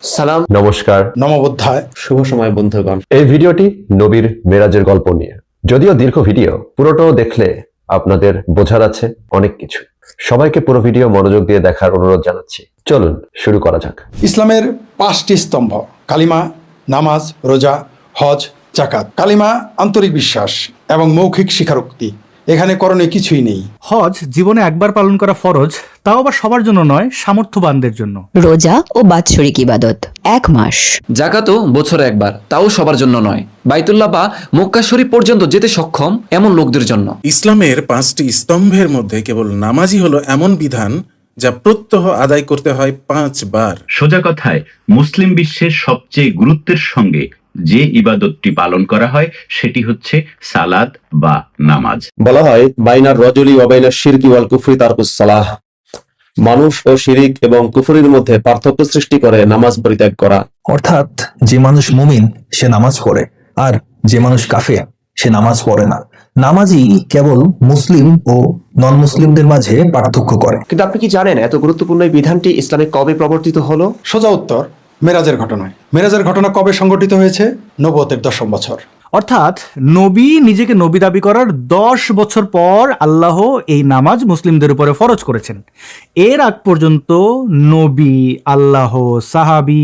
সালাম, নমস্কার, নমবোধ্যায়, শুভ সময় বন্ধুগণ। এই ভিডিওটি নবীর মেরাজের গল্প নিয়ে। যদিও দীর্ঘ ভিডিও, পুরোটাও দেখলে আপনাদের বোঝার আছে অনেক কিছু। সবাইকে পুরো ভিডিও মনোযোগ দিয়ে দেখার অনুরোধ জানাচ্ছি। চলুন শুরু করা যাক। ইসলামের 5টি স্তম্ভ: কালিমা, নামাজ, রোজা, হজ, জাকাত। কালিমা আন্তরিক বিশ্বাস এবং মৌখিক স্বীকারোক্তি, এখানে করণীয় কিছুই নেই। হজ জীবনে একবার পালন করা ফরজ, তাও আবার সবার জন্য নয়, সামর্থ্যবানদের জন্য। রোজা ও বাৎসরিক ইবাদত 1 মাস। জাকাতও বছরে একবার, তাও সবার জন্য নয়, বাইতুল্লাহ বা মক্কা শরীফ পর্যন্ত যেতে সক্ষম এমন লোকদের জন্য। ইসলামের 5টি স্তম্ভের মধ্যে কেবল নামাজই হলো এমন বিধান যা প্রত্যহ আদায় করতে হয় 5 বার। সোজা কথায় মুসলিম বিশ্বের সবচেয়ে গুরুত্বের সঙ্গে যে ইবাদতটি পালন করা হয় সেটি হচ্ছে সালাত বা নামাজ। বলা হয় বাইনার রজলি ওয়া বাইনাশ শিরকি ওয়াল কুফরি তারকুস সালাহ। মানুষ ও শিরিক এবং কুফরির মধ্যে পার্থক্য সৃষ্টি করে নামাজ পরিত্যাগ করা। অর্থাৎ যে মানুষ মুমিন সে নামাজ পড়ে, আর যে মানুষ কাফের সে নামাজ পড়ে না। নামাজই কেবল মুসলিম ও নন মুসলিমদের মাঝে পার্থক্য করে। কিন্তু আপনি কি জানেন এত গুরুত্বপূর্ণ এই বিধানটি ইসলামে কবে প্রবর্তিত হলো? সোজা উত্তর, মেরাজের ঘটনায়। মেরাজের ঘটনা কবে সংঘটিত হয়েছে? নবুয়তের 10ম বছর। অর্থাৎ নবী নিজেকে নবী দাবি করার 10 বছর পর আল্লাহ এই নামাজ মুসলিমদের উপরে ফরজ করেছেন। এর আগ পর্যন্ত নবী, আল্লাহ, সাহাবী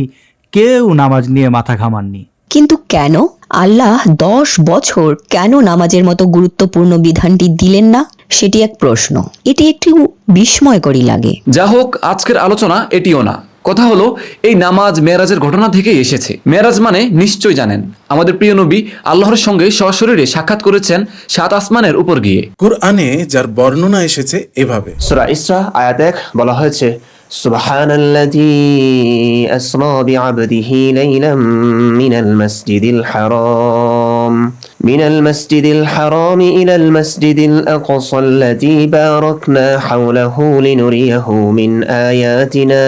কেউ নামাজ নিয়ে মাথা ঘামাননি। কিন্তু কেন আল্লাহ 10 বছর কেন নামাজের মতো গুরুত্বপূর্ণ বিধানটি দিলেন না, সেটি এক প্রশ্ন। এটি একটু বিস্ময়করই লাগে। যা হোক, আজকের আলোচনা এটিও না। কথা হলো, এই নামাজ মেরাজের ঘটনা থেকেই এসেছে। মেরাজ মানে নিশ্চয় জানেন, আমাদের প্রিয় নবী আল্লাহর সঙ্গে সশরীরে সাক্ষাৎ করেছেন 7 আসমানের উপর গিয়ে। কুরআনে যার বর্ণনা এসেছে এভাবে: সূরা ইসরা আয়াত 1 বলা হয়েছে, সুবহানাল্লাযী আসরা বিআবদিহি লাইলাম মিনাল মাসজিদিল হারাম ইলাল মাসজিদিল আকসা আল্লাযী বারাকনা হাওলাহু লিনুরিয়াহু মিন আয়াতিনা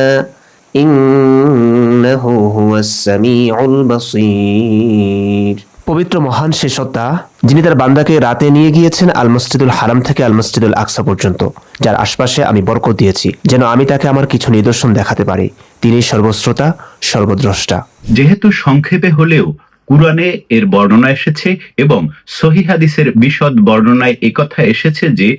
ইন্নাহু হুয়াস সামিউল বাসীর। পবিত্র মহান সে সত্তা, যিনি তার বান্দাকে রাতে নিয়ে গিয়েছেন আল মসজিদুল হারাম থেকে আল মসজিদুল আকসা পর্যন্ত, যার আশপাশে আমি বরকত দিয়েছি যেন আমি তাকে আমার কিছু নিদর্শন দেখাতে পারি। তিনি সর্বশ্রোতা, সর্বদ্রষ্টা। যেহেতু সংক্ষেপে হলেও কুরআনে এর বর্ণনা এসেছে এবং সহিহ হাদিসের বিশদ বর্ণনায় একথা এসেছে যে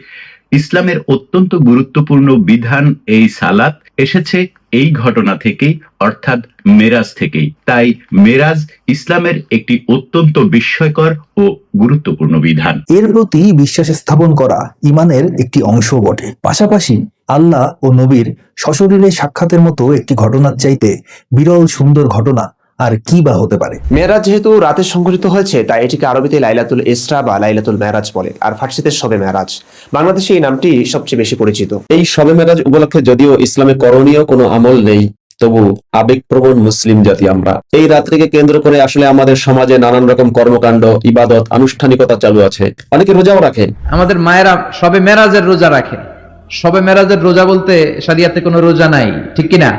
ইসলামের অত্যন্ত গুরুত্বপূর্ণ বিধান এই সালাত এসেছে এই ঘটনা থেকেই, অর্থাৎ মেরাজ থেকেই। তাই মেরাজ ইসলামের একটি অত্যন্ত বিস্ময়কর ও গুরুত্বপূর্ণ বিধান। এর প্রতি বিশ্বাস স্থাপন করা ইমানের একটি অংশ বটে। পাশাপাশি আল্লাহ ও নবীর সশরীরে সাক্ষাতের মতো একটি ঘটনার চাইতে বিরল সুন্দর ঘটনা আর কি বা হতে পারে। মেরাজ যেহেতু রাতে সংঘটিত হয়েছে, তাই এটিকে আরবিতে লাইলাতুল ইসরা বা লাইলাতুল মেরাজ বলে, আর ফার্সিতে শবে মেরাজ। বাংলাদেশে এই নামটি সবচেয়ে বেশি পরিচিত। এই শবে মেরাজ উপলক্ষে যদিও ইসলামে করণীয় কোনো আমল নেই, তবু আবেগপ্রবণ মুসলিম জাতি আমরা। এই রাত্রিকে কেন্দ্র করে আসলে আমাদের সমাজে নানান রকম কর্মকাণ্ড, ইবাদত, আনুষ্ঠানিকতা চালু আছে। অনেকে রোজাও রাখে। আমাদের মায়েরা সবে মেরাজের রোজা রাখে। সবে মেরাজের রোজা বলতে শরিয়াতে কোনো রোজা নাই, ঠিক কিনা?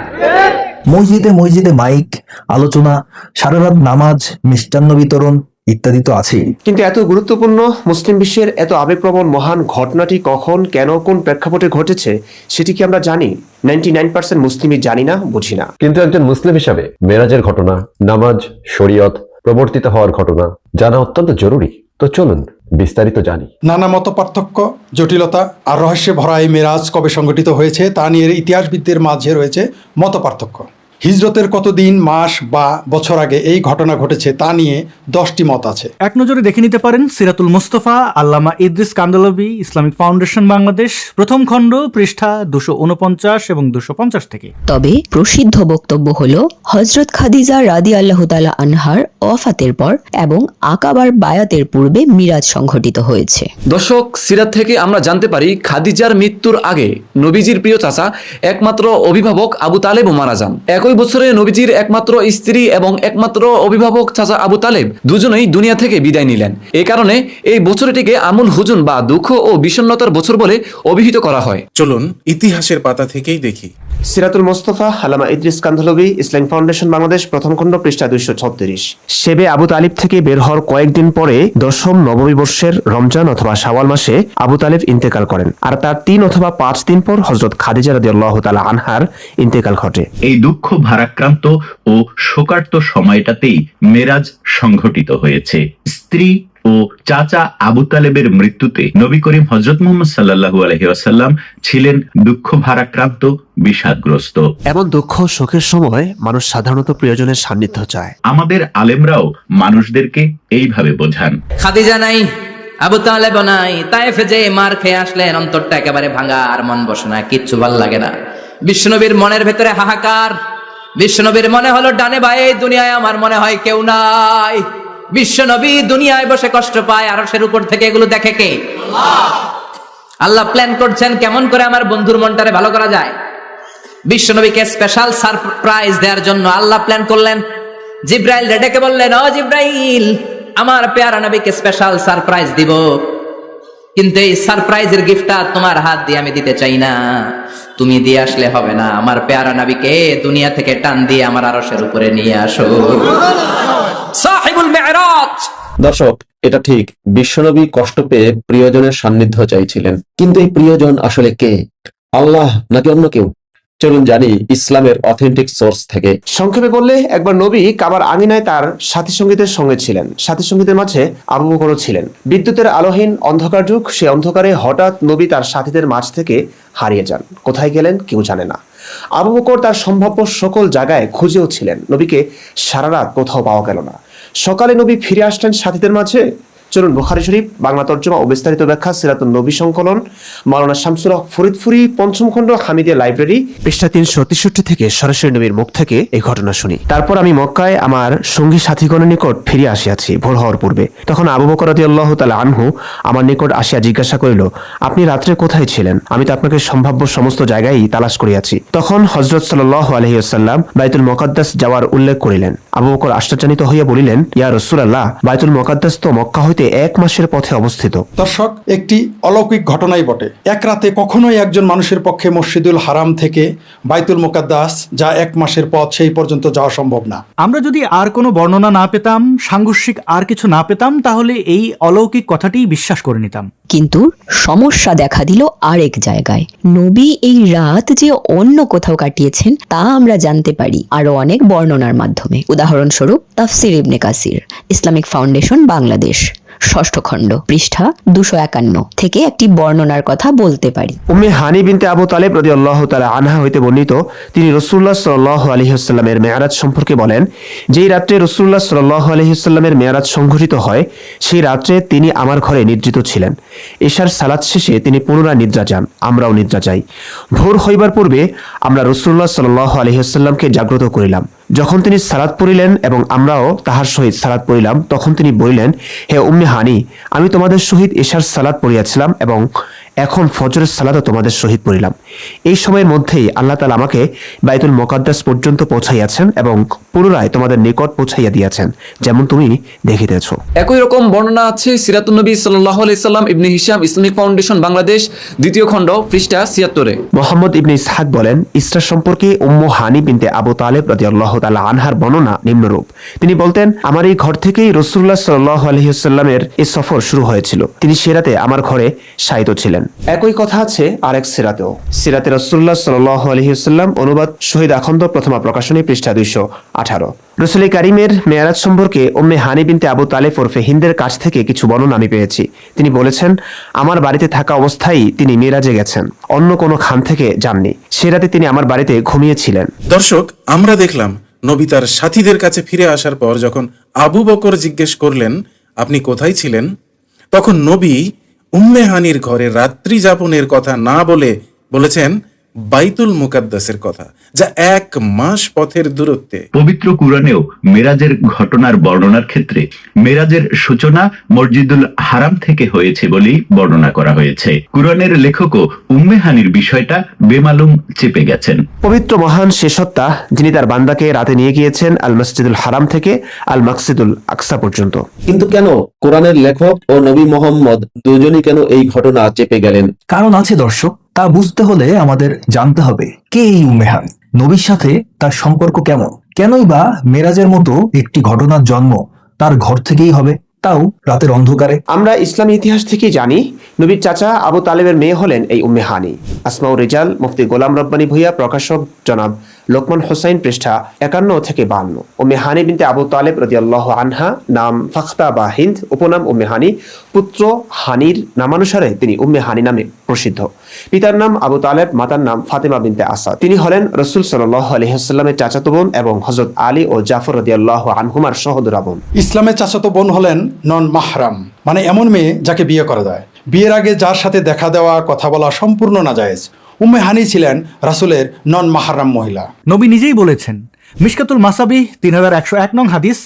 মসজিদে মসজিদে মাইক, আলোচনা, সারা রাত নামাজ, মিষ্টান্ন বিতরণ ইত্যাদি তো আছেই। কিন্তু এত গুরুত্বপূর্ণ মুসলিম বিশ্বের এত আবেগপ্রবণ মহান ঘটনাটি কখন, কেন, কোন প্রেক্ষাপটে ঘটেছে সেটি কি আমরা জানি? 99% মুসলিমই জানি না, বুঝি না। কিন্তু একজন মুসলিম হিসাবে মেরাজের ঘটনা, নামাজ, শরীয়ত প্রবর্তিত হওয়ার ঘটনা জানা অত্যন্ত জরুরি। তো চলুন বিস্তারিত জানি। নানা মত পার্থক্য, জটিলতা আর রহস্যে ভরা এই মেরাজ কবে সংঘটিত হয়েছে তা নিয়ে ইতিহাসবিদদের মাঝে রয়েছে মত পার্থক্য। হিজরতের কতদিন, মাস বা বছর আগে এই ঘটনা ঘটেছে তা নিয়ে 10টি মত আছে। এক নজরে দেখে নিতে পারেন সিরাতুল মুস্তফা, আল্লামা ইদ্রিস কান্দলবি, ইসলামিক ফাউন্ডেশন বাংলাদেশ, প্রথম খণ্ড, পৃষ্ঠা 249 এবং 250 থেকে। তবে প্রসিদ্ধ বক্তব্য হলো হযরত খাদিজা রাদিয়াল্লাহু তাআলা আনহার ওয়াফাতের পর এবং আকাবার বায়াতের পূর্বে মিরাজ সংঘটিত হয়েছে। দর্শক, সিরাত থেকে আমরা জানতে পারি খাদিজার মৃত্যুর আগে নবীজির প্রিয় চাচা, একমাত্র অভিভাবক আবু তালেবও মারা যান। একই বছরে নবীজির একমাত্র স্ত্রী এবং একমাত্র অভিভাবক চাচা আবু তালেব দুজনেই দুনিয়া থেকে বিদায় নিলেন। এই কারণে এই বছরটিকে আমুল হুজুন বা দুঃখ ও বিষণ্ণতার বছর বলে অভিহিত করা হয়। চলুন ইতিহাসের পাতা থেকেই দেখি। সিরাতুল মুস্তফা, আল্লামা ইদ্রিস কান্দলবি, ইসলামিক ফাউন্ডেশন বাংলাদেশ, প্রথম খণ্ড, পৃষ্ঠা 236। শেবে আবু তালিব থেকে বের হওয়ার কয়েকদিন পরে 10ম নববী বর্ষের রমজান অথবা শাওয়াল মাসে আবু তালিব ইন্তেকাল করেন, আর তার 3 অথবা 5 দিন পর হযরত খাদিজা রাদিয়াল্লাহু তাআলা আনহার ইন্তেকাল ঘটে। এই দুঃখ ভারাক্রান্ত ও শোকার্ত সময়টাতেই মেরাজ সংঘটিত হয়েছে। স্ত্রী ও চাচা আবু তালেবের মৃত্যুতে নবী করিম হযরত মুহাম্মদ সাল্লাল্লাহু আলাইহি ওয়াসাল্লাম ছিলেন দুঃখ ভারাক্রান্ত, বিষাদগ্রস্ত। এমন দুঃখ শোকের সময় মানুষ সাধারণত প্রিয়জনের সান্নিধ্য চায়। আমাদের আলেমরাও মানুষদেরকে এইভাবে বোঝান। খাদিজা নাই, আবু তালেব নাই, তায়েফে যে মার খেয়ে আসলেন, অন্তরটা একেবারে ভাঙা, আর মন বসে না, কিচ্ছু ভাল লাগে না। বিশ্বনবীর মনের ভেতরে হাহাকার। বিশ্বনবীর মনে হলো ডানে বায়ে দুনিয়ায় আমার মনে হয় কেউ নাই। বিশ্বনবী দুনিয়ায় বসে কষ্ট পায়, আরশের উপর থেকে এগুলো দেখে কে? আল্লাহ প্ল্যান করছেন কেমন করে আমার বন্ধুর মনটারে ভালো করা যায়। বিশ্বনবীকে স্পেশাল সারপ্রাইজ দেওয়ার জন্য আল্লাহ প্ল্যান করলেন। জিব্রাইল ডেকে বললেন, ও জিব্রাইল, আমার পেয়ারা নবীকে স্পেশাল সারপ্রাইজ দিব, কিন্তু এই সারপ্রাইজের গিফটটা তোমার হাত দিয়ে আমি দিতে চাই না, তুমি দিয়ে আসলে হবে না। আমার পেয়ারা নবীকে দুনিয়া থেকে টান দিয়ে আমার আরশের উপরে নিয়ে আসো। সাহিবুল মিরাজ। দর্শক, এটা ঠিক, বিশ্বনবী কষ্ট পেয়ে প্রিয়জনের সান্নিধ্য চাইছিলেন, কিন্তু এই প্রিয়জন আসলে কে? আল্লাহ নাকি অন্য কেউ? চলুন জানি ইসলামের অথেন্টিক সোর্স থেকে। সংক্ষেপে বললে, একবার নবী কাবার আঙিনায় তার সাথী সঙ্গীদের সঙ্গে ছিলেন। সাথী সঙ্গীদের মাঝে আবু বকরও ছিলেন। বিদ্যুতের আলোহীন অন্ধকার যুগ, সে অন্ধকারে হঠাৎ নবী তার সাথীদের মাঝ থেকে হারিয়ে যান। কোথায় গেলেন কেউ জানে না। আবু বকর তার সম্ভাব্য সকল জায়গায় খুঁজেও ছিলেন, নবীকে সারা রাত কোথাও পাওয়া গেল না। সকালে নবী ফিরে আসলেন সাথীদের মাঝে। চলুন বুখারী শরীফ বাংলা তর্জমা ও বিস্তারিত ব্যাখ্যা সিরাতুন নবী সংকলন, মাওলানা শামসুল হক ফরিদপুরি, পঞ্চম খণ্ড, হামিদিয়া লাইব্রেরি, পৃষ্ঠা 363 থেকে সরাসরি নবীর মুখ থেকে এই ঘটনা শুনি। তারপর আমি মক্কায় আমার সঙ্গী সাথীগণের নিকট ফিরে আসিয়াছি ভোর হওয়ার পূর্বে। তখন আবু বকর রাদিয়াল্লাহু তাআলা আনহু আমার নিকট আসিয়া জিজ্ঞাসা করিল, আপনি রাত্রে কোথায় ছিলেন? আমি তো আপনাকে সম্ভাব্য সমস্ত জায়গায় তালাশ করিয়াছি। তখন হযরত সাল্লাল্লাহু আলাইহি ওয়াসাল্লাম বাইতুল মুকাদ্দাস যাওয়ার উল্লেখ করিলেন। আবু বকর আশ্চর্যান্বিত হইয়া বলিলেন, ইয়া রাসূলুল্লাহ, বাইতুল মুকাদ্দাস তো মক্কা হইতে 1 মাসের পথে অবস্থিত। দর্শক, একটি অলৌকিক ঘটনাই বটে। এক রাতে কখনোই একজন মানুষের পক্ষে মসজিদুল হারাম থেকে বাইতুল মুকাদ্দাস, যা 1 মাসের পথ, সেই পর্যন্ত যাওয়া সম্ভব না। আমরা যদি আর কোনো বর্ণনা না পেতাম, সাংঘর্ষিক আর কিছু না পেতাম, তাহলে এই অলৌকিক কথাটি বিশ্বাস করে নিতাম। কিন্তু সমস্যা দেখা দিল আরেক জায়গায়। নবী এই রাত যে অন্য কোথাও কাটিয়েছেন তা আমরা জানতে পারি আরো অনেক বর্ণনার মাধ্যমে। উদাহরণস্বরূপ তাফসির ইবনে কাসির, ইসলামিক ফাউন্ডেশন বাংলাদেশ, 6ষ্ঠ খণ্ড, পৃষ্ঠা 251 থেকে একটি বর্ণনার কথা বলতে পারি। উম্মে হানি বিনতে আবু তালেব রাদিয়াল্লাহু তাআলা আনহা হইতে বর্ণিত, তিনি রাসূলুল্লাহ সাল্লাল্লাহু আলাইহি ওয়াসাল্লামের মেরাজ সম্পর্কে বলেন, যেই রাত্রে রাসূলুল্লাহ সাল্লাল্লাহু আলাইহি ওয়াসাল্লামের মেরাজ সংঘটিত হয়, সেই রাত্রে তিনি আমার ঘরে নিদ্রিত ছিলেন। এশার সালাত শেষে তিনি পুনরায় নিদ্রা যান, আমরাও নিদ্রা যাই। ভোর হইবার পূর্বে আমরা রাসূলুল্লাহ সাল্লাল্লাহু আলাইহি ওয়াসাল্লামকে জাগ্রত করিলাম। যখন তিনি সালাত পড়িলেন এবং আমরাও তাহার সহিত সালাত পড়িলাম, তখন তিনি বলিলেন, হে উম্মে হানি, আমি তোমাদের সহিত এশার সালাত পড়িয়াছিলাম এবং এখন ফজরের সালাতও তোমাদের সহিত পড়িলাম। এই সময়ের মধ্যেই আল্লাহ তাআলা আমাকে বাইতুল মুকাদ্দাস পর্যন্ত পৌঁছাইয়াছেন এবং পুনরায় তোমাদের নিকট পৌঁছাইয়া দিয়াছেন, যেমন তুমি দেখিতেছ। একই রকম বর্ণনা আছে সিরাতুন নবী সাল্লাল্লাহু আলাইহি সাল্লাম, ইবনে হিশাম, ইসলামিক ফাউন্ডেশন বাংলাদেশ, 2য় খণ্ড, পৃষ্ঠা 76-এ। মুহাম্মদ ইবনে ইসহাক বলেন, ইসরা সম্পর্কে উম্মু হানি বিনতে আবু তালেব রাদিয়াল্লাহু তাআলা আনহার বর্ণনা নিম্নরূপ। তিনি বলতেন, আমার এই ঘর থেকেই রাসূলুল্লাহ সাল্লাল্লাহু আলাইহি ওয়াসাল্লামের এই সফর শুরু হয়েছিল। তিনি সে রাতে আমার ঘরে শায়িত ছিলেন। একই কথা আছে আরেক সিরাতেও। সিরাতে রাসূলুল্লাহ সাল্লাল্লাহু আলাইহি ওয়াসাল্লাম, অনুবাদ শহীদ আখন্দ, প্রথমা প্রকাশনী, পৃষ্ঠা 218। রাসূল কারীমের মেরাজ সম্পর্কে উম্মে হানি বিনতে আবু তালেব ওরফে হিন্দের কাছ থেকে কিছু বর্ণনা আমি পেয়েছি। তিনি বলেছেন, আমার বাড়িতে থাকা অবস্থায় তিনি মেরাজে গেছেন, অন্য কোনো খান থেকে যাননি। সে রাতে তিনি আমার বাড়িতে ঘুমিয়েছিলেন। দর্শক, আমরা দেখলাম নবী তার সাথীদের কাছে ফিরে আসার পর যখন আবু বকর জিজ্ঞেস করলেন, আপনি কোথায় ছিলেন, তখন নবী উম্মে হানির ঘরে রাত্রি যাপনের কথা না বলে বলেছেন বাইতুল মুকাদ্দাসের কথা, যা 1 মাস পথের দূরত্বে। পবিত্র কুরআনেও মেরাজের ঘটনার বর্ণনার ক্ষেত্রে মেরাজের সূচনা মসজিদুল হারাম থেকে হয়েছে বলেই বর্ণনা করা হয়েছে। কুরআনের লেখকও উম্মে হানির বিষয়টা বেমালুম চেপে গেছেন। পবিত্র মহান সে সত্তা, যিনি তার বান্দাকে রাতে নিয়ে গিয়েছেন আল মসজিদুল হারাম থেকে আল মাকসিদুল আকসা পর্যন্ত। কিন্তু কেন কোরআনের লেখক ও নবী মুহাম্মদ দুজনই কেন এই ঘটনা চেপে গেলেন? কারণ আছে দর্শক, তা বুঝতে হলে আমাদের জানতে হবে কে এই উম্মে হানি, নবীর সাথে তার সম্পর্ক কেমন, কেনই বা মেরাজের মতো একটি ঘটনার জন্ম তার ঘর থেকেই হবে, তাও রাতের অন্ধকারে। আমরা ইসলামী ইতিহাস থেকেই জানি, নবীর চাচা আবু তালেবের মেয়ে হলেন এই উম্মে হানি। আসমাউর রিজাল, মুফতি গোলাম রব্বানী ভূঁইয়া, প্রকাশক জনাব লোকমান হোসাইন পৃষ্ঠা 51-52। উম্মে হানি বিনতে আবু তালেব রাদিয়াল্লাহু আনহা, নাম ফাখতা বা হিন্দ, উপনাম উম্মে হানি। পুত্র হানির নামানুসারে তিনি উম্মে হানি নামে প্রসিদ্ধ। পিতার নাম আবু তালেব, মাতার নাম ফাতেমা বিনতে আসাদ। তিনি হলেন রাসূল সাল্লাল্লাহু আলাইহি ওয়াসাল্লামের চাচাতো বোন এবং হযরত আলী ও জাফর রাদিয়াল্লাহু আনহুমার সহোদরা বোন। ইসলামের চাচাতো বোন হলেন নন মাহরাম, মানে এমন মেয়ে যাকে বিয়ে করা যায়। বিয়ের আগে যার সাথে দেখা দেওয়া, কথা বলা সম্পূর্ণ নাজায়েজ। উম্মে হানি ছিলেন রাসূলের নন মাহরাম মহিলা। নবী নিজেই বলেছেন, মিশকাতুল মাসাবিহ 3101 নং হাদিস,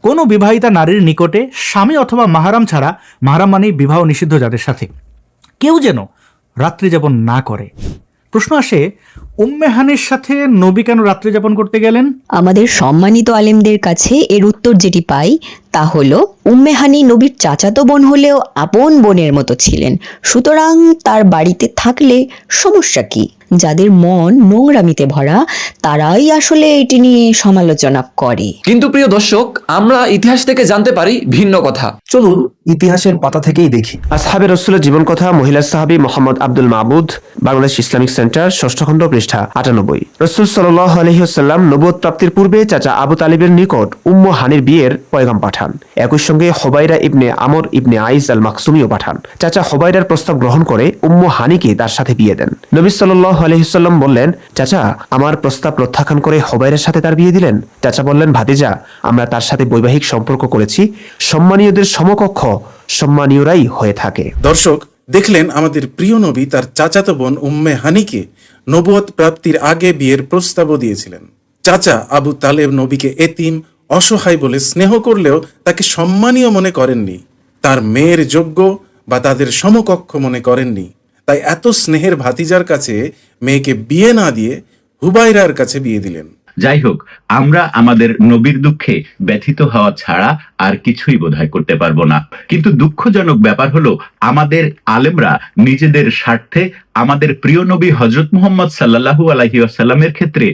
কোনো বিবাহিতা নারীর নিকটে স্বামী অথবা মাহারাম ছাড়া, মাহারাম মানে বিবাহ নিষিদ্ধ যাদের সাথে, কেউ যেন রাত্রি যাপন না করে। প্রশ্ন আসে, উম্মে হানির সাথে নবী কেন রাত্রি যাপন করতে গেলেন? আমাদের সম্মানিত আলেমদের কাছে এর উত্তর যেটি পাই তা হলো, উম্মে হানি নবীর চাচাতো বোন হলেও আপন বোনের মতো ছিলেন, সুতরাং তার বাড়িতে থাকলে সমস্যা কি? যাদের মন নোংরামিতে ভরা তারাই আসলে এটি নিয়ে সমালোচনা করে। কিন্তু প্রিয় দর্শক, আমরা ইতিহাস থেকে জানতে পারি ভিন্ন কথা। চলুন ইতিহাসের পাতা থেকেই দেখি। আসহাবে রাসূলের জীবন কথা, মহিলা সাহাবী মোহাম্মদ আব্দুল মাবুদ, বাংলাদেশ ইসলামিক সেন্টার, 6ষ্ঠ খণ্ড, পৃষ্ঠা 98। রাসূল সাল্লাল্লাহু আলাইহি ওয়াসাল্লাম নবুয়ত প্রাপ্তির পূর্বে চাচা আবু তালিবের নিকট উম্মু হানির বিয়ের পয়গাম পাঠান। একই সঙ্গে হুবাইরা ইবনে আমর ইবনে আইস আল মাকসুমিও পাঠান। চাচা হুবাইরার প্রস্তাব গ্রহণ করে উম্মু হানিকে তার সাথে বিয়ে দেন। নবী সাল্লাল্লাহু আলাইহি ওয়াসাল্লাম বললেন, চাচা আমার প্রস্তাব প্রত্যাখ্যান করে হুবাইরার সাথে তার বিয়ে দিলেন? চাচা বললেন, ভাতিজা, আমরা তার সাথে বৈবাহিক সম্পর্ক করেছি, সম্মানীয়দের সমকক্ষ সম্মানীয়রাই হয়ে থাকে। দর্শক দেখলেন, আমাদের প্রিয় নবী তার চাচাতো বোন উম্মে হানিকে নবুয়ত প্রাপ্তির আগে বিয়ের প্রস্তাবও দিয়েছিলেন। চাচা আবু তালেব নবীকে এতিম, অসহায় বলে স্নেহ করলেও তাকে সম্মানীয় মনে করেননি, তার মেয়ের যোগ্য বা তাদের সমকক্ষ মনে করেননি। তাই এত স্নেহের ভাতিজার কাছে মেয়েকে বিয়ে না দিয়ে হুবাইরার কাছে বিয়ে দিলেন। যাই হোক, আমরা আমাদের নবীর দুঃখে ব্যথিত হওয়া ছাড়া আর কিছুই বোধহয় করতে পারবো না। কিন্তু দুঃখজনক ব্যাপার হলো, আমাদের আলেমরা নিজেদের স্বার্থে আমাদের প্রিয় নবী হযরত মুহাম্মদ সাল্লাল্লাহু আলাইহি ওয়াসাল্লামের ক্ষেত্রে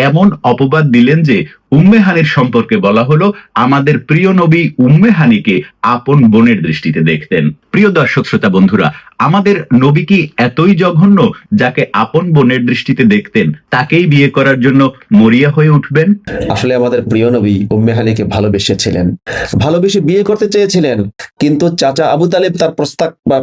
এমন অপবাদ দিলেন যে উম্মে হানির সম্পর্কে বলা হলো, আমাদের প্রিয় নবী উম্মে হানিকে আপন বোনের দৃষ্টিতে দেখতেন। প্রিয় দর্শক শ্রোতা বন্ধুরা, আমাদের নবী কি এতই জঘন্য যাকে আপন বোনের দৃষ্টিতে দেখতেন তাকেই বিয়ে করার জন্য মরিয়া হয়ে উঠবেন? আসলে আমাদের প্রিয় নবী উম্মে হানিকে ভালোবেসেছিলেন, ভালোবেসে বিয়ে করতে চেয়েছিলেন, কিন্তু চাচা আবু তালেব তার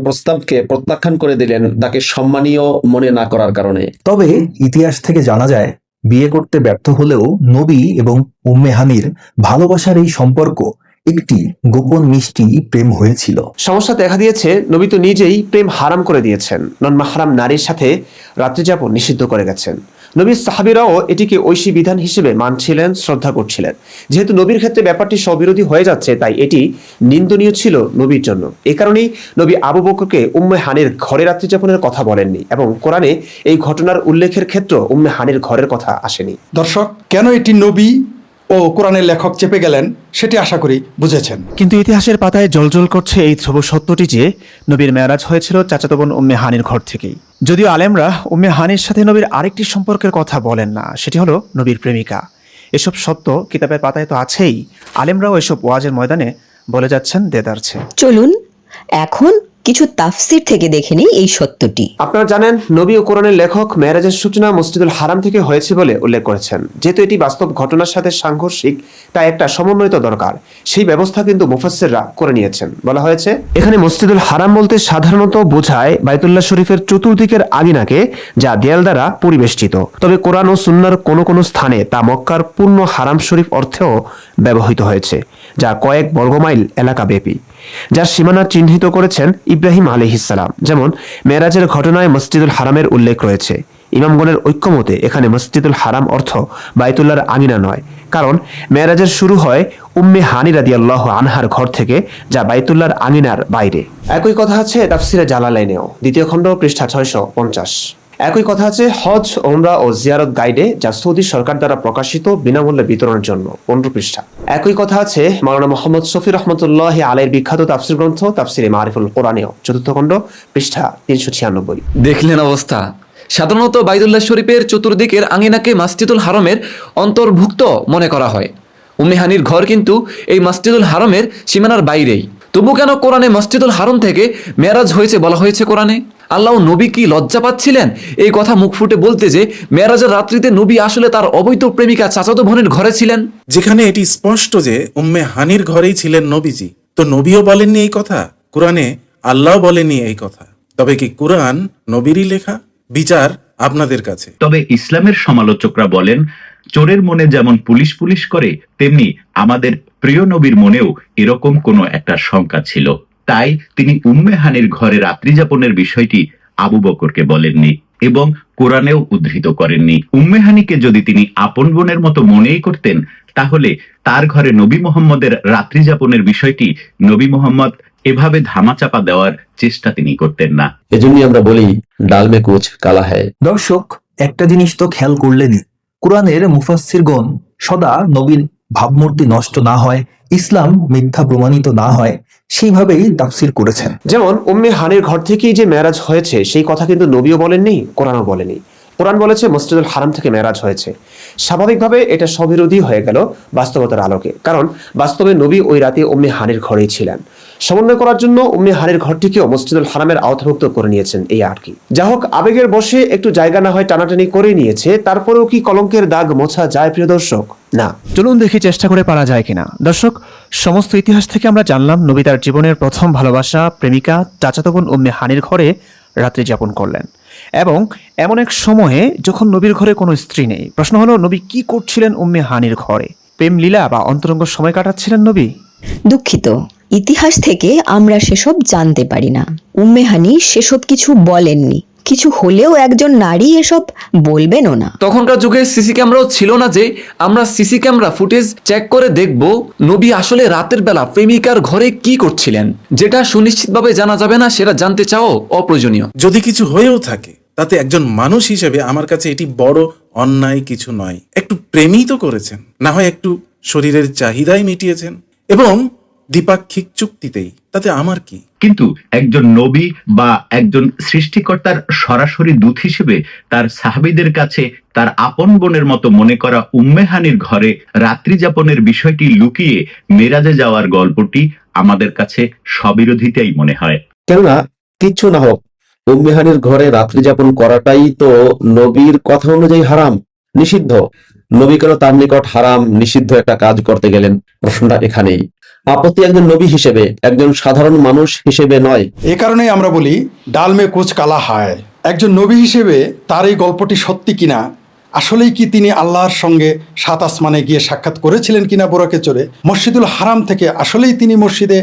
প্রস্তাবকে প্রত্যাখ্যান করে দিলেন তাকে সম্মানীয় মনে না করার কারণে। তবে ইতিহাস থেকে জানা যায়, বিয়ে করতে ব্যর্থ হলেও নবী এবং উম্মে হানির ভালোবাসার এই সম্পর্ক একটি গোপন মিষ্টি প্রেম হয়েছিল। সমস্যা দেখা দিয়েছে, নবী তো নিজেই প্রেম হারাম করে দিয়েছেন, নন মাহরাম নারীর সাথে রাত্রিযাপন নিষিদ্ধ করে গেছেন। নবীর সাহাবীরাও এটিকে ঐশী বিধান হিসেবে মানছিলেন, শ্রদ্ধা করছিলেন। যেহেতু নবীর ক্ষেত্রে ব্যাপারটি স্ববিরোধী হয়ে যাচ্ছে, তাই এটি নিন্দনীয় ছিল নবীর জন্য। এ কারণেই নবী আবু বকরকে উম্মে হানির ঘরে রাত্রিযাপনের কথা বলেননি এবং কোরআনে এই ঘটনার উল্লেখের ক্ষেত্রে উম্মে হানির ঘরের কথা আসেনি। দর্শক, কেন এটি নবী ও কোরআনের লেখক চেপে গেলেন সেটি আশা করি বুঝেছেন। কিন্তু ইতিহাসের পাতায় জ্বলজ্বল করছে এই ধ্রুব সত্যটি যে নবীর মেরাজ হয়েছিল চাচাতো বোন উম্মে হানির ঘর থেকেই। যদিও আলেমরা উম্মে হানির সাথে নবীর আরেকটি সম্পর্কের কথা বলেন না, সেটি হলো নবীর প্রেমিকা। এসব সত্য কিতাবের পাতায় তো আছেই, আলেমরাও এসব ওয়াজের ময়দানে বলে যাচ্ছেন দেদারছে। চলুন এখন কিছু তাফসির থেকে দেখে নিই এই সত্যটি। আপনারা জানেন, নবী ও কোরআনের লেখক মেরাজের সূচনা মসজিদুল হারাম থেকে হয়েছে বলে উল্লেখ করেছেন। যেহেতু এটি বাস্তব ঘটনার সাথে সাংঘর্ষিক, তাই একটা সমন্বয়িত দরকার। সেই ব্যবস্থা কিন্তু মুফাসসিররা করে নিয়েছেন। বলা হয়েছে, এখানে মসজিদুল হারাম বলতে সাধারণত বোঝায় বাইতুল্লাহ শরীফের চতুর্দিকের আঙিনাকে, যা দেয়াল দ্বারা পরিবেষ্টিত। তবে কোরআন ও সুন্নাহর কোনো কোনো স্থানে তা মক্কার পূর্ণ হারাম শরীফ অর্থেও ব্যবহৃত হয়েছে, যা কয়েক বর্গমাইল এলাকা ব্যাপী, যার সীমানা চিহ্নিত করেছেন ইব্রাহিম আলাইহিসসালাম। যেমন মেরাজের ঘটনায় মসজিদুল হারামের উল্লেখ রয়েছে। ইমামগণের ঐক্যমতে এখানে মসজিদুল হারাম অর্থ বাইতুল্লাহর আঙিনা নয়, কারণ মেরাজের শুরু হয় উম্মে হানি রাদিয়াল্লাহু আনহার ঘর থেকে, যা বাইতুল্লাহর আঙিনার বাইরে। একই কথা আছে তাফসিরে জালালাইনেও, 2য় খণ্ড, পৃষ্ঠা 650। একই কথা আছে হজ, ওমরা ও জিয়ারত গাইডে, যা সৌদি সরকার দ্বারা প্রকাশিত বিনামূল্যে বিতরণের জন্য, 15 পৃষ্ঠা। একই কথা আছে মাওলানা মোহাম্মদ শফি রহমতুল্লাহ আলাইহির বিখ্যাত তাফসির গ্রন্থ তাফসিরে মারিফুল কোরআনেও, 4th খণ্ড, পৃষ্ঠা 396। দেখলেন অবস্থা। সাধারণত বাইতুল্লাহ শরীফের চতুর্দিকের আঙিনাকে মসজিদুল হারামের অন্তর্ভুক্ত মনে করা হয়। উম্মে হানির ঘর কিন্তু এই মসজিদুল হারামের সীমানার বাইরেই। তবু কেন কোরআনে মসজিদুল হারাম থেকে মেরাজ হয়েছে বলা হয়েছে কোরআনে? আল্লাহ নবী কি লজ্জা পাচ্ছিলেন এই কথা মুখ ফুটে বলতে যে মেরাজের রাত্রিতে নবী আসলে তার অবৈধ প্রেমিকা চাচাতো বোনের ঘরে ছিলেন? যেখানে এটি স্পষ্ট যে উম্মে হানির ঘরেই ছিলেন নবীজি, তো নবীও বলেননি এই কথা, কোরআনে আল্লাহ বলেননি এই কথা। তবে কি কোরআন নবীরই লেখা? বিচার আপনাদের কাছে। তবে ইসলামের সমালোচকরা বলেন, চোরের মনে যেমন পুলিশ পুলিশ করে, তেমনি আমাদের প্রিয় নবীর মনেও এরকম কোনো একটা শঙ্কা ছিল। তাই তিনি উম্মে হানির ঘরে রাত্রি যাপনের বিষয়টি আবু বকরকে বলেননি এবং কোরআনেও উদ্ধৃত করেননি। উম্মে হানিকে যদি তিনি আপন বোনের মতো মনেই করতেন, তাহলে তার ঘরে নবী মুহাম্মদের রাত্রি যাপনের বিষয়টি নবী মুহাম্মদ এভাবে ধামাচাপা দেওয়ার চেষ্টা তিনি করতেন না। এজন্যই আমরা বলি ডাল মে কুচ কালা হ্যায়। দর্শক, একটা জিনিস তো খেয়াল করলেনই, কোরআনের মুফাসসিরগণ সদা নবীর ভাবমূর্তি নষ্ট না হয়, ইসলাম মিথ্যা প্রমাণিত না হয়, সেইভাবেই তাফসির করেছেন। যেমন উম্মে হানির ঘর থেকেই যে মেরাজ হয়েছে সেই কথা কিন্তু নবীও বলেননি, কোরআনও বলেনি। কোরআন বলেছে মসজিদুল হারাম থেকে মেরাজ হয়েছে। স্বাভাবিকভাবে এটা স্ববিরোধী হয়ে গেল বাস্তবতার আলোকে, কারণ বাস্তবে নবী ওই রাতে উম্মে হানির ঘরেই ছিলেন। সমন্বয় করার জন্য উম্মে হানির ঘরটিকেও মসজিদুল হারামের আওতাভুক্ত করে নিয়েছেন, এই আর কি। যা হোক, আবেগের বশে একটু জায়গা না হয় টানাটানি করে নিয়েছে, তারপরেও কি কলঙ্কের দাগ মোছা যায় প্রিয় দর্শক? না। চলুন দেখি চেষ্টা করে পারা যায় কিনা। দর্শক, সমস্ত ইতিহাস থেকে আমরা জানলাম নবী তার জীবনের প্রথম ভালোবাসা প্রেমিকা চাচাতো বোন উম্মে হানির ঘরে রাত্রি যাপন করলেন, এবং এমন এক সময়ে যখন নবীর ঘরে কোনো স্ত্রী নেই। প্রশ্ন হলো, নবী কি করছিলেন উম্মে হানির ঘরে? প্রেম লীলা বা অন্তরঙ্গ সময় কাটাচ্ছিলেন নবী? দুঃখিত, ইতিহাস থেকে আমরা সেসব জানতে পারি না। উম্মে হানি সেসব কিছু বলেননি, কিছু হলেও একজন নারী এসব বলবেনও না। তখনকার যুগে সিসি ক্যামেরাও ছিল না যে আমরা সিসি ক্যামেরা ফুটেজ চেক করে দেখব নবী আসলে রাতের বেলা প্রেমিকার ঘরে কি করছিলেন। যেটা সুনিশ্চিতভাবে জানা যাবে না সেটা জানতে চাও অপ্রয়োজনীয়। যদি কিছু হয়েও থাকে তাতে একজন মানুষ হিসেবে আমার কাছে এটি বড় অন্যায় কিছু নয়। একটু প্রেমই তো করেছেন, না হয় একটু শরীরের চাহিদাই মিটিয়েছেন, এবং দ্বিপাক্ষিক চুক্তিতেই, তাতে আমার কি? কিন্তু একজন নবী বা একজন সৃষ্টিকর্তার সরাসরি দূত হিসেবে তার সাহাবীদের কাছে তার আপন বোনের মতো মনে করা উম্মে হানির ঘরে রাত্রি যাপনের বিষয়টি লুকিয়ে মেরাজে যাওয়ার গল্পটি আমাদের কাছে স্ববিরোধিতাই মনে হয়। কেননা কিচ্ছু না হোক, উম্মে হানির ঘরে রাত্রি যাপন করাটাই তো নবীর কথা অনুযায়ী হারাম, নিষিদ্ধ। নবী কেন তার নিকট হারাম নিষিদ্ধ একটা কাজ করতে গেলেন? প্রশ্নটা এখানেই। আপত্তি একজন নবী হিসেবে, একজন সাধারণ মানুষ হিসেবে নয়। এ কারণেই আমরা বলি ডাল মে কুচ কালা হায়। একজন নবী হিসেবে তার এই গল্পটি সত্যি কিনা, আসলেই কি তিনি আল্লাহর সঙ্গে সাত আসমানে গিয়ে সাক্ষাৎ করেছিলেন কিনা বোরাকে চড়ে, মসজিদুল হারাম থেকে আসলেই তিনি মসজিদে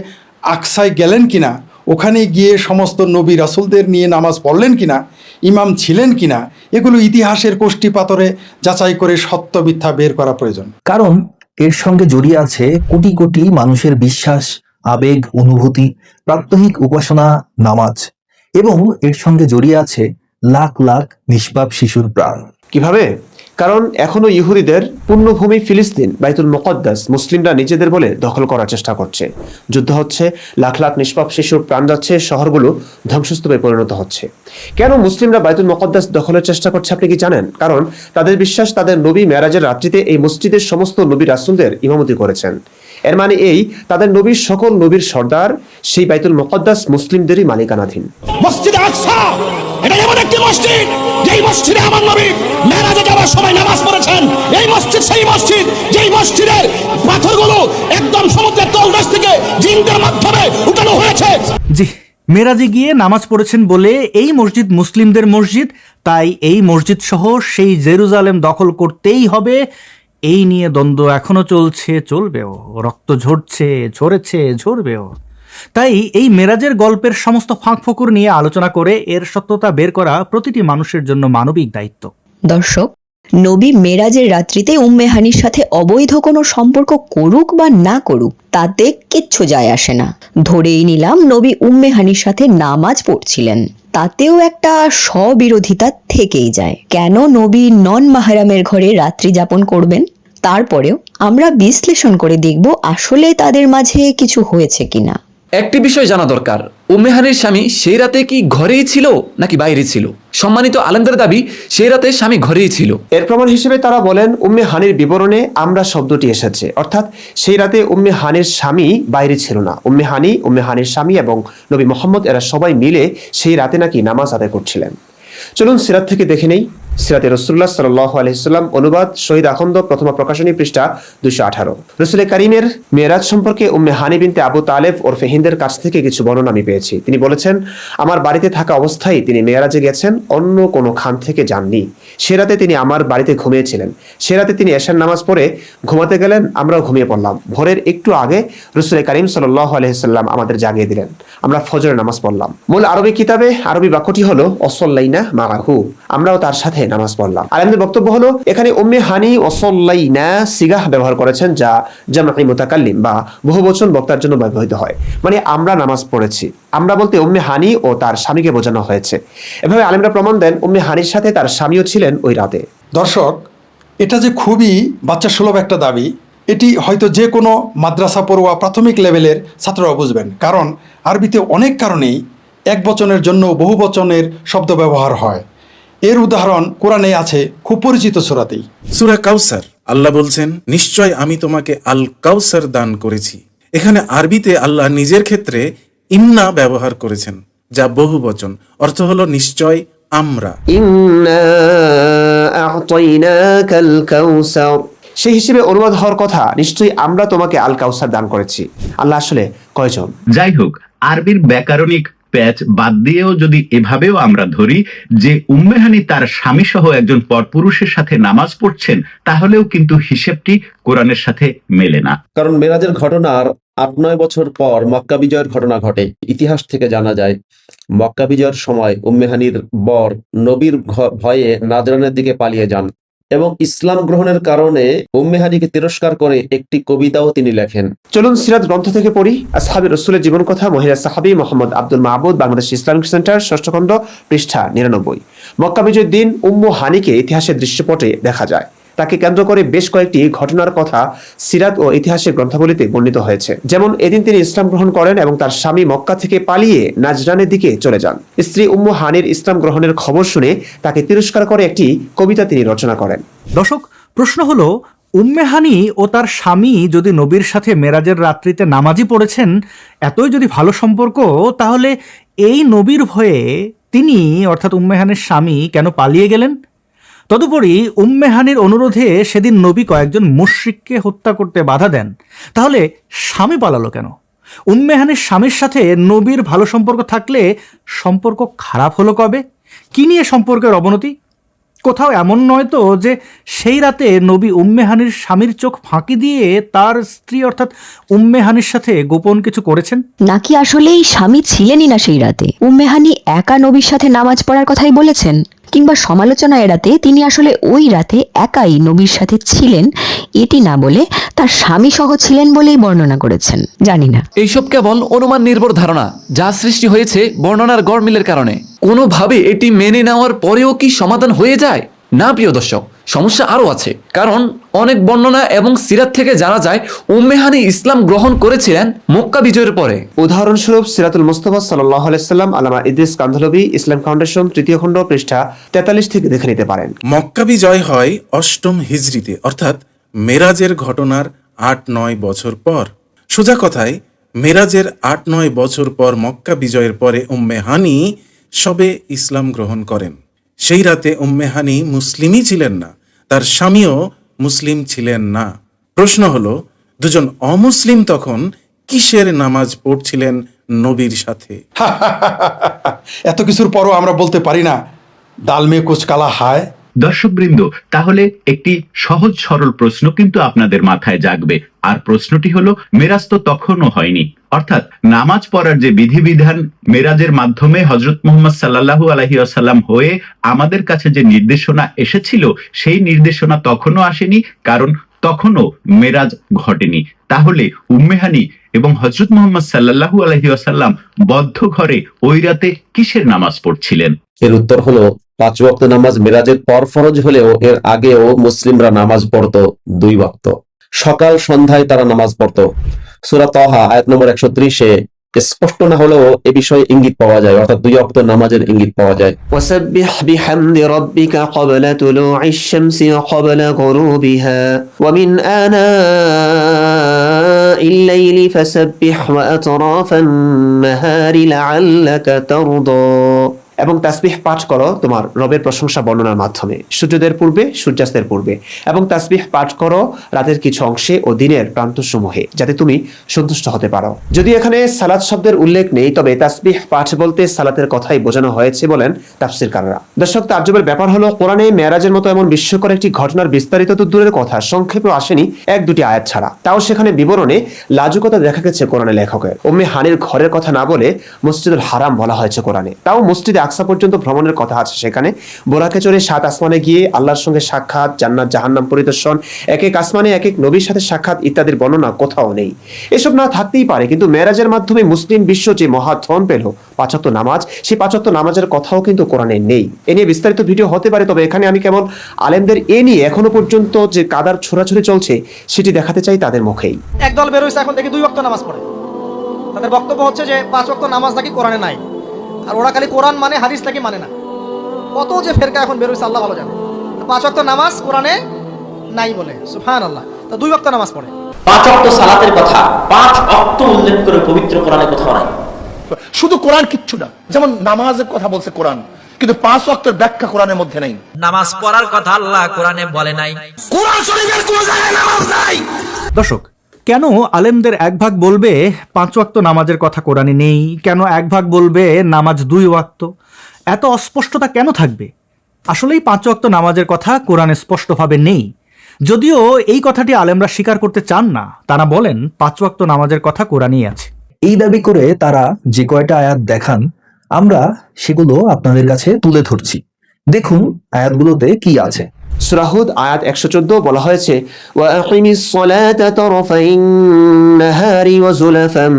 আকসায় গেলেন কিনা, ওখানে গিয়ে সমস্ত নবী রাসূলদের নিয়ে নামাজ পড়লেন কিনা, ইমাম ছিলেন কিনা, এগুলো ইতিহাসের কোষ্ঠী পাথরে যাচাই করে সত্য মিথ্যা বের করা প্রয়োজন। কারণ এর সঙ্গে জড়িয়ে আছে কোটি কোটি মানুষের বিশ্বাস, আবেগ, অনুভূতি, প্রাত্যহিক উপাসনা, নামাজ, এবং এর সঙ্গে জড়িয়ে আছে লাখ লাখ নিষ্পাপ শিশুর প্রাণ। কিভাবে? কারণ এখনো ইহুদিদের পুণ্যভূমি ফিলিস্তিন, বাইতুল মুকদ্দাস মুসলিমরা নিজেদের বলে দখল করার চেষ্টা করছে। যুদ্ধ হচ্ছে, লাখ লাখ নিষ্পাপ শিশুর প্রাণ যাচ্ছে, শহরগুলো ধ্বংসস্তূপে পরিণত হচ্ছে। কেন মুসলিমরা বাইতুল মুকদ্দাস দখলের চেষ্টা করছে আপনি কি জানেন? কারণ তাদের বিশ্বাস তাদের নবী মেরাজের রাত্রিতে এই মসজিদের সমস্ত নবী রাসূলদের ইমামতি করেছেন। এর মানে এই, তাদের নবীর সকল নবীর সর্দার সেই বাইতুল মুকদ্দাস মুসলিমদেরই মালিকানাধীন। মসজিদে আকসা এটা এমন একটি মসজিদ যেই মসজিদে আমার নবী মেরাজে যাওয়ার সময় নামাজ পড়েছেন। এই মসজিদ সেই মসজিদ যেই মসজিদের পাথরগুলো একদম সমুদ্রের তলদেশ থেকে জিনদের মাধ্যমে উঠানো হয়েছে। জি, মেরাজে গিয়ে নামাজ পড়েছেন বলে এই মসজিদ মুসলিমদের মসজিদ, তাই এই মসজিদ সহ সেই জেরুজালেম দখল করতেই হবে। এই নিয়ে দ্বন্দ্ব এখনো চলছে, চলবেও। রক্ত ঝরছে, ঝরেছে, ঝরবেও। তাই এই মেরাজের গল্পের সমস্ত ফাঁকফোকর নিয়ে আলোচনা করে এর সত্যতা বের করা প্রতিটি মানুষের জন্য মানবিক দায়িত্ব। দর্শক, নবী মেরাজের রাত্রিতে উম্মে হানির সাথে অবৈধ কোনো সম্পর্ক করুক বা না করুক, তাতে কিচ্ছু যায় আসে না। ধরেই নিলাম নবী উম্মে হানির সাথে নামাজ পড়ছিলেন, তাতেও একটা স্ববিরোধিতা থেকেই যায়। কেন নবী নন মাহরামের ঘরে রাত্রি যাপন করবেন? তারপরেও আমরা বিশ্লেষণ করে দেখব আসলে তাদের মাঝে কিছু হয়েছে কিনা। একটি বিষয় জানা দরকার, উম্মে হানির স্বামী সেই রাতে কি ঘরেই ছিল নাকি বাইরে ছিল? সম্মানিত আলেমদের দাবি সেই রাতে স্বামী ঘরেই ছিল। এর প্রমাণ হিসেবে তারা বলেন উম্মে হানির বিবরণে আমরা শব্দটি এসেছে, অর্থাৎ সেই রাতে উম্মে হানির স্বামী বাইরে ছিল না। উম্মে হানি, উম্মে হানির স্বামী এবং নবী মোহাম্মদ এরা সবাই মিলে সেই রাতে নাকি নামাজ আদায় করছিলেন। চলুন সিরাত থেকে দেখে নেই। সিরাতে রাসূলুল্লাহ সাল্লাল্লাহু আলাইহি সাল্লাম অনুবাদ শহীদ আখন্দ, প্রথম প্রকাশনী, পৃষ্ঠা 218। রাসূল কারীমের মেরাজ সম্পর্কে উম্মে হানি বিনতে আবু তালেব ওরফে হিন্দের কাছ থেকে কিছু বর্ণনা আমি পেয়েছি। তিনি বলেছেন, আমার বাড়িতে থাকা অবস্থায় তিনি মেরাজে গেছেন, অন্য কোনো খান থেকে যাননি। সে রাতে তিনি আমার বাড়িতে ঘুমিয়েছিলেন। সে রাতে তিনি এশার নামাজ পড়ে ঘুমাতে গেলেন, আমরাও ঘুমিয়ে পড়লাম। ভোরের একটু আগে রাসূল কারীম সাল্লাল্লাহু আলাইহি সাল্লাম আমাদের জাগিয়ে দিলেন। আমরা ফজরের নামাজ পড়লাম। মূল আরবি কিতাবে আরবি বাক্যটি হলো অসল্লাইনা মাআহু, আমরাও তার সাথে নামাজ পড়লাম। আলেমদের বক্তব্য হলো এখানে উম্মে হানি ওয়াসাল্লাইনা সিগাহ ব্যবহার করেছেন, যা জামঈ মুতাকাল্লিম বা বহুবচন বক্তার জন্য ব্যবহৃত হয়। মানে আমরা নামাজ পড়েছি। আমরা বলতে উম্মে হানি ও তার স্বামীকে বোঝানো হয়েছে। এভাবে আলেমরা প্রমাণ দেন উম্মে হানির সাথে তার স্বামীও ছিলেন ওই রাতে। দর্শক, এটা যে খুবই বাচ্চা সুলভ একটা দাবি, এটি হয়তো যে কোনো মাদ্রাসা পড়ুয়া প্রাথমিক লেভেলের ছাত্ররা বুঝবেন, কারণ আরবিতে অনেক কারণেই এক বচনের জন্য বহু বচনের শব্দ ব্যবহার হয়। এর উদাহরণ কোরআনে আছে খুব পরিচিত সূরাতেই। সূরা কাউসার, আল্লাহ বলছেন, নিশ্চয় আমি তোমাকে আল কাউসার দান করেছি। এখানে আরবিতে আল্লাহ নিজের ক্ষেত্রে ইন্না ব্যবহার করেছেন, যা বহুবচন। অর্থ হলো নিশ্চয় আমরা। ইন্না আ'তাইনাকাল কাউসার, সেই হিসেবে অনুবাদ হওয়ার কথা নিশ্চয়ই আমরা তোমাকে আল কাউসার দান করেছি। আল্লাহ আসলে কয়জন? যাই হোক, আরবির ব্যাকরণিক প্যাচ বাদ দিয়েও যদি এভাবেও আমরা ধরি যে উম্মে হানি তার স্বামী সহ একজন পরপুরুষের সাথে নামাজ পড়ছেন, তাহলেও কিন্তু হিসেবটি কোরআনের সাথে মেলে না। কারণ মেরাজের ঘটনার 8-9 বছর পর মক্কা বিজয়ের ঘটনা ঘটে। ইতিহাস থেকে জানা যায় মক্কা বিজয়ের সময় উম্মে হানির বর নবীর ভয়ে নাজরানের দিকে পালিয়ে যান এবং ইসলাম গ্রহণের কারণে উম্মে হানিকে তিরস্কার করে একটি কবিতাও তিনি লেখেন। চলুন সিরাত গ্রন্থ থেকে পড়ি। আসহাবে রাসূলের জীবন কথা, মহিলা সাহাবী মোহাম্মদ আব্দুল মাহবুদ, বাংলাদেশ ইসলামিক সেন্টার, 6ষ্ঠ খণ্ড, পৃষ্ঠা 99। মক্কা বিজয়ের দিন উম্মু হানিকে ইতিহাসের দৃশ্যপটে দেখা যায়। তাকে কেন্দ্র করে বেশ কয়েকটি ঘটনার কথা সিরাত ও ইতিহাসের গ্রন্থাবলীতে বর্ণিত হয়েছে। যেমন এদিন তিনি ইসলাম গ্রহণ করেন এবং তার স্বামী মক্কা থেকে পালিয়ে নাজরানের দিকে চলে যান। স্ত্রী উম্মু হানির ইসলাম গ্রহণের খবর শুনে তাকে তিরস্কার করে একটি কবিতা তিনি রচনা করেন। দর্শক, প্রশ্ন হলো, উম্মে হানি ও তার স্বামী যদি নবীর সাথে মেরাজের রাত্রিতে নামাজই পড়েছেন, এতই যদি ভালো সম্পর্ক, তাহলে এই নবীর ভয়ে তিনি অর্থাৎ উম্মে হানির স্বামী কেন পালিয়ে গেলেন? তদুপরি উম্মে হানির অনুরোধে সেদিন নবী কয়েকজন মুশরিককে হত্যা করতে বাধা দেন, তাহলে স্বামী পালালো কেন? উম্মে হানির স্বামীর সাথে নবীর ভালো সম্পর্ক থাকলে সম্পর্ক খারাপ হলো কবে? কি নিয়ে সম্পর্কের অবনতি? কোথাও এমন নয় তো যে সেই রাতে নবী উম্মে হানির স্বামীর চোখ ফাঁকি দিয়ে তার স্ত্রী অর্থাৎ উম্মে হানির সাথে গোপন কিছু করেছেন? নাকি আসলেই স্বামী ছিলেনই না সেই রাতে? উম্মে হানি একা নবীর সাথে নামাজ পড়ার কথাই বলেছেন, কিংবা সমালোচনা এড়াতে তিনি আসলে ওই রাতে একাই নবীর সাথে ছিলেন, এটি না বলে তার স্বামী সহ ছিলেন বলেই বর্ণনা করেছেন? জানি না। এইসব কেবল অনুমান নির্ভর ধারণা, যা সৃষ্টি হয়েছে বর্ণনার গড়মিলের কারণে। কোনোভাবে এটি মেনে নেওয়ার পরেও কি সমাধান হয়ে যায়? না প্রিয় দর্শক, সমস্যা আরও আছে। কারণ অনেক বর্ণনা এবং সিরাত থেকে জানা যায় উম্মে হানি ইসলাম গ্রহণ করেছিলেন মক্কা বিজয়ের পরে। উদাহরণস্বরূপ সিরাতুল মুস্তাফা সাল্লাল্লাহু আলাইহি সাল্লাম, আল্লামা ইদ্রিস কান্ধলভি, ইসলাম ফাউন্ডেশন, 3য় খণ্ড, পৃষ্ঠা 43 থেকে দেখে নিতে পারেন। মক্কা বিজয় হয় 8ম হিজরিতে, অর্থাৎ মেরাজের ঘটনার 8-9 বছর পর। সোজা কথায় মেরাজের 8-9 বছর পর মক্কা বিজয়ের পরে উম্মে হানি সবে ইসলাম গ্রহণ করেন। সেই রাতে উম্মে হানি মুসলিমই ছিলেন না, তার স্বামীও মুসলিম ছিলেন না। প্রশ্ন হলো, দুজন অমুসলিম তখন কিসের নামাজ পড়ছিলেন নবীর সাথে? এত কিছুর পরও আমরা বলতে পারি না দাল মে কুচ কালা হায়। দর্শকবৃন্দ, তাহলে একটি সহজ সরল প্রশ্ন কিন্তু আপনাদের মাথায় জাগবে, আর প্রশ্নটি হলো, মেরাজ তো তখনও হয়নি, অর্থাৎ নামাজ পড়ার যে বিধিবিধান মেরাজের মাধ্যমে হযরত মুহাম্মদ সাল্লাল্লাহু আলাইহি ওয়াসাল্লাম হয়ে আমাদের কাছে যে নির্দেশনা এসেছিল, সেই নির্দেশনা তখনও আসেনি, কারণ তখনও মেরাজ ঘটেনি। তাহলে উম্মে হানি এবং হযরত মুহাম্মদ সাল্লাল্লাহু আলাইহি ওয়াসাল্লাম বদ্ধ ঘরে ওই রাতে কিসের নামাজ পড়ছিলেন? এর উত্তর হলো 5 ওয়াক্ত নামাজ মেরাজের পর ফরজ হলেও এর আগেও মুসলিমরা নামাজ পড়তো 2 ওয়াক্ত। সকাল সন্ধ্যায় তারা নামাজ পড়তো। সূরা তাহা আয়াত নম্বর 130-এ স্পষ্ট না হলেও এ বিষয়ে ইঙ্গিত পাওয়া যায়, অর্থাৎ 2 ওয়াক্ত নামাজের ইঙ্গিত পাওয়া যায়। وسبح بحمد ربك قبل طلوع الشمس وقبل غروبها ومن آناء الليل فسبح وأطراف النهار لعلك ترضى। এবং তাসবিহ পাঠ করো তোমার রবের প্রশংসা বর্ণনার মাধ্যমে সূর্যোদয়ের পূর্বে, সূর্যাস্তের পূর্বে, এবং তাসবিহ পাঠ করো রাতের কিছু অংশে ও দিনের প্রান্তসমূহে, যাতে তুমি সন্তুষ্ট হতে পারো। যদি এখানে সালাত শব্দের উল্লেখ নেই, তবে তাসবিহ পাঠ বলতে সালাতের কথাই বোঝানো হয়েছে বলেন তাফসীরকাররা। দর্শক, তাজ্জবের ব্যাপার হলো কোরআনে মেরাজের মতো এমন বিস্ময়কর একটি ঘটনার বিস্তারিত তো দূরের কথা, সংক্ষেপে আসেনি 1-2টি আয়াত ছাড়া। তাও সেখানে বিবরণে লাজুকতা দেখা গেছে কোরআনে লেখকের। উম্মে হানির ঘরের কথা না বলে মসজিদুল হারাম বলা হয়েছে কোরআনে। তাও মসজিদে আকসা পর্যন্ত ভ্রমণের কথা আছে সেখানে। বোরাকে চড়ে 7 আসমানে গিয়ে আল্লাহর সঙ্গে সাক্ষাৎ, জান্নাত জাহান্নাম পরিদর্শন, এক এক আসমানে এক এক নবীর সাথে সাক্ষাৎ ইত্যাদির বর্ণনা কোথাও নেই। এসব না থাকতেই পারে, কিন্তু মেরাজের মাধ্যমে মুসলিম বিশ্ব যে মহাধন পেল 5 ওয়াক্ত নামাজ, সেই 5 ওয়াক্ত নামাজের কথাও কিন্তু কোরআনে নেই। এ নিয়ে বিস্তারিত ভিডিও হতে পারে, তবে এখানে আমি কেবল আলেমদের এ নিয়ে এখনো পর্যন্ত যে কাদার ছোড়াছুড়ি চলছে সেটি দেখাতে চাই তাদের মুখেই। একদল বেরোইছে এখন দেখি 2 ওয়াক্ত নামাজ পড়ে। তাদের বক্তব্য হচ্ছে যে 5 ওয়াক্ত নামাজ নাকি কোরআনে নাই, আর ওরা খালি কোরআন মানে হাদিস নাকি মানে না। কত যে ফেরকা এখন বেরোইছে আল্লাহ ভালো জানে। 5 ওয়াক্ত নামাজ কোরআনে নাই বলে, সুবহানাল্লাহ। তো 2 ওয়াক্ত নামাজ পড়ে। 5 ওয়াক্ত সালাতের কথা 5 ওয়াক্ত উল্লেখ করে পবিত্র কোরআনে কোথাও নাই। শুধু কোরআন কিচ্ছু না, যেমন নামাজের কথা বলছে কোরআন, কিন্তু 5 ওয়াক্তের ব্যাখ্যা কোরআনের মধ্যে নেই। নামাজ পড়ার কথা আল্লাহ কোরআনে বলে নাই। কোরআন শরীফের কোন জায়গায় নামাজ নাই? দর্শক, কেন আলেমদের 1 ভাগ বলবে 5 ওয়াক্ত নামাজের কথা কোরআনে নেই, কেন 1 ভাগ বলবে নামাজ 2 ওয়াক্ত? এত অস্পষ্টতা কেন থাকবে? আসলেই 5 ওয়াক্ত নামাজের কথা কোরআনে স্পষ্টভাবে নেই। যদিও এই কথাটি আলেমরা স্বীকার করতে চান না, তারা বলেন 5 ওয়াক্ত নামাজের কথা কোরআনেই আছে। এই দাবি করে তারা যে কয়টা আয়াত দেখান, আমরা সেগুলো আপনাদের কাছে তুলে ধরছি। দেখুন আয়াতগুলোতে কি আছে। সূরা হুদ আয়াত 114 বলা হয়েছে, ওয়া আকিমিস সালাতা তারফাইন নাহারি ওয়া যুলাফাম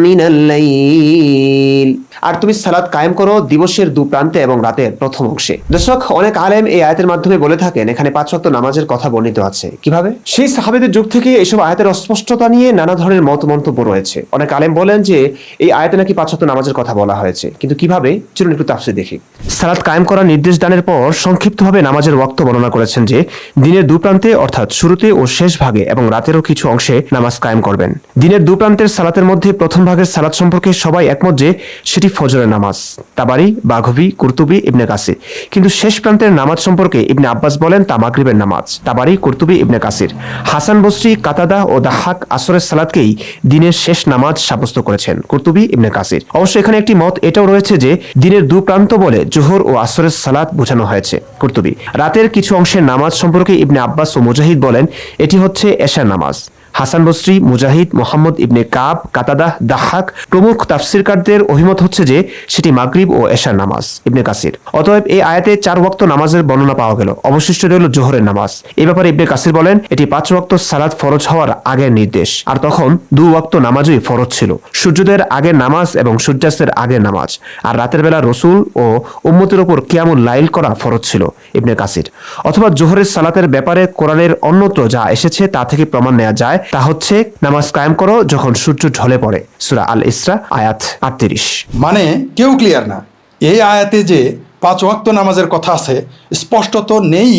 মিনাল লাইল। আর তুমি সালাত কায়েম করো দিবসের 2 প্রান্তে এবং রাতের প্রথম অংশে। দর্শক, অনেক আলেম এই আয়াতের মাধ্যমে বলে থাকেন এখানে 5 ওয়াক্ত নামাজের কথা বর্ণিত আছে। কিভাবে? সেই সাহাবীদের যুগ থেকে এসব আয়াতের অস্পষ্টতা নিয়ে নানা ধরনের মন্তব্য রয়েছে। অনেক আলেম বলেন যে এই আয়াতে নাকি 5 ওয়াক্ত নামাজের কথা বলা হয়েছে, কিন্তু কিভাবে? চলুন একটু তাফসীর দেখি। সালাত কায়েম করার নির্দেশ দানের পর সংক্ষিপ্তভাবে নামাজের ওয়াক্ত বর্ণনা করেছেন যে দিনের 2 প্রান্তে অর্থাৎ শুরুতে ও শেষ ভাগে এবং রাতেরও কিছু অংশে নামাজ কায়েম করবেন। দিনের 2 প্রান্তের সালাতের মধ্যে প্রথম ভাগের সালাত সম্পর্কে সবাই একমত যে সেটি ফজরের নামাজ, তাবারি, বাঘবি, কুরতুবি, ইবনে কাসির। কিন্তু শেষ প্রান্তের নামাজ সম্পর্কে ইবনে আব্বাস বলেন তা মাগরিবের নামাজ, তাবারি, কুরতুবি, ইবনে কাসির। হাসান বসরি, কাতাদা ও দাহাক আসরের সালাতকেই দিনের শেষ নামাজ সাব্যস্ত করেছেন, কুরতুবি, ইবনে কাসির। অবশ্য এখানে একটি মত এটাও রয়েছে যে দিনের 2 প্রান্ত বলে জোহর ও আসরের সালাত বোঝানো হয়েছে, কুরতুবি। রাতের কিছু অংশের নামাজ সম্পর্কে ইবনে আব্বাস ও মুজাহিদ বলেন এটি হচ্ছে এশার নামাজ। হাসান বসরি, মুজাহিদ, মোহাম্মদ ইবনে কাব, কাতাদা, দাহাক প্রমুখ তাফসীরকারদের অভিমত হচ্ছে যে সেটি মাগরিব ও এশার নামাজ, ইবনে কাসির। অতএব এই আয়াতে 4 ওয়াক্ত নামাজের বর্ণনা পাওয়া গেল, অবশিষ্ট রইল জোহরের নামাজ। এই ব্যাপারে ইবনে কাসির বলেন এটি 5 ওয়াক্ত সালাত ফরজ হওয়ার আগের নির্দেশ, আর তখন 2 ওয়াক্ত নামাজই ফরজ ছিল। সূর্যোদয়ের আগের নামাজ এবং সূর্যাস্তের আগের নামাজ, আর রাতের বেলা রসুল ও উম্মতের উপর কিয়ামুল লাইল করা ফরজ ছিল, ইবনে কাসির। অথবা জোহরের সালাতের ব্যাপারে কোরআনের অন্যত্র যা এসেছে তা থেকে প্রমাণ নেওয়া যায়, তা হচ্ছে নামাজ কায়েম করো যখন সূর্য ঢলে পড়ে, সূরা আল ইসরা আয়াত 38। মানে কেউ ক্লিয়ার না এই আয়াতে যে 5 ওয়াক্ত নামাজের কথা আছে, স্পষ্ট তো নেই,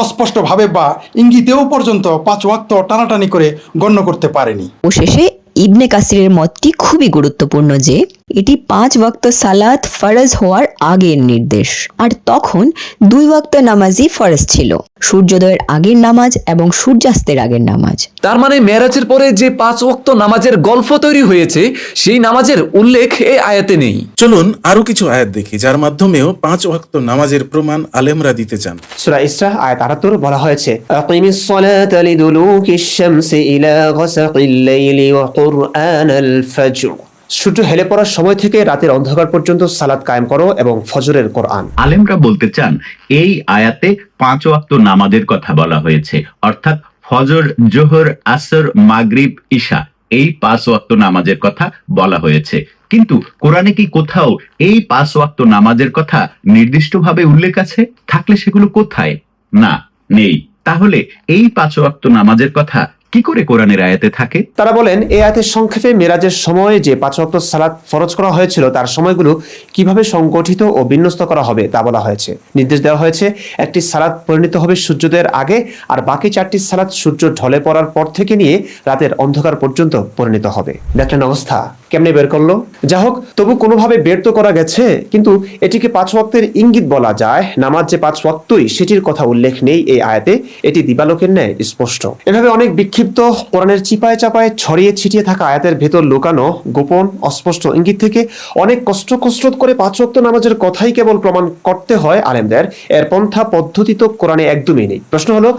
অস্পষ্টভাবে বা ইঙ্গিতেও পর্যন্ত 5 ওয়াক্ত টানাটানি করে গণ্য করতে পারেনি। অবশেষে ইবনে কাসিরের মতটি খুবই গুরুত্বপূর্ণ যে এটি 5 ওয়াক্ত সালাত ফরজ হওয়ার আগের নির্দেশ, আর তখন 2 ওয়াক্ত নামাজই ফরজ ছিল, সূর্যোদয়ের আগের নামাজ এবং সূর্যাস্তের আগের নামাজ। তার মানে মেরাজের পরে যে 5 ওয়াক্ত নামাজের গল্প তৈরি হয়েছে সেই নামাজের উল্লেখ এই আয়াতে নেই। চলুন আরো কিছু আয়াত দেখি যার মাধ্যমেও 5 ওয়াক্ত নামাজের প্রমাণ আলেমরা দিতে চান। সূরা ইসরা আয়াত 78 বলা হয়েছে, আকিমিস সালাতা লিদুলুকিশ শামসি ইলা গাসাকিল লাইলি ওয়া কুরআনাল ফাজর। সূর্য হেলে পড়ার সময় থেকে রাতের অন্ধকার পর্যন্ত সালাত কায়েম করো এবং ফজরের কোরআন। আলেমরা বলতে চান এই আয়াতে 5 ওয়াক্ত নামাজের কথা বলা হয়েছে, অর্থাৎ ফজর, জোহর, আসর, মাগরিব, ইশা, এই 5 ওয়াক্ত নামাজের কথা বলা হয়েছে। কিন্তু কোরআনে কি কোথাও এই 5 ওয়াক্ত নামাজের কথা নির্দিষ্টভাবে উল্লেখ আছে? থাকলে সেগুলো কোথায়? না, নেই। তাহলে এই 5 ওয়াক্ত নামাজের কথা কি করে কোরআনের আয়াতে থাকে? তারা বলেন এই আয়াতের সংক্ষেপে মেরাজের সময় যে 5 ওয়াক্ত সালাত ফরজ করা হয়েছিল তার সময়গুলো কিভাবে সংগঠিত ও বিন্যস্ত করা হবে তা বলা হয়েছে। নির্দেশ দেওয়া হয়েছে একটি সালাত পরিণত হবে সূর্যোদয়ের আগে, আর বাকি 4টি সালাত সূর্য ঢলে পড়ার পর থেকে নিয়ে রাতের অন্ধকার পর্যন্ত পরিণত হবে। দেখলেন অবস্থা কেমনে বের করলো? যা হোক, তবু কোনোভাবে বের তো করা গেছে, কিন্তু এটিকে 5 ওয়াক্তের ইঙ্গিত বলা যায়। নামাজ যে 5 ওয়াক্তই সেটির কথা উল্লেখ নেই এই আয়াতে, এটি দিবালোকের ন্যায় স্পষ্ট। এভাবে অনেক বিক্ষিপ্ত কোরআনের চিপায় চাপায় ছড়িয়ে ছিটিয়ে থাকা আয়াতের ভেতর লুকানো গোপন অস্পষ্ট ইঙ্গিত থেকে অনেক কসরত করে 5 ওয়াক্ত নামাজের কথাই কেবল প্রমাণ করতে হয় আলেমদের। এর পন্থা পদ্ধতি তো কোরআনে একদমই নেই। প্রশ্ন হলো,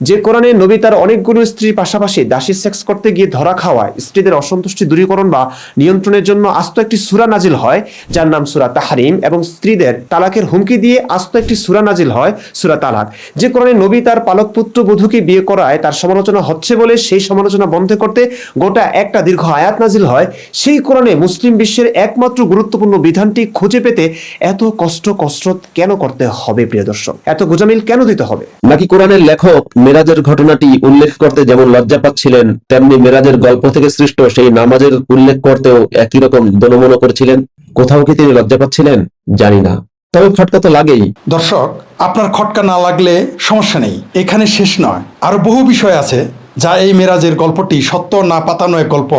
যে কোরআনে নবী তার অনেকগুলো স্ত্রীর পাশাপাশি দাসী সেক্স করতে গিয়ে ধরা খাওয়ায়, স্ত্রীদের অসন্তুষ্টি দূরীকরণ বা নিয়ন্ত্রণের জন্য আস্ত একটি সূরা নাজিল হয় যার নাম সূরা তাহরিম, এবং স্ত্রীদের তালাকের হুমকি দিয়ে আস্ত একটি সূরা নাজিল হয় সূরা তালাক। যে কোরআনে নবী তার পালক পুত্র বধূকে বিয়ে করায় তার সমালোচনা হচ্ছে বলে সেই সমালোচনা বন্ধ করতে গোটা একটা দীর্ঘ আয়াত নাজিল হয়, সেই কোরআনে মুসলিম বিশ্বের একমাত্র গুরুত্বপূর্ণ বিধানটি খুঁজে পেতে এত কসরত কেন করতে হবে? প্রিয় দর্শক, এত গোজামিল কেন দিতে হবে? নাকি কোরআনের লেখক মেরাজের ঘটনাটি উল্লেখ করতে যেমন লজ্জা পাচ্ছিলেন, তেমনি মেরাজের গল্প থেকে সৃষ্ট সেই নামাজের উল্লেখ করতেও একই রকম দনমন করেছিলেন? কোথাও কি তিনি লজ্জা পাচ্ছিলেন? জানি না, তবে খটকা তো লাগেই। দর্শক, আপনার খটকা না লাগলে সমস্যা নেই, এখানে শেষ নয়, আরো বহু বিষয় আছে যা এই মেরাজের গল্পটি সত্য না পাতানো এক গল্প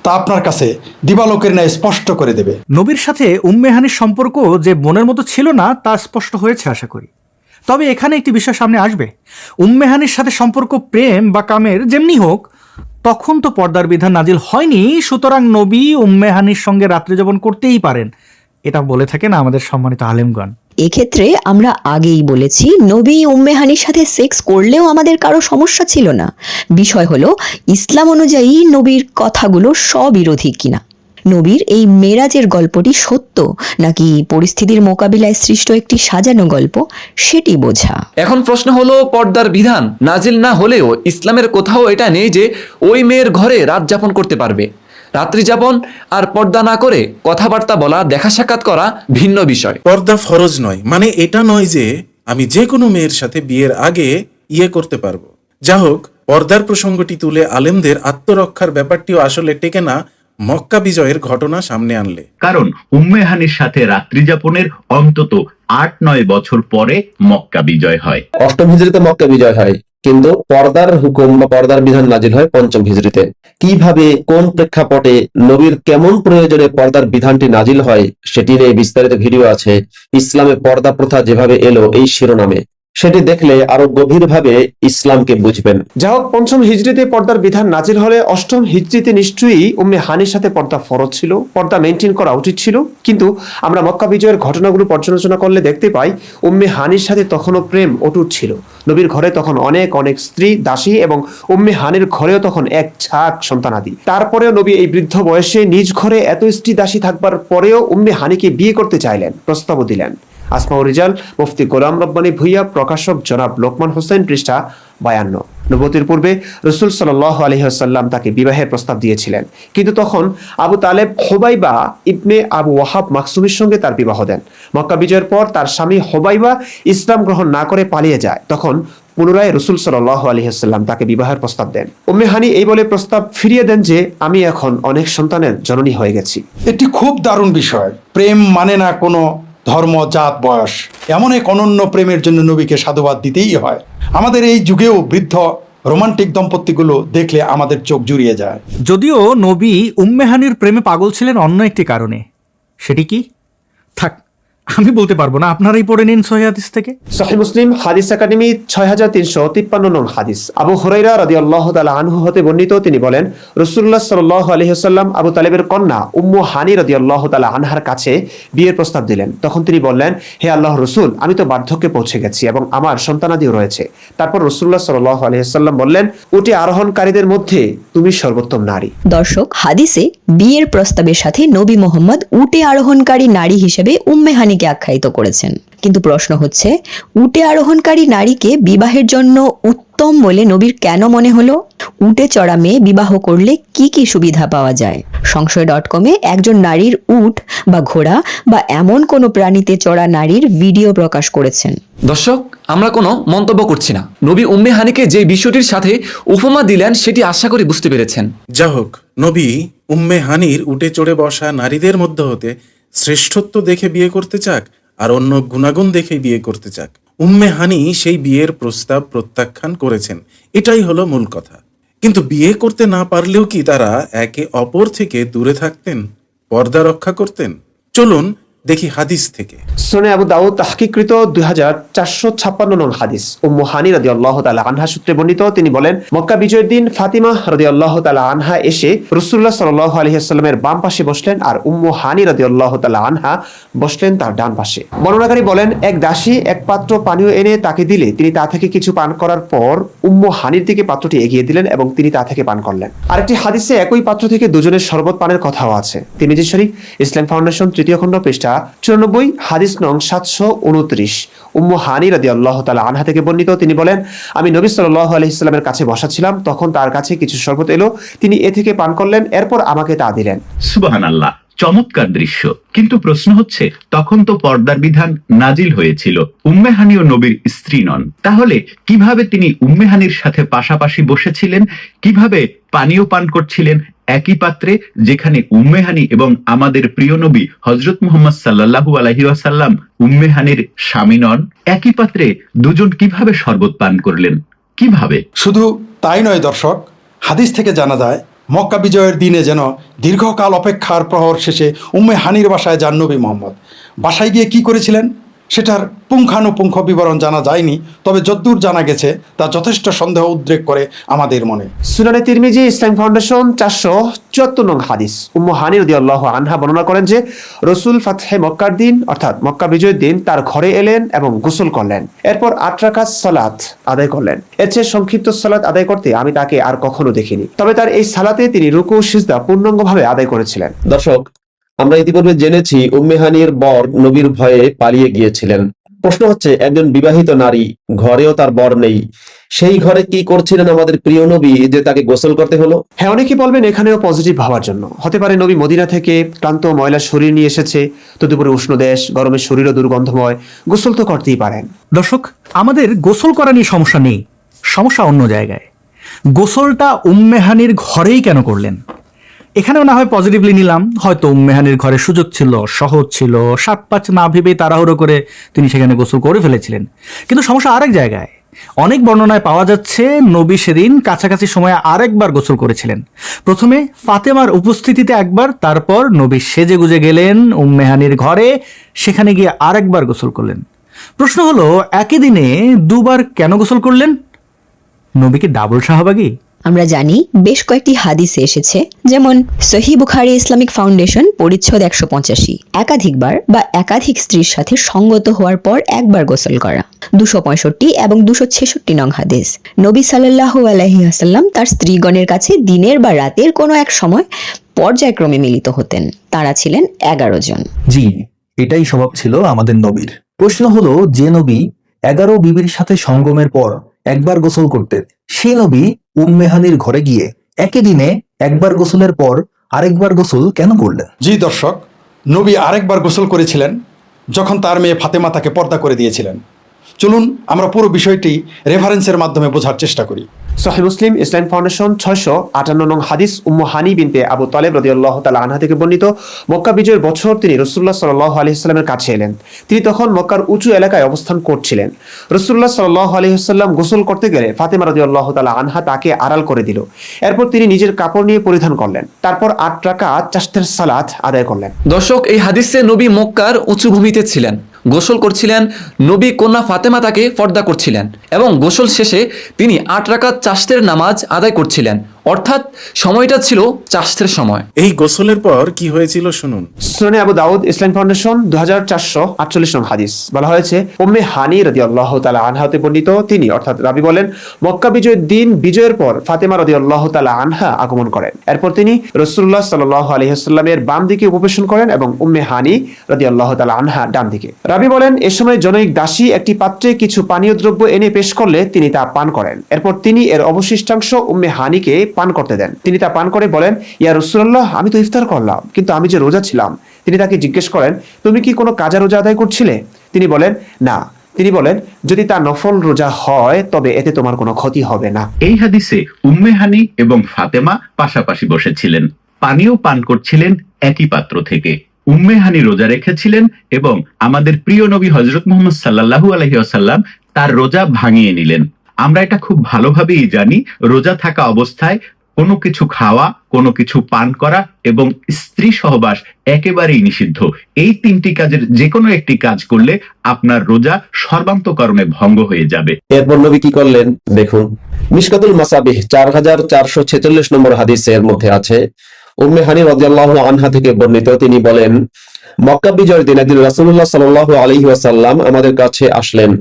তা আপনার কাছে দিবালোকের ন্যায় স্পষ্ট করে দেবে। নবীর সাথে উম্মে হানির সম্পর্ক যে বোনের মতো ছিল না তা স্পষ্ট হয়েছে আশা করি। তবে এখানে একটি বিষয় সামনে আসবে, উম্মে হানির সাথে সম্পর্ক প্রেম বা কামের যেমনি হোক, তখন তো পর্দার বিধান নাজিল হয়নি, সুতরাং নবী উম্মে হানির সঙ্গে রাত্রিযাপন করতেই পারেন, এটা বলে থাকেন আমাদের সম্মানিত আলেমগণ। এক্ষেত্রে আমরা আগেই বলেছি নবী উম্মে হানির সাথে সেক্স করলেও আমাদের কারো সমস্যা ছিল না। বিষয় হলো ইসলাম অনুযায়ী নবীর কথাগুলো স্ববিরোধী কিনা। নবীর এই মেরাজের গল্পটি সত্য নাকি পরিস্থিতির মোকাবিলায় সৃষ্ট একটি সাজানো গল্প, সেটি বোঝা। এখন প্রশ্ন হলো, পর্দার বিধান নাজিল না হলেও ইসলামের কোথাও এটা নেই যে ওই মেয়ের ঘরে রাত যাপন করতে পারবে। রাত্রি যাপন আর পর্দা না করে কথাবার্তা বলা, দেখা সাক্ষাৎ করা ভিন্ন বিষয়। পর্দা ফরজ নয় মানে এটা নয় যে আমি যে কোনো মেয়ের সাথে বিয়ের আগে করতে পারবো। যা হোক, পর্দার প্রসঙ্গটি তুলে আলেমদের আত্মরক্ষার ব্যাপারটিও আসলে টেকে না মক্কা বিজয়ের ঘটনা সামনে আনলে। কারণ উম্মে হানির সাথে রাত্রিযাপনের অন্তত 8-9 বছর পরে মক্কা বিজয় হয়। 8ম হিজরিতে মক্কা বিজয় হয়, কিন্তু পর্দার হুকুম বা পর্দার বিধান নাজিল হয় 5ম হিজরিতে। কিভাবে, কোন প্রেক্ষাপটে, নবীর কেমন প্রয়োজনে পর্দার বিধানটি নাজিল হয় সেটি নিয়ে বিস্তারিত ভিডিও আছে ইসলামে পর্দা প্রথা যেভাবে এলো এই শিরোনামে। সেটি দেখলে আরো গভীরভাবে ইসলামকে বুঝবেন। যা হোক, 5ম হিজরিতে পর্দার বিধান নাজিল হলে 8ম হিজরিতে নিশ্চয়ই উম্মে হানির সাথে পর্দা ফরজ ছিল, পর্দা মেনটেন করা উচিত ছিল। কিন্তু আমরা মক্কা বিজয়ের ঘটনাগুলো পর্যালোচনা করলে দেখতে পাই উম্মে হানির সাথে তখনও প্রেম অটুট ছিল। নবীর ঘরে তখন অনেক স্ত্রী, দাসী, এবং উম্মে হানির ঘরেও তখন এক ঝাঁক সন্তানাদি। তারপরেও নবী এই বৃদ্ধ বয়সে নিজ ঘরে এত স্ত্রী দাসী থাকবার পরেও উম্মে হানিকে বিয়ে করতে চাইলেন, প্রস্তাবও দিলেন। আসমাউর রিজাল, মুফতি গোলাম রব্বানী ভুইয়া, প্রকাশক জনাব লোকমান হোসেন, পৃষ্ঠা 52। নবুয়তের পূর্বে রাসূল সাল্লাল্লাহু আলাইহি ওয়াসাল্লাম তাকে বিবাহের প্রস্তাব দিয়েছিলেন, কিন্তু তখন আবু তালেব হুবাইবা ইবনে আবু ওয়াহাব মাকসুমের সঙ্গে তার বিবাহ দেন। মক্কা বিজয়ের পর তার স্বামী হুবাইবা ইসলাম গ্রহণ না করে পালিয়ে যায়। তখন পুনরায় রাসূল সাল্লাল্লাহু আলাইহি ওয়াসাল্লাম তাকে বিবাহের প্রস্তাব দেন। উম্মে হানি এই বলে প্রস্তাব ফিরিয়ে দেন যে আমি এখন অনেক সন্তানের জননী হয়ে গেছি। এটি খুব দারুণ বিষয়। প্রেম মানে না কোনো ধর্ম, জাত, বয়স। এমন এক অনন্য প্রেমের জন্য নবীকে সাধুবাদ দিতেই হয়। আমাদের এই যুগেও বৃদ্ধ রোমান্টিক দম্পতিগুলো দেখলে আমাদের চোখ জুড়িয়ে যায়। যদিও নবী উম্মে হানির প্রেমে পাগল ছিলেন অন্য একটি কারণে, সেটি কি? থাক, আমি বলতে পারবো না, আপনারাই পড়ে নিন সহিহ হাদিস থেকে। সহিহ মুসলিম হাদিস একাডেমি 6353 নং হাদিস। আবু হুরায়রা রাদিয়াল্লাহু তাআলা আনহু হতে বর্ণিত, তিনি বলেন রাসূলুল্লাহ সাল্লাল্লাহু আলাইহি ওয়াসাল্লাম আবু তালেবের কন্যা উম্মু হানি রাদিয়াল্লাহু তাআলা আনহার কাছে বিয়ের প্রস্তাব দিলেন। তখন তিনি বললেন, হে আল্লাহর রাসূল, আমি তো বার্ধক্যে পৌঁছে গেছি এবং আমার সন্তানাদিও রয়েছে। তারপর রাসূলুল্লাহ সাল্লাল্লাহু আলাইহি ওয়াসাল্লাম বললেন, উটে আরোহণকারীদের মধ্যে তুমি সর্বোত্তম নারী। দর্শক, হাদিসে বিয়ের প্রস্তাবের সাথে নবী মোহাম্মদ উটে আরোহণকারী নারী হিসেবে উম্মে হানিকে নারীকে আখ্যায়িত করেছেন। কিন্তু প্রশ্ন হচ্ছে, উটে আরোহণকারী নারীকে বিবাহের জন্য উত্তম বলে নবীর কেন মনে হলো? উটে চড়া মেয়ে বিবাহ করলে কি কি সুবিধা পাওয়া যায়? সংশয়.com-এ একজন নারীর উট বা ঘোড়া বা এমন কোনো প্রাণীতে চড়া নারীর ভিডিও প্রকাশ করেছেন। দর্শক, আমরা কোনো মন্তব্য করছি না। নবী উম্মে হানিকে যে বিষয়টির সাথে উপমা দিলেন সেটি আশা করি বুঝতে পেরেছেন। যা হোক, নবী উম্মে হানির উটে চড়ে বসা নারীদের মধ্য হতে শ্রেষ্ঠত্ব দেখে বিয়ে করতে চাক আর অন্য গুণাগুণ দেখে বিয়ে করতে চাক, উম্মে হানি সেই বিয়ের প্রস্তাব প্রত্যাখ্যান করেছেন। এটাই হলো মূল কথা। কিন্তু বিয়ে করতে না পারলেও কি তারা একে অপর থেকে দূরে থাকতেন, পর্দা রক্ষা করতেন? চলুন দেখি হাদিস থেকে। সুনে আবু দাউদ তাহকিকৃত 2456 নং হাদিস উম্মু হানি রাদিয়াল্লাহু তাআলা আনহা সূত্রে বর্ণিত। তিনি বলেন, মক্কা বিজয়ের দিন ফাতিমা রাদিয়াল্লাহু তাআলা আনহা এসে রাসূলুল্লাহ সাল্লাল্লাহু আলাইহি ওয়াসাল্লামের বাম পাশে বসলেন আর উম্মু হানি রাদিয়াল্লাহু তাআলা আনহা বসলেন তার ডান পাশে। বর্ণনাকারী বলেন, এক দাসী এক পাত্র পানীয় এনে তাকে দিলে তিনি তা থেকে কিছু পান করার পর উম্মু হানির দিকে পাত্রটি এগিয়ে দিলেন এবং তিনি তা থেকে পান করলেন। আরেকটি হাদিসে একই পাত্র থেকে দুজনের শরবত পানের কথাও আছে। তিরমিজি শরীফ, ইসলাম ফাউন্ডেশন, 3য় খণ্ড, পৃষ্ঠা 94, হাদিস নং 729। উম্মু হানি রাদিয়াল্লাহু তাআলা আনহা থেকে বর্ণিত। তিনি বলেন, আমি নবী সাল্লাল্লাহু আলাইহি সাল্লামের কাছে বসা ছিলাম, তখন তার কাছে কিছু শরবত এলো, তিনি এ থেকে পান করলেন, এরপর আমাকে তা দিলেন। সুবহানাল্লাহ, চমৎকার দৃশ্য। কিন্তু প্রশ্ন হচ্ছে, তখন তো পর্দার বিধান নাজিল হয়েছিল, উম্মে হানি ও নবীর স্ত্রী নন, তাহলে কিভাবে তিনি উম্মে হানির সাথে পাশাপাশি বসেছিলেন? কিভাবে পানীয় পান করছিলেন একই পাত্রে, যেখানে উম্মে হানি এবং আমাদের প্রিয় নবী হযরত মুহাম্মদ সাল্লাল্লাহু আলাইহি ওয়াসাল্লাম উম্মে হানির স্বামী নন? একই পাত্রে দুজন কিভাবে শরবত পান করলেন? কিভাবে? শুধু তাই নয় দর্শক, হাদিস থেকে জানা যায় মক্কা বিজয়ের দিনে যেন দীর্ঘকাল অপেক্ষার প্রহর শেষে উম্মে হানির বাসায় যান নবী মোহাম্মদ। বাসায় গিয়ে কি করেছিলেন সেটার পুঙ্খানুপুঙ্খ বিবরণ জানা যায়নি, তবে যদ্দূর জানা গেছে তা যথেষ্ট সন্দেহ উদ্রেক করে আমাদের মনে। সুনানে তিরমিজি, ইসলাম ফাউন্ডেশন, 474 নং হাদিস উম্মু হানি রাদিয়াল্লাহু আনহা বর্ণনা করেন যে রাসূল ফাতহে মক্কার দিন অর্থাৎ মক্কা বিজয়ের দিন তার ঘরে এলেন এবং গোসল করলেন, এরপর 8 রাকাত সালাত আদায় করলেন। এর চেয়ে সংক্ষিপ্ত সালাত আদায় করতে আমি তাকে আর কখনো দেখিনি, তবে তার এই সালাতে তিনি রুকু সিজদা পূর্ণাঙ্গভাবে আদায় করেছিলেন। দর্শক, আমরা ইতিপূর্বে জেনেছি উম্মে হানির বর নবীর ভয়ে পালিয়ে গিয়েছিলেন। প্রশ্ন হচ্ছে, একজন বিবাহিত নারী, ঘরেও তার বর নেই, সেই ঘরে কি করছিলেন আমাদের প্রিয় নবী যে তাকে গোসল করতে হলো? হ্যাঁ, অনেকে বলবেন এখানেও পজিটিভ ভাবার জন্য হতে পারে নবী মদিনা থেকে ক্লান্ত ময়লা শরীর নিয়ে এসেছে, তদুপরি উষ্ণ দেশ, গরমে শরীরও দুর্গন্ধময়, গোসল তো করতেই পারেন। দর্শক, আমাদের গোসল করা নিয়ে সমস্যা নেই, সমস্যা অন্য জায়গায়। গোসলটা উম্মে হানির ঘরেই কেন করলেন? এখানেও না হয় পজিটিভলি নিলাম, হয়তো উম্মে হানির ঘরে সুযোগ ছিল, সহজ ছিল, 7-5 না ভেবে তাড়াহুড়ো করে তিনি সেখানে গোসল করে ফেলেছিলেন। কিন্তু সমস্যা আরেক জায়গায়। অনেক বর্ণনায় পাওয়া যাচ্ছে নবী সেদিন কাছাকাছি সময়ে আরেকবার গোসল করেছিলেন। প্রথমে ফাতেমার উপস্থিতিতে একবার, তারপর নবী সেজে গুজে গেলেন উম্মে হানির ঘরে, সেখানে গিয়ে আরেকবার গোসল করলেন। প্রশ্ন হলো, একই দিনে দুবার কেন গোসল করলেন? নবী কি ডাবল শাহবাগী? আমরা জানি বেশ কয়েকটি হাদিসে এসেছে, যেমন সহিহ বুখারী ইসলামিক ফাউন্ডেশন, পরিচ্ছদ 185, একাধিকবার বা একাধিক স্ত্রীর সাথে সঙ্গত হওয়ার পর একবার গোসল করা। 265 এবং 266 নং হাদিস, নবী সাল্লাল্লাহু আলাইহি ওয়াসাল্লাম তার স্ত্রীগণের কাছে দিনের বা রাতের কোনো এক সময় পর্যায়ক্রমে মিলিত হতেন। তারা ছিলেন 11 জন। জি, এটাই স্বভাব ছিল আমাদের নবীর। প্রশ্ন হলো, যে নবী 11 বিবির সাথে সঙ্গমের পর একবার গোসল করতেন, সেই নবী উম্মে হানির ঘরে গিয়ে একই দিনে একবার গোসলের পর আরেকবার গোসল কেন করলেন? জি দর্শক, নবী আরেকবার গোসল করেছিলেন যখন তার মেয়ে ফাতেমা তাকে পর্দা করে দিয়েছিলেন। চলুন আমরা পুরো বিষয়টি রেফারেন্সের মাধ্যমে বোঝার চেষ্টা করি। সহিহ মুসলিম, ইসলাম ফাউন্ডেশন, 658 নং হাদিস উম্মু হানি বিনতে আবু তালেব রাদিয়াল্লাহু তাআলা আনহা থেকে বর্ণিত। মক্কা বিজয়ের বছর তিনি রাসূলুল্লাহ সাল্লাল্লাহু আলাইহি ওয়াসাল্লামের কাছে এলেন। তিনি তখন মক্কার উঁচু এলাকায় অবস্থান করছিলেন। রাসূলুল্লাহ সাল্লাল্লাহু আলাইহি ওয়াসাল্লাম গোসল করতে গেলে ফাতেমা রাদিয়াল্লাহু তাআলা আনহা তাকে আড়াল করে দিল। এরপর তিনি নিজের কাপড় নিয়ে পরিধান করলেন, তারপর 8 রাকাত চাশতের সালাত আদায় করলেন। দর্শক, এই হাদিসে নবী মক্কার উঁচু ভূমিতে ছিলেন, গোসল করছিলেন, নবী কন্যা ফাতেমা তাকে পর্দা করছিলেন এবং গোসল শেষে তিনি 8 রাকাত চাশতের নামাজ আদায় করছিলেন। অর্থাৎ সময়টা ছিল চাষের সময়। এই গোসলের পর কি হয়েছিল শুনুন। সুনানে আবু দাউদ ইসলাম ফাউন্ডেশন 2448 নং হাদিস বলা হয়েছে, উম্মে হানি রাদিয়াল্লাহু তাআলা আনহা হতে বর্ণিত, তিনি অর্থাৎ রাবী বলেন, মক্কা বিজয়ের দিন বিজয়ের পর ফাতেমা রাদিয়াল্লাহু তাআলা আনহা আগমন করেন। এরপর তিনি রাসূলুল্লাহ সাল্লাল্লাহু আলাইহি ওয়াসাল্লামের বাম দিকে উপবেশন করেন এবং উম্মে হানি রাদিয়াল্লাহু তাআলা আনহা ডান দিকে। রাবী বলেন, এ সময় জনৈক দাসী একটি পাত্রে কিছু পানীয় দ্রব্য এনে পেশ করলে তিনি তা পান করেন। এরপর তিনি এর অবশিষ্টাংশ উম্মে হানিকে পান করতে দেন। তিনি তা পান করে বলেন, ইয়া রাসূলুল্লাহ, আমি তো ইফতার করলাম, কিন্তু আমি যে রোজা ছিলাম। তিনি তাকে জিজ্ঞেস করেন, তুমি কি কোনো কাজা রোজা আদায় করছিলে? তিনি বলেন, না। তিনি বলেন, যদি তা নফল রোজা হয় তবে এতে তোমার কোনো ক্ষতি হবে না। এই হাদিসে উম্মে হানি এবং ফাতেমা পাশাপাশি বসেছিলেন, পানীয় পান করছিলেন একই পাত্র থেকে। উম্মে হানি রোজা রেখেছিলেন এবং আমাদের প্রিয় নবী হযরত মুহাম্মদ সাল্লাল্লাহু আলাইহি ওয়াসাল্লাম তার রোজা ভাঙিয়ে নিলেন। আমরা এটা খুব ভালোভাবেই জানি, রোজা থাকা অবস্থায় কোনো কিছু খাওয়া, কোনো কিছু পান করা এবং স্ত্রী সহবাস একেবারেই নিষিদ্ধ। এই তিনটি কাজের যে কোনো একটি কাজ করলে আপনার রোজা সর্বান্তকরণে ভঙ্গ হয়ে যাবে। এরপর নবী কি করলেন দেখুন। মিশকাতুল মাসাবিহ 4446 নম্বর হাদিসের মধ্যে আছে, উম্মে হানি রাদিয়াল্লাহু আনহা থেকে বর্ণিত, তিনি বলেন, মক্কা বিজয়ের দিন একদিন রাসূলুল্লাহ সাল্লাল্লাহু আলাইহি ওয়াসাল্লাম আমাদের কাছে আসলেন।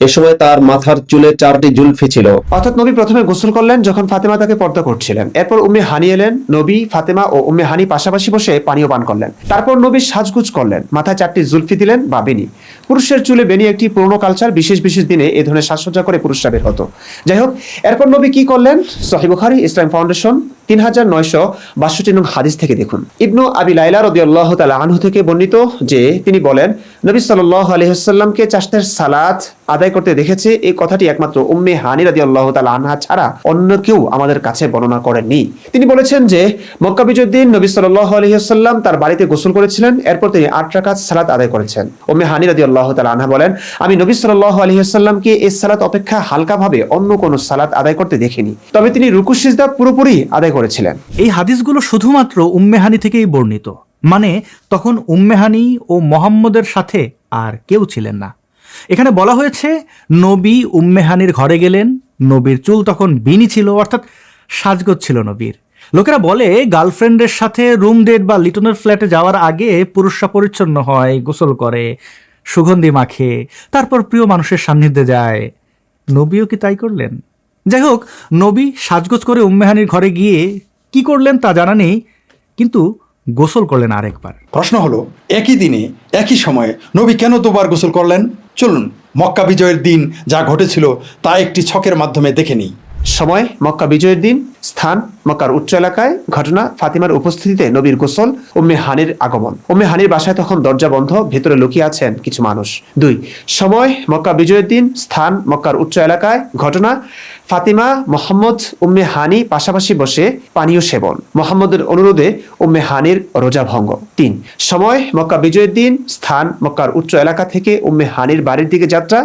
এ সময় তার মাথার চুলে 4টি জুলফি ছিল। অর্থাৎ নবী প্রথমে গোসল করলেন যখন ফাতেমা তাকে পর্দা করছিলেন। এরপর উম্মে হানি এলেন। নবী, ফাতেমা ও উম্মে হানি পাশাপাশি বসে পানীয় পান করলেন। তারপর নবী সাজগুজ করলেন, মাথায় 4টি জুলফি দিলেন বা বেনি। পুরুষের চুলে বেনি একটি পুরনো কালচার, বিশেষ বিশেষ দিনে এই ধরনের সাজসজ্জা করে পুরুষরা বের হতো। যাই হোক, এরপর নবী কি করলেন? সহিহ বুখারী ইসলাম ফাউন্ডেশন 3962 নং হাদিস থেকে দেখুন। ইবনু আবি লাইলা রাদিয়াল্লাহু তাআলা আনহু থেকে বর্ণিত যে তিনি বলেন, নবী সাল্লাল্লাহু আলাইহি ওয়াসাল্লামকে চাষতের সালাত আদায় করতে দেখেছে। এই কথাটি একমাত্র উম্মে হানি রাদিয়াল্লাহু তাআলা আনহা ছাড়া অন্য কেউ আমাদের কাছে বর্ণনা করেননি। তিনি বলেছেন যে মক্কা বিজয়ের দিন নবী সাল্লাল্লাহু আলাইহি ওয়াসাল্লাম তার বাড়িতে গোসল করেছিলেন। এরপর তিনি 8 রাকাত সালাত আদায় করেছেন। উম্মে হানি রাদিয়াল্লাহু তাআলা আনহা বলেন, আমি নবী সাল্লাল্লাহু আলাইহি ওয়াসাল্লামকে এই সালাত অপেক্ষা হালকাভাবে অন্য কোনো সালাত আদায় করতে দেখিনি, তবে তিনি রুকু সিজদা পুরোপুরি আদায় করেছিলেন। এই হাদিসগুলো শুধুমাত্র উম্মে হানি থেকেই বর্ণিত, মানে তখন উম্মে হানি ও মোহাম্মদের সাথে আর কেউ ছিলেন না। এখানে বলা হয়েছে নবী উম্মে হানির ঘরে গেলেন, নবীর চুল তখন বিনি ছিল, অর্থাৎ সাজগোজ ছিল নবীর। লোকেরা বলে গার্লফ্রেন্ডের সাথে রুম ডেট বা লিটনের ফ্ল্যাটে যাওয়ার আগে পুরুষরা পরিচ্ছন্ন হয়, গোসল করে, সুগন্ধি মাখে, তারপর প্রিয় মানুষের সান্নিধ্যে যায়। নবীও কি তাই করলেন? যাই হোক, নবী সাজগোজ করে উম্মে হানির ঘরে গিয়ে কি করলেন তা জানা নেই, কিন্তু গোসল করলেন আরেকবার। প্রশ্ন হলো, একই দিনে একই সময়ে নবী কেন দুবার গোসল করলেন? চলুন মক্কা বিজয়ের দিন যা ঘটেছিল তা একটি ছকের মাধ্যমে দেখে নিই। সময় মক্কা বিজয়ের দিন, স্থান মক্কার উচ্চ এলাকায়, ঘটনা ফাতিমার উপস্থিতিতে নবীর গোসল, উম্মে হানির আগমন। উম্মে হানির বাসায় তখন দরজা বন্ধ, ভেতরে লুকিয়ে আছেন কিছু মানুষ। 2 সময় মক্কা বিজয়ের দিন, স্থান মক্কার উচ্চ এলাকায়, ঘটনা ফাতিমা, মোহাম্মদ, উম্মে হানি পাশাপাশি বসে পানীয় সেবন, মোহাম্মদের অনুরোধে উম্মে হানির রোজা ভঙ্গ। 3 সময় মক্কা বিজয়ের দিন, স্থান মক্কার উচ্চ এলাকা থেকে উম্মে হানির বাড়ির দিকে যাত্রা,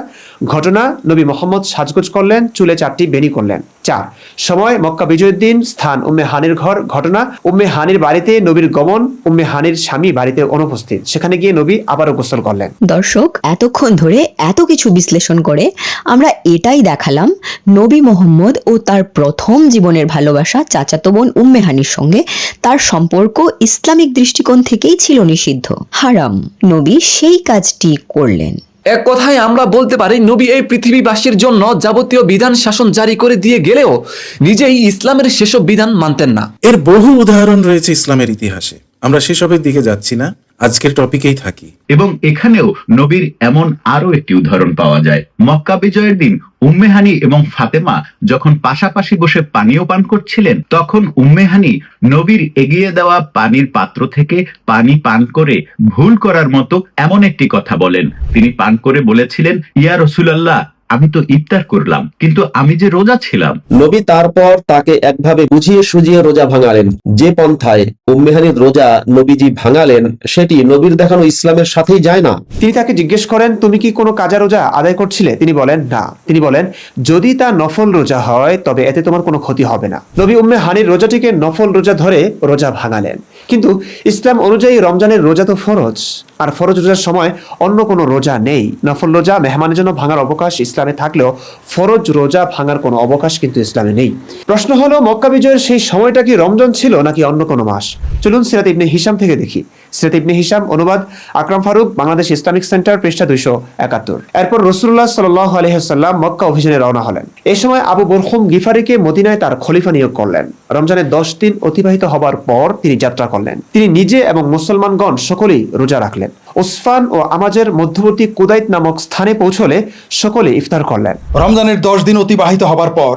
ঘটনা নবী মোহাম্মদ সাজগোজ করলেন, চুলে 4টি বেনি করলেন। 4 সময় মক্কা বিজয়ের দিন, স্থান উম্মে হানির ঘর, ঘটনা উম্মে হানির বাড়িতে নবীর গমন, উম্মে হানির স্বামী বাড়িতে অনুপস্থিত, সেখানে গিয়ে নবী আবারও গোসল করলেন। দর্শক, এতক্ষণ ধরে এত কিছু বিশ্লেষণ করে আমরা এটাই দেখালাম নবী মোহাম্মদ ও তার প্রথম জীবনের ভালোবাসা চাচাতো বোন উম্মে হানির সঙ্গে তার সম্পর্ক ইসলামিক দৃষ্টিকোণ থেকেই ছিল নিষিদ্ধ, হারাম। নবী সেই কাজটি করলেন। এক কথায় আমরা বলতে পারি, নবী এই পৃথিবীবাসীর জন্য যাবতীয় বিধান শাসন জারি করে দিয়ে গেলেও নিজেই ইসলামের সেসব বিধান মানতেন না। এর বহু উদাহরণ রয়েছে ইসলামের ইতিহাসে। আমরা সেসবের দিকে যাচ্ছি না, আজকের টপিকেই থাকি। এবং এখানেও নবীর এমন আরো একটি উদাহরণ পাওয়া যায়। মক্কা বিজয়ের দিন উম্মে হানি এবং ফাতেমা যখন পাশাপাশি বসে পানীয় পান করছিলেন, তখন উম্মে হানি নবীর এগিয়ে দেওয়া পানির পাত্র থেকে পানি পান করে ভুল করার মতো এমন একটি কথা বলেন। তিনি পান করে বলেছিলেন, ইয়া রাসূলুল্লাহ, আমি তো ইফতার করলাম, কিন্তু আমি যে রোজা ছিলাম। নবী তারপর তাকে একভাবে বুঝিয়ে সুজিয়ে রোজা ভাঙালেন। যে পন্থায় উম্মে হানির রোজা নবীজি ভাঙালেন সেটি নবীর দেখানো ইসলামের সাথেই যায় না। তিনি তাকে জিজ্ঞেস করেন, তুমি কি কোনো কাজা রোজা আদায় করছিলে? তিনি বলেন, না। তিনি বলেন, যদি তা নফল রোজা হয় তবে এতে তোমার কোনো ক্ষতি হবে না। নবী উম্মে হানির রোজাটিকে নফল রোজা ধরে রোজা ভাঙালেন। কিন্তু ইসলাম অনুযায়ী রমজানের রোজা তো ফরজ, আর ফরজ রোজার সময় অন্য কোনো রোজা নেই। নফল রোজা মেহমানের জন্য ভাঙার অবকাশ ইসলামে থাকলেও ফরজ রোজা ভাঙার কোনো অবকাশ কিন্তু ইসলামে নেই। প্রশ্ন হলো, মক্কা বিজয়ের সেই সময়টা কি রমজান ছিল নাকি অন্য কোনো মাস? চলুন সিরাত ইবনে হিশাম থেকে দেখি। সিরাত ইবনে হিশাম, অনুবাদ আকরাম ফারুক, বাংলাদেশ ইসলামিক সেন্টার, পৃষ্ঠা 271। এরপর রাসূলুল্লাহ সাল্লাল্লাহু আলাইহি ওয়াসাল্লাম মক্কা অভিযানে রওনা হলেন। এই সময় আবু বরহুম গিফারিকে মদিনায় তার খলিফা নিয়োগ করলেন। রমজানের 10 দিন অতিবাহিত হবার পর তিনি যাত্রা করলেন। তিনি নিজে এবং মুসলমানগণ সকলেই রোজা রাখলেন। ওসফান ও আমাজের মধ্যবর্তী কুদাইত নামক স্থানে পৌঁছলে সকলে ইফতার করলেন। রমজানের 10 দিন অতিবাহিত হবার পর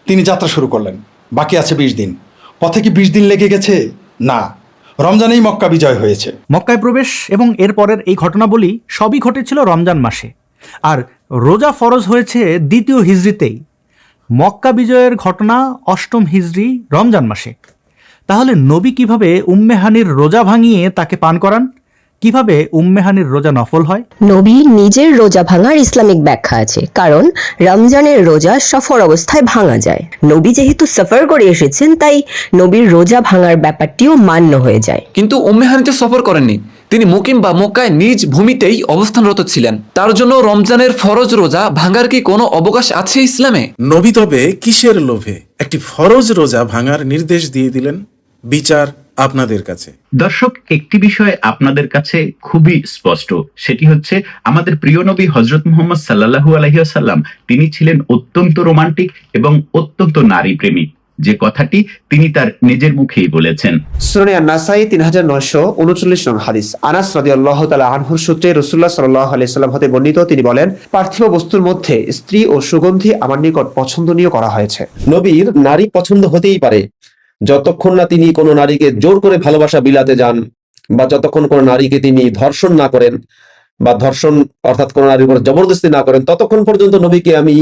তিনি যাত্রা শুরু করলেন। বাকি আছে 20 দিন। পথে কি 20 দিন লেগে গেছে? না, রমজানেই মক্কা বিজয় হয়েছে। মক্কায় প্রবেশ এবং এর পরের এই ঘটনাবলী সবই ঘটেছিল রমজান মাসে, আর রোজা ফরজ হয়েছে 2য় হিজরিতেই। মক্কা বিজয়ের ঘটনা 8ম হিজরি রমজান মাসে। তাহলে নবী কিভাবে উম্মে হানির রোজা ভাঙিয়ে তাকে পান করান? কিভাবে উম্মে হানির রোজা নফল হয়? নবীর নিজের রোজা ভাঙার ইসলামিক ব্যাখ্যা আছে, কারণ রমজানের রোজা সফর অবস্থায় ভাঙা যায়। নবী যেহেতু সফর করে এসেছেন, তাই নবীর রোজা ভাঙার ব্যাপারটিও মান্য হয়ে যায়। কিন্তু উম্মে হানি তো সফর করেননি, তিনি মুকিম বা মক্কায় নিজ ভূমিতেই অবস্থানরত ছিলেন। তার জন্য রমজানের ফরজ রোজা ভাঙার কি কোনো অবকাশ আছে ইসলামে? নবী তবে কিসের লোভে একটি ফরজ রোজা ভাঙার নির্দেশ দিয়ে দিলেন? বিচার আপনাদের কাছে। দর্শক, একটি বিষয় আপনাদের কাছে খুবই স্পষ্ট, সেটি হচ্ছে আমাদের প্রিয় নবী হযরত মুহাম্মদ সাল্লাল্লাহু আলাইহি ওয়াসাল্লাম তিনি ছিলেন অত্যন্ত রোমান্টিক এবং অত্যন্ত নারী প্রেমিক, যে কথাটি তিনি তার নিজের মুখেই বলেছেন। সুনানে আন-নাসাই 3939 নং হাদিস। আনাস রাদিয়াল্লাহু তাআলা আনহুর সূত্রে রাসূলুল্লাহ সাল্লাল্লাহু আলাইহি ওয়াসাল্লাম হতে বর্ণিত, তিনি বলেন, পার্থিব বস্তুর মধ্যে স্ত্রী ও সুগন্ধি আমার নিকট পছন্দনীয় করা হয়েছে। নবীর নারী পছন্দ হতেই পারে যতক্ষণ না তিনি কোনো নারীকে জোর করে ভালোবাসা বিলাতে যান, বা যতক্ষণ কোনো নারীকে তিনি ধর্ষণ না করেন, বা ধর্ষণ অর্থাৎ কোনো নারীর উপর জবরদস্তি না করেন, ততক্ষণ পর্যন্ত নবীকে আমি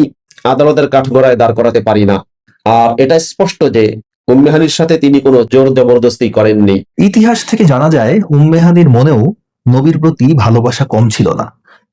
আদালতের কাঠগড়ায় দাঁড় করাতে পারি না। আর এটা স্পষ্ট যে উম্মে হানির সাথে তিনি কোনো জোর জবরদস্তি করেননি। ইতিহাস থেকে জানা যায় উম্মে হানির মনেও নবীর প্রতি ভালোবাসা কম ছিল না।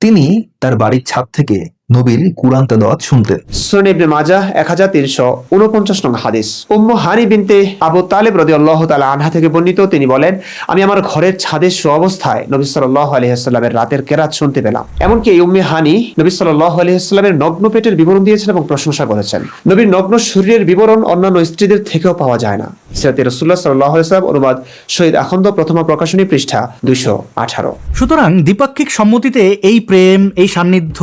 তিনি তার বাড়ির ছাদ থেকে নবীর কুরআন তেলাওয়াত শুনতেন। সুনান ইবনে মাজাহ 1349 নং হাদিস। উম্মু হানি বিনতে আবু তালেব রাদিয়াল্লাহু তাআলা আনহা থেকে বর্ণিত, তিনি বলেন, আমি আমার ঘরের ছাদে শোয়া অবস্থায় নবী সাল্লাল্লাহু আলাইহি ওয়াসাল্লামের রাতের কেরাত শুনতে পেলাম। এমনকি এই উম্মে হানি নবী সাল্লাল্লাহু আলাইহি ওয়াসাল্লামের নগ্ন পেটের বিবরণ দিয়েছেন এবং প্রশংসা করেছেন। নবীর নগ্ন শরীরের বিবরণ অন্যান্য স্ত্রীদের থেকেও পাওয়া যায় না। সিরাতে রাসূলুল্লাহ সাল্লাল্লাহু আলাইহি ওয়াসাল্লাম, অনুবাদ শহীদ আখন্দ, প্রথম প্রকাশনী, পৃষ্ঠা 218। সুতরাং দ্বিপাক্ষিক সম্মতিতে এই প্রেম, এই সান্নিধ্য,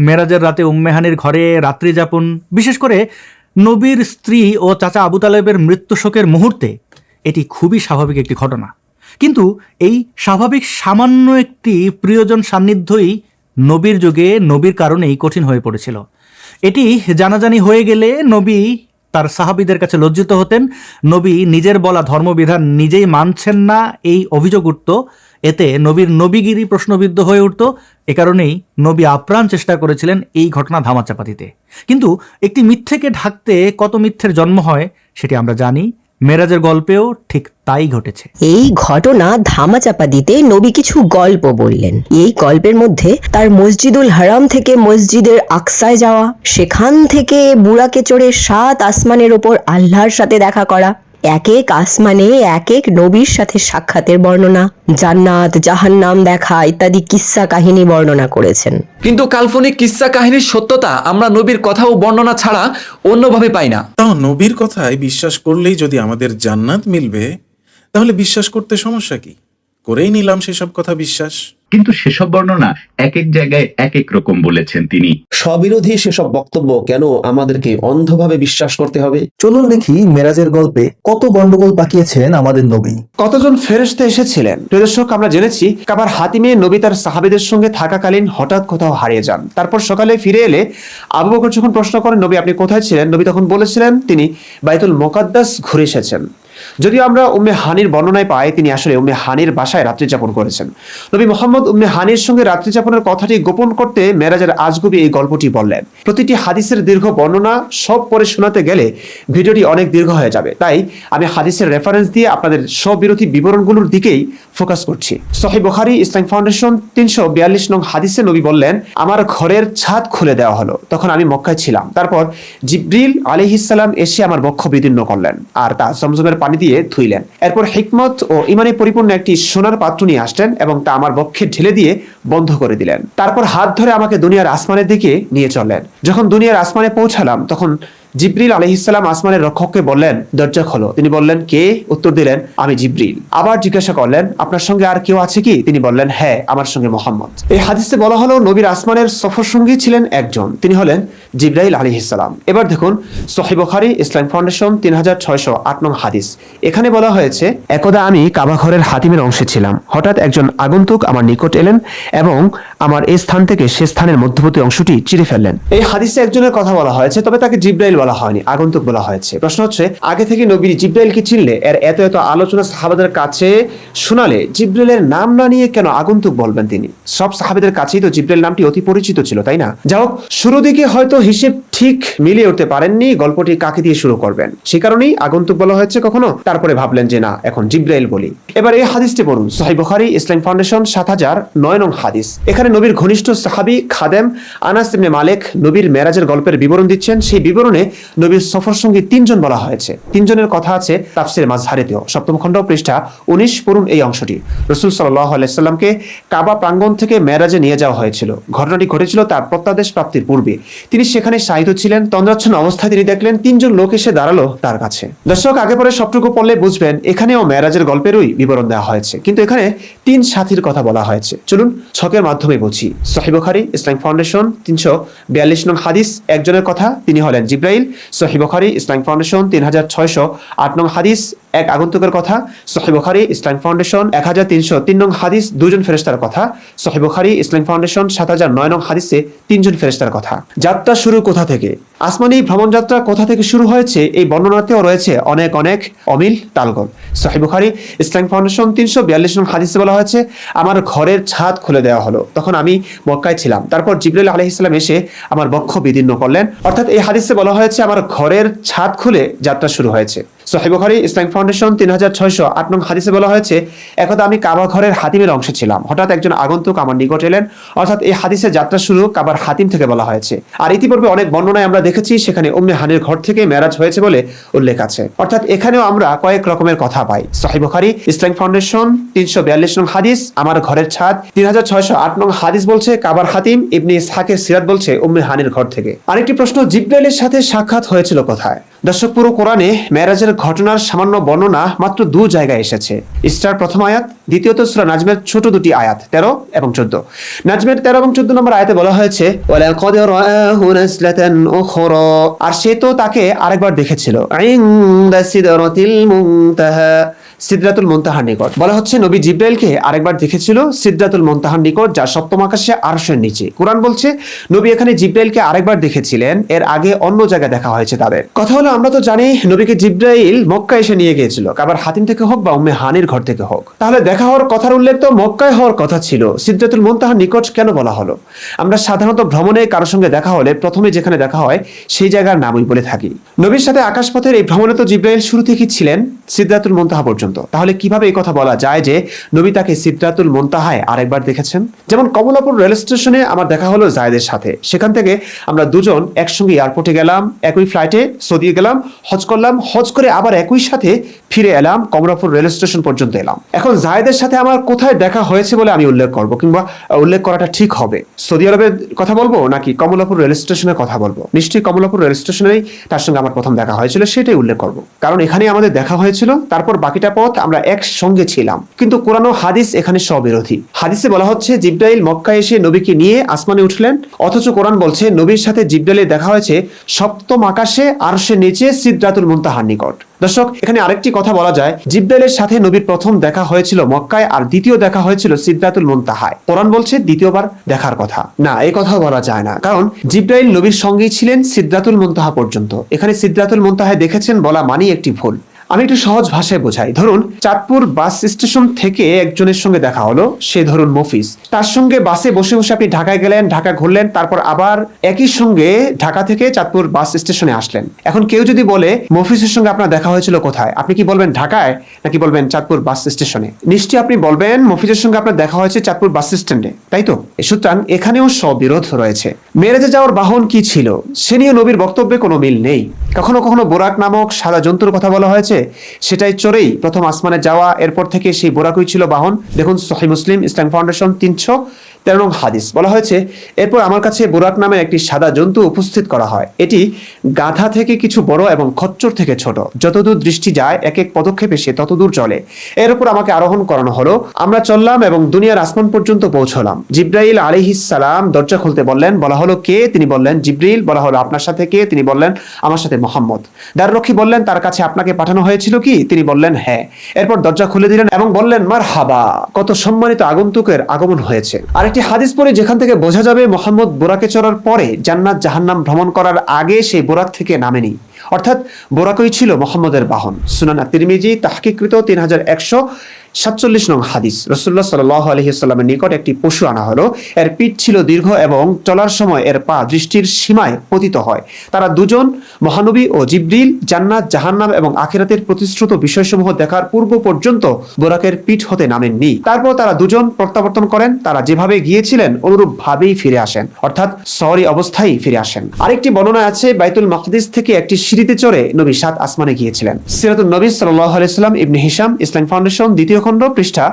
মেরাজের রাতে উম্মে হানির ঘরে রাত্রি যাপন, বিশেষ করে নবীর স্ত্রী ও চাচা আবু তালেবের মৃত্যু শোকের মুহূর্তে, এটি খুবই স্বাভাবিক একটি ঘটনা। কিন্তু এই স্বাভাবিক সামান্য একটি প্রিয়জন সান্নিধ্যই নবীর যুগে নবীর কারণেই কঠিন হয়ে পড়েছিল। এটি জানাজানি হয়ে গেলে নবী তার সাহাবীদের কাছে লজ্জিত হতেন। নবী নিজের বলা ধর্মবিধান নিজেই মানছেন না, এই অভিযোগ উঠত। এতে নবীর নবীগিরি প্রশ্নবিদ্ধ হয়ে উঠত। এ কারণেই নবী আপ্রাণ চেষ্টা করেছিলেন এই ঘটনা ধামাচাপা দিতে। কিন্তু একটি মিথ্যেকে ঢাকতে কত মিথ্যের জন্ম হয় সেটি আমরা জানি। মেরাজের গল্পেও ঠিক তাই ঘটেছে। এই ঘটনা ধামাচাপা দিতে নবী কিছু গল্প বললেন। এই গল্পের মধ্যে তার মসজিদুল হারাম থেকে মসজিদের আকসায় যাওয়া, সেখান থেকে বুরাকে চড়ে 7 আসমানের ওপর আল্লাহর সাথে দেখা করা, এক এক আসমানে এক এক নবীর সাথে সাক্ষাতের বর্ণনা, জান্নাত জাহান্নাম দেখা ইত্যাদি কিস্সা কাহিনী বর্ণনা করেছেন। কিন্তু কাল্পনিক কিস্সা কাহিনীর সত্যতা আমরা নবীর কথা ও বর্ণনা ছাড়া অন্যভাবে পাই না। তাও নবীর কথায় বিশ্বাস করলেই যদি আমাদের জান্নাত মিলবে, তাহলে বিশ্বাস করতে সমস্যা কি? করেই নিলাম সেসব কথা বিশ্বাস। কিন্তু সেসব বর্ণনা এক এক জায়গায় এক এক রকম বলেছেন তিনি। স্ববিরোধী সেসব বক্তব্য কেন আমাদেরকে অন্ধভাবে বিশ্বাস করতে হবে? চলুন দেখি মেরাজের গল্পে কত গন্ডগোল পাকিয়েছেন আমাদের নবী। কতজন ফেরেশতা এসেছিলেন। প্রিয় দর্শক, আমরা জেনেছি কাবার হাতিমে নবী তার সাহাবীদের সঙ্গে থাকাকালীন হঠাৎ কোথাও হারিয়ে যান। তারপর সকালে ফিরে এলে আবু বকর যখন প্রশ্ন করেন, নবী আপনি কোথায় ছিলেন, নবী তখন বলেছিলেন তিনি বাইতুল মুকাদ্দাস ঘুরে এসেছেন। যদিও আমরা উম্মে হানির বর্ণনায় পাই তিনি আসলে উম্মে হানির বাসায় রাত্রি যাপন করেছেন। নবী মুহাম্মদ উম্মে হানির সঙ্গে রাত্রি যাপনের কথাটি গোপন করতে মেরাজের আজগুবি এই গল্পটি বললেন। প্রতিটি হাদিসের দীর্ঘ বর্ণনা সব পরে শোনাতে গেলে ভিডিওটি অনেক দীর্ঘ হয়ে যাবে, তাই আমি হাদিসের রেফারেন্স দিয়ে আপনাদের স্ববিরোধী বিবরণগুলোর দিকেই ফোকাস করছি। সহিহ বুখারী ইসলামিক ফাউন্ডেশন 342 নং হাদিসে নবী বললেন, আমার ঘরের ছাদ খুলে দেওয়া হলো, তখন আমি মক্কায় ছিলাম। তারপর জিবরিল আলাইহিস সালাম এসে আমার বক্ষ বিদীর্ণ করলেন আর তা জমজমের পানি দিয়ে দিয়ে ধুইলেন। এরপর হিকমত ও ইমানে পরিপূর্ণ একটি সোনার পাত্র নিয়ে আসলেন এবং তা আমার বক্ষে ঢেলে দিয়ে বন্ধ করে দিলেন। তারপর হাত ধরে আমাকে দুনিয়ার আসমানের দিকে নিয়ে চললেন। যখন দুনিয়ার আসমানে পৌঁছালাম তখন জিব্রিল আলাইহিসসালাম আসমানের রক্ষককে বললেন, দরজা খোলো। তিনি বললেন, কে? উত্তর দিলেন, আমি জিব্রিল। আবার জিজ্ঞাসা করলেন, আপনার সঙ্গে আর কেউ আছে কি? তিনি বললেন, হ্যাঁ, আমার সঙ্গে মোহাম্মদ। এই হাদিসে বলা হলো নবীর আসমানের সফর সঙ্গী ছিলেন একজন, তিনি হলেন জিব্রাইল আলাইহিসসালাম। এবার দেখুন সহিহ বুখারী ইসলাম ফাউন্ডেশন 3608 নং হাদিস। এখানে বলা হয়েছে, একদা আমি কাবা ঘরের হাতিমের অংশে ছিলাম। হঠাৎ একজন আগন্তুক আমার নিকট এলেন এবং আমার এই স্থান থেকে সে স্থানের মধ্যবর্তী অংশটি চিরে ফেললেন। এই হাদিসে একজনের কথা বলা হয়েছে, তবে তাকে জিব্রাইল বলা হয়নি, আগন্তুক বলা হয়েছে। প্রশ্ন হচ্ছে, আগে থেকে নবী জিব্রাইলকে চিনলে এর এত এত আলোচনা সাহাবাদের কাছে শোনালে জিব্রাইলের নাম না নিয়ে কেন আগন্তুক বলবেন তিনি? সব সাহাবাদের কাছেই তো জিব্রাইল নামটি অতি পরিচিত ছিল, তাই না? যাই হোক, শুরু দিকে হয়তো হিসেব ঠিক মিলিয়ে উঠতে পারেননি গল্পটি কাকে দিয়ে শুরু করবেন, সে কারণেই আগন্তুক বলা হয়েছে কখনো, তারপরে ভাবলেন যে না, এখন জিব্রাইল বলি। এবার এই হাদিসটি পড়ুন, সহিহ বুখারী ইসলাম ফাউন্ডেশন 7009 নং হাদিস। এখানে নবীর ঘনিষ্ঠ সাহাবী খাদেম আনাস ইবনে মালিক নবীর মেরাজের গল্পের বিবরণ দিচ্ছেন। সেই বিবরণে নবীর সফর সঙ্গী 3 জন বলা হয়েছে। 3 জনের কথা আছে তাফসীর মাযহারিতেও। 7ম খণ্ড পৃষ্ঠা 19 পড়ুন এই অংশটি। রাসূল সাল্লাল্লাহু আলাইহি সাল্লামকে কাবা প্রাঙ্গণ থেকে মেরাজে নিয়ে যাওয়া হয়েছিল। ঘটনাটি ঘটেছিল তার প্রত্যাদেশ প্রাপ্তির পূর্বে। তিনি সেখানে শায়িত ছিলেন। তন্দ্রাচ্ছন্ন অবস্থায় তিনি দেখলেন 3 জন লোক এসে দাঁড়ালো তার কাছে। দর্শক, আগে পরে সবটুকু পড়লে বুঝবেন এখানেও মেরাজের গল্পেরই বিবরণ দেওয়া হয়েছে, কিন্তু এখানে 3 সাথীর কথা বলা হয়েছে। চলুন ছকের মাধ্যমে বুঝি। সহিহ বুখারী ইসলাম ফাউন্ডেশন 342 নং হাদিস। একজনের কথা, তিনি হলেন জিব্রাইল। সহিহ বুখারী ইসলাম ফাউন্ডেশন 3608 নং হাদিস। এক আগন্তুকের কথা, সহিহ বুখারী ইসলাম ফাউন্ডেশন 1303 নং হাদিস। 2 জন ফেরেশতার কথা, সহিহ বুখারী ইসলাম ফাউন্ডেশন 7009 নং হাদিসে 3 জন ফেরেশতার কথা। যাত্রা শুরু কোথা থেকে, আসমানি ভ্রমণ যাত্রা কোথা থেকে শুরু হয়েছে, এই বর্ণনাতেও রয়েছে অনেক অনেক অমিল তালগোল। সহিহ বুখারী ইসলাম ফাউন্ডেশন 342 নং হাদিসে বলা হয়েছে, আমার ঘরের ছাদ খুলে দেওয়া হলো, তখন আমি মক্কায় ছিলাম। তারপর জিবরাইল আলাইহিস সালাম এসে আমার বক্ষ বিদীর্ণ করলেন। অর্থাৎ এই হাদিসে বলা হয়েছে আমার ঘরের ছাদ খুলে যাত্রা শুরু হয়েছে। সহিহ বুখারী ইসলাম ফাউন্ডেশন 3608 নং হাদিসে বলা হয়েছে, একদা আমি কাবা ঘরের হাতিমের অংশে ছিলাম। হঠাৎ একজন আগন্তুক আমার নিকট এলেন। অর্থাৎ এই হাদিসে যাত্রা শুরু কাবার হাতিম থেকে বলা হয়েছে। আর ইতিপূর্বে অনেক বর্ণনায় আমরা দেখেছি সেখানে উম্মে হানির ঘর থেকে মেরাজ হয়েছে বলে উল্লেখ আছে। অর্থাৎ এখানেও আমরা কয়েক রকমের কথা পাই। সহিহ বুখারী ইসলাম ফাউন্ডেশন 342 নং হাদিস, আমার ঘরের ছাদ। 3608 নং হাদিস বলছে কাবার হাতিম। ইবনে ইসহাকের সিরাত বলছে উম্মে হানির ঘর থেকে। আরেকটি প্রশ্ন, জিবরাইলের সাথে সাক্ষাৎ হয়েছিল কোথায়? দর্শক, পুরো কোরআনে মেরাজের ঘটনার সামান্য বর্ণনা মাত্র 2 জায়গায় এসেছে। ইসরার প্রথম আয়াত, দ্বিতীয়ত সূরা নাজমের ছোট 2টি আয়াত 13 এবং 14। নাজমের 13 এবং 14 নম্বর আয়াতে বলা হয়েছে, ওয়ালাকাদ রাআহু নাসলাতান উখরা, আর সে তো তাকে আরেকবার দেখেছিল ইনদা সিদরাতিল মুনতাহা, সিদরাতুল মুনতাহার নিকট। বলা হচ্ছে নবী জিব্রাইলকে আরেকবার দেখেছিল সিদরাতুল মুনতাহার নিকট, যা সপ্তম আকাশে আরশের নিচে। কুরআন বলছে নবী এখানে জিব্রাইলকে আরেকবার দেখেছিলেন, এর আগে অন্য জায়গায় দেখা হয়েছে তাদের। কথা হলো, আমরা তো জানি নবীকে জিব্রাইল মক্কা এসে নিয়ে গিয়েছিল, কাবার হাতিম থেকে হোক বা উম্মে হানির ঘর থেকে হোক। তাহলে দেখা হওয়ার কথার উল্লেখ তো মক্কায় হওয়ার কথা ছিল, সিদরাতুল মুনতাহার নিকট কেন বলা হলো? আমরা সাধারণত ভ্রমণে কারোর সঙ্গে দেখা হলে প্রথমে যেখানে দেখা হয় সেই জায়গার নামই বলে থাকি। নবীর সাথে আকাশপথের এই ভ্রমণে তো জিব্রাইল শুরু থেকেই ছিলেন সিদরাতুল মুনতাহা পর্যন্ত। তাহলে কিভাবে এই কথা বলা যায় যে নবী তাকে সিদরাতুল মুনতাহায় আরেকবার দেখেছেন? যেমন কমলাপুর রেল স্টেশনে আমার দেখা হলো জায়েদের সাথে। সেখান থেকে আমরা দুজন একসঙ্গে এয়ারপোর্টে গেলাম, একই ফ্লাইটে সৌদি গেলাম, হজ করলাম, হজ করে আবার একই সাথে ফিরে এলাম, কমলাপুর রেল স্টেশন পর্যন্ত এলাম। এখন জায়েদের সাথে আমার কোথায় দেখা হয়েছে বলে আমি উল্লেখ করব, কিংবা উল্লেখ করাটা ঠিক হবে? সৌদি আরবের কথা বলবো নাকি কমলাপুর রেল স্টেশনের কথা বলবো? নিশ্চয়ই কমলাপুর রেল স্টেশনেই তার সঙ্গে আমার প্রথম দেখা হয়েছিল, সেটাই উল্লেখ করব, কারণ এখানেই আমাদের দেখা হয়েছিল। তারপর বাকিটা পথ আমরা একসঙ্গে ছিলাম। কিন্তু কোরআন ও হাদিস এখানে স্ববিরোধী। হাদিসে বলা হচ্ছে জিব্রাইল মক্কায় এসে নবীকে নিয়ে আসমানে উঠলেন, অথচ কোরআন বলছে নবীর সাথে জিব্রাইলের দেখা হয়েছে সপ্তম আকাশে আরশের নিচে সিদরাতুল মুনতাহার নিকট। দর্শক, এখানে আরেকটি কথা বলা যায়, জিব্রাইলের সাথে নবীর প্রথম দেখা হয়েছিল মক্কায়, আর দ্বিতীয় দেখা হয়েছিল সিদরাতুল মুনতাহায়। কোরআন বলছে দ্বিতীয়বার দেখার কথা। না, এই কথা বলা যায় না, কারণ জিব্রাইল নবীর সঙ্গেই ছিলেন সিদরাতুল মুনতাহা পর্যন্ত। এখানে সিদরাতুল মুনতাহায় দেখেছেন বলা মানেই একটি ভুল। আমি একটু সহজ ভাষায় বোঝাই। ধরুন চাঁদপুর বাস স্টেশন থেকে একজনের সঙ্গে দেখা হলো, সে ধরুন মফিজ। তার সঙ্গে বাসে বসে বসে আপনি ঢাকায় গেলেন, ঢাকা ঘুরলেন, তারপর আবার একই সঙ্গে ঢাকা থেকে চাঁদপুর বাস স্টেশনে আসলেন। এখন কেউ যদি বলে মফিজের সঙ্গে আপনার দেখা হয়েছিল কোথায়, আপনি কি বলবেন ঢাকায় নাকি বলবেন চাঁদপুর বাস স্টেশনে? নিশ্চয়ই আপনি বলবেন মফিজের সঙ্গে আপনার দেখা হয়েছে চাঁদপুর বাস স্ট্যান্ডে, তাই তো? সুতরাং এখানেও স্ববিরোধ রয়েছে। মেরাজে যাওয়ার বাহন কি ছিল সে নিয়ে নবীর বক্তব্যে কোনো মিল নেই। কখনো কখনো বোরাক নামক সাদা জন্তুর কথা বলা হয়েছে, সেটাই চড়েই প্রথম আসমানে যাওয়া, এরপর থেকে সেই বোরাকই ছিল বাহন। দেখুন সহিহ মুসলিম ইসলাম ফাউন্ডেশন 313 নং হাদিস, বলা হয়েছে এরপর আমার কাছে বোরাক নামে একটি সাদা জন্তু উপস্থিত করা হয়। এটি গাধা থেকে কিছু বড় এবং খচ্চর থেকে ছোট, যতদূর দৃষ্টি যায় এক এক পদক্ষেপে সে ততদূর চলে। এর উপর আমাকে আরোহণ করানো হলো, আমরা চললাম এবং দুনিয়ার আসমান পর্যন্ত পৌঁছলাম। জিব্রাইল আলাইহিস সালাম দরজা খুলতে বললেন, বলা হলো কে? তিনি বললেন জিব্রিল। বলা হলো আপনার সাথে কে? তিনি বললেন আমার সাথে মোহাম্মদ। দ্বাররক্ষী বললেন তার কাছে আপনাকে পাঠানো হয়েছিল কি? তিনি বললেন হ্যাঁ। এরপর দরজা খুলে দিলেন এবং বললেন মারহাবা, কত সম্মানিত আগন্তুকের আগমন হয়েছে। আরেকটি হাদিস পড়ে যেখান থেকে বোঝা যাবে মোহাম্মদ বোরাকে চড়ার পরে জান্নাত জাহান্নাম ভ্রমণ করার আগে সেই বোরাক থেকে নামেনি, অর্থাৎ বোরাকই ছিল মোহাম্মদের বাহন। সুনান আত-তিরমিজি তাহকিককৃত 3147 নং হাদিস, রাসূলুল্লাহ সাল্লাল্লাহু আলাইহি ওয়াসাল্লামের নিকট একটি পশু আনা হলো। এর পিঠ ছিল দীর্ঘ এবং চলার সময় এর পা দৃষ্টির সীমায় পতিত হয়। তারা দুজন মহানবী ও জিবরিল জান্নাত জাহান্নাম এবং আখিরাতের প্রতিশ্রুত বিষয়সমূহ দেখার পূর্ব পর্যন্ত বোরাকের পিঠ হতে নামেননি। তারপর তারা দুজন প্রত্যাবর্তন করেন, তারা যেভাবে গিয়েছিলেন অনুরূপ ভাবেই ফিরে আসেন, অর্থাৎ সওয়ারি অবস্থায় ফিরে আসেন। আরেকটি বর্ণনা আছে বাইতুল মাকদিস থেকে একটি সিঁড়িতে চড়ে নবী 7 আসমানে গিয়েছিলেন। সিরাতুন নবী সাল্লাল্লাহু আলাইহি ওয়াসাল্লাম ইবনে হিশাম ইসলাম ফাউন্ডেশন 2য় খণ্ড পৃষ্ঠা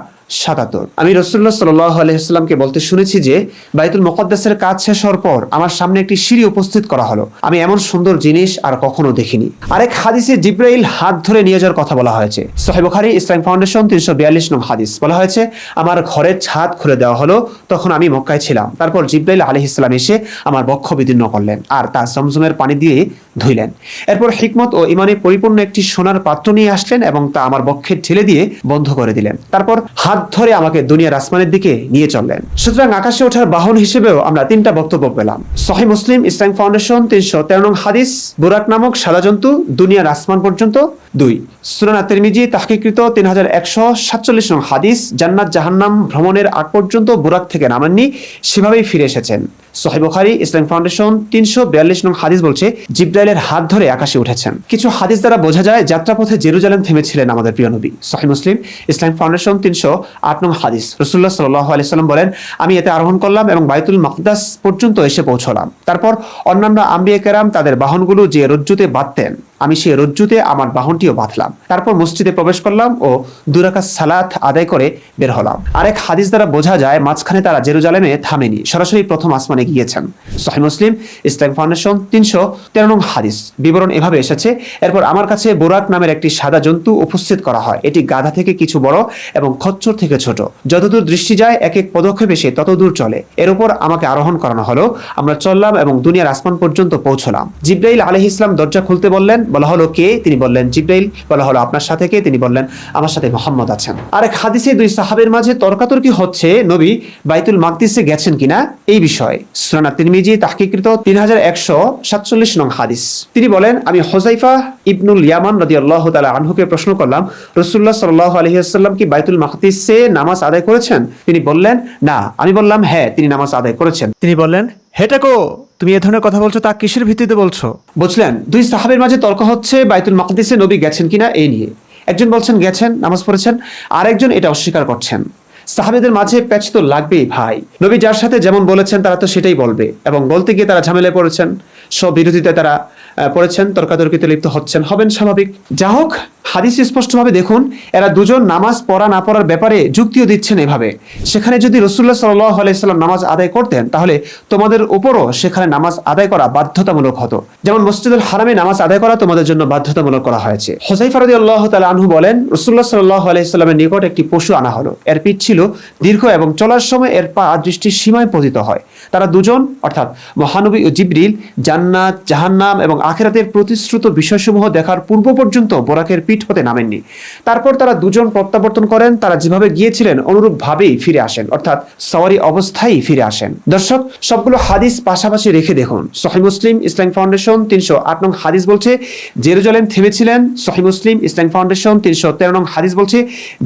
77। আমি রাসূলুল্লাহ সাল্লাল্লাহু আলাইহি ওয়াসাল্লামকে বলতে শুনেছি যে বাইতুল মুকদ্দাসের কাজ শেষ হওয়ার পর আমার সামনে একটি সিঁড়ি উপস্থিত করা হলো, আমি এমন সুন্দর জিনিস আর কখনো দেখিনি। আরেক হাদিসে জিব্রাইল হাত ধরে নিয়ে যাওয়ার কথা বলা হয়েছে। সহিহ বুখারী ইসলাম ফাউন্ডেশন 342 নং হাদিস, বলা হয়েছে আমার ঘরের ছাদ খুলে দেওয়া হলো, তখন আমি মক্কায় ছিলাম। তারপর জিব্রাইল আলাইহিস সালাম এসে আমার বক্ষ বিদীর্ণ করলেন আর তা জমজমের পানি দিয়ে ধুইলেন। এরপর হিকমত ও ইমানে পরিপূর্ণ একটি সোনার পাত্র নিয়ে আসলেন এবং তা আমার বক্ষে ঢেলে দিয়ে বন্ধ করে দিলেন। তারপর হাত ধরে আমাকে দুনিয়ার আসমানের দিকে নিয়ে চললেন। সুতরাং আকাশে ওঠার বাহন হিসেবেও আমরা 3টা বক্তব্য পেলাম। সহিহ মুসলিম ইসলাম ফাউন্ডেশন 313 নং হাদিস, বুরাক নামক সাদা জন্তু দুনিয়ার আসমান পর্যন্ত 2। সুনান আত-তিরমিজি তাহকিককৃত 3147 নং হাদিস, জান্নাত জাহান্নাম ভ্রমণের আগ পর্যন্ত বুরাক থেকে নামেননি, সেভাবেই ফিরে এসেছেন। সহিহ বুখারী ইসলাম ফাউন্ডেশন 342 নং হাদিস বলছে জিব্রাইলের হাত ধরে আকাশে উঠেছেন। কিছু হাদিস দ্বারা বোঝা যায় যাত্রাপথে জেরুজালেম থেমেছিলেন আমাদের প্রিয় নবী। সহিহ মুসলিম ইসলাম ফাউন্ডেশন 308 নং হাদিস, রাসূলুল্লাহ সাল্লাল্লাহু আলাইহি ওয়াসাল্লাম বলেন আমি এতে আরোহণ করলাম এবং বাইতুল মাকদাস পর্যন্ত এসে পৌঁছলাম। তারপর অন্যান্য আম্বিয়া কেরাম তাদের বাহনগুলো যে রজ্জুতে বাঁধতেন, আমি সেই রজ্জুতে আমার বাহনটিও বাঁধলাম। তারপর মসজিদে প্রবেশ করলাম ও 2 রাকাত সালাত আদায় করে বের হলাম। আরেক হাদিস দ্বারা বোঝা যায় মাঝখানে তারা জেরুজালেমে থামেনি, সরাসরি প্রথম আসমানে গিয়েছেন। সহিহ মুসলিম ইসলাম ফাউন্ডেশন 313 নং হাদিস, বিবরণ এভাবে এসেছে এরপর আমার কাছে বোরাক নামের একটি সাদা জন্তু উপস্থিত করা হয়। এটি গাধা থেকে কিছু বড় এবং খচ্চর থেকে ছোট, যতদূর দৃষ্টি যায় এক এক পদক্ষেপে সে ততদূর চলে। এর উপর আমাকে আরোহণ করানো হলো, আমরা চললাম এবং দুনিয়ার আসমান পর্যন্ত পৌঁছলাম। জিব্রাইল আলাইহিস সালাম দরজা খুলতে বললেন, বলা হলো কে? তিনি বললেন জিব্রাইল। বলা হলো আপনার সাথে কে? তিনি বললেন আমার সাথে মুহাম্মদ আছেন। আরেক হাদিসে 2 সাহাবের মাঝে তর্কাতর্কি হচ্ছে নবী বাইতুল মাকদিসে গেছেন কিনা এই বিষয়ে। সুনান আত-তিরমিজি তাহকিককৃত 3147 নং হাদিস, তিনি বলেন আমি হুযায়ফা ইবনুল ইয়ামান রাদিয়াল্লাহু তাআলা আনহুকে প্রশ্ন করলাম রাসূলুল্লাহ সাল্লাল্লাহু আলাইহি ওয়াসাল্লাম কি বাইতুল মাকদিসে নামাজ আদায় করেছেন? তিনি বললেন না। আমি বললাম হ্যাঁ, তিনি নামাজ আদায় করেছেন। তিনি বললেন হেটাকো, তুমি এ ধরনের কথা বলছো তা কিসের ভিত্তিতে বলছো? বুঝলেন, 2 সাহাবের মাঝে তর্ক হচ্ছে বাইতুল মাকদিসে নবী গেছেন কিনা এই নিয়ে। একজন বলছেন গেছেন, নামাজ পড়েছেন, আরেকজন এটা অস্বীকার করছেন। সাহাবীদের মাঝে প্যাচ তো লাগবেই ভাই। নবী যার সাথে যেমন বলেছেন তারা তো সেটাই বলবে, এবং বলতে গিয়ে তারা ঝামেলায় পড়েছেন, সব বিরোধিতায় তারা পড়েছেন, তর্কাতর্কিতে লিপ্ত হবেন স্বাভাবিক। যা হোক, হাদিস স্পষ্টভাবে দেখুন এরা দুজন নামাজ পড়া না পড়ার ব্যাপারে যুক্তিও দিচ্ছেন এভাবে। সেখানে যদি রাসূলুল্লাহ সাল্লাল্লাহু আলাইহি ওয়াসাল্লাম নামাজ আদায় করতেন তাহলে তোমাদের উপরও সেখানে নামাজ আদায় করা বাধ্যতামূলক হতো, যেমন মসজিদুল হারামে নামাজ আদায় করা তোমাদের জন্য বাধ্যতামূলক করা হয়েছে। হুযায়ফা রাদিয়াল্লাহু তাআলা আনহু বলেন রাসূলুল্লাহ সাল্লাল্লাহু আলাইহি ওয়াসাল্লামের নিকট একটি পশু আনা হলো, এর পিঠ ছিল দীর্ঘ এবং চলার সময় এর পা দৃষ্টির সীমায় পতিত হয়। তারা দুজন অর্থাৎ মহানবী ও জিবরিল জান্নাত জাহান্নাম এবং আখিরাতের প্রতিশ্রুত বিষয়সমূহ দেখার পূর্ব পর্যন্ত বোরাকের পিঠ হতে নামেননি। তারপর তারা দুজন প্রত্যাবর্তন করেন, তারা যেভাবে গিয়েছিলেন অনুরূপ ভাবেই ফিরে আসেন, অর্থাৎ সওয়ারি অবস্থায় ফিরে আসেন। দর্শক, সবগুলো হাদিস পাশাপাশি রেখে দেখুন। সহিহ মুসলিম ইসলাম ফাউন্ডেশন 308 নং হাদিস বলছে জেরুজালেম থেমেছিলেন। সহিহ মুসলিম ইসলাম ফাউন্ডেশন 313 নং হাদিস বলছে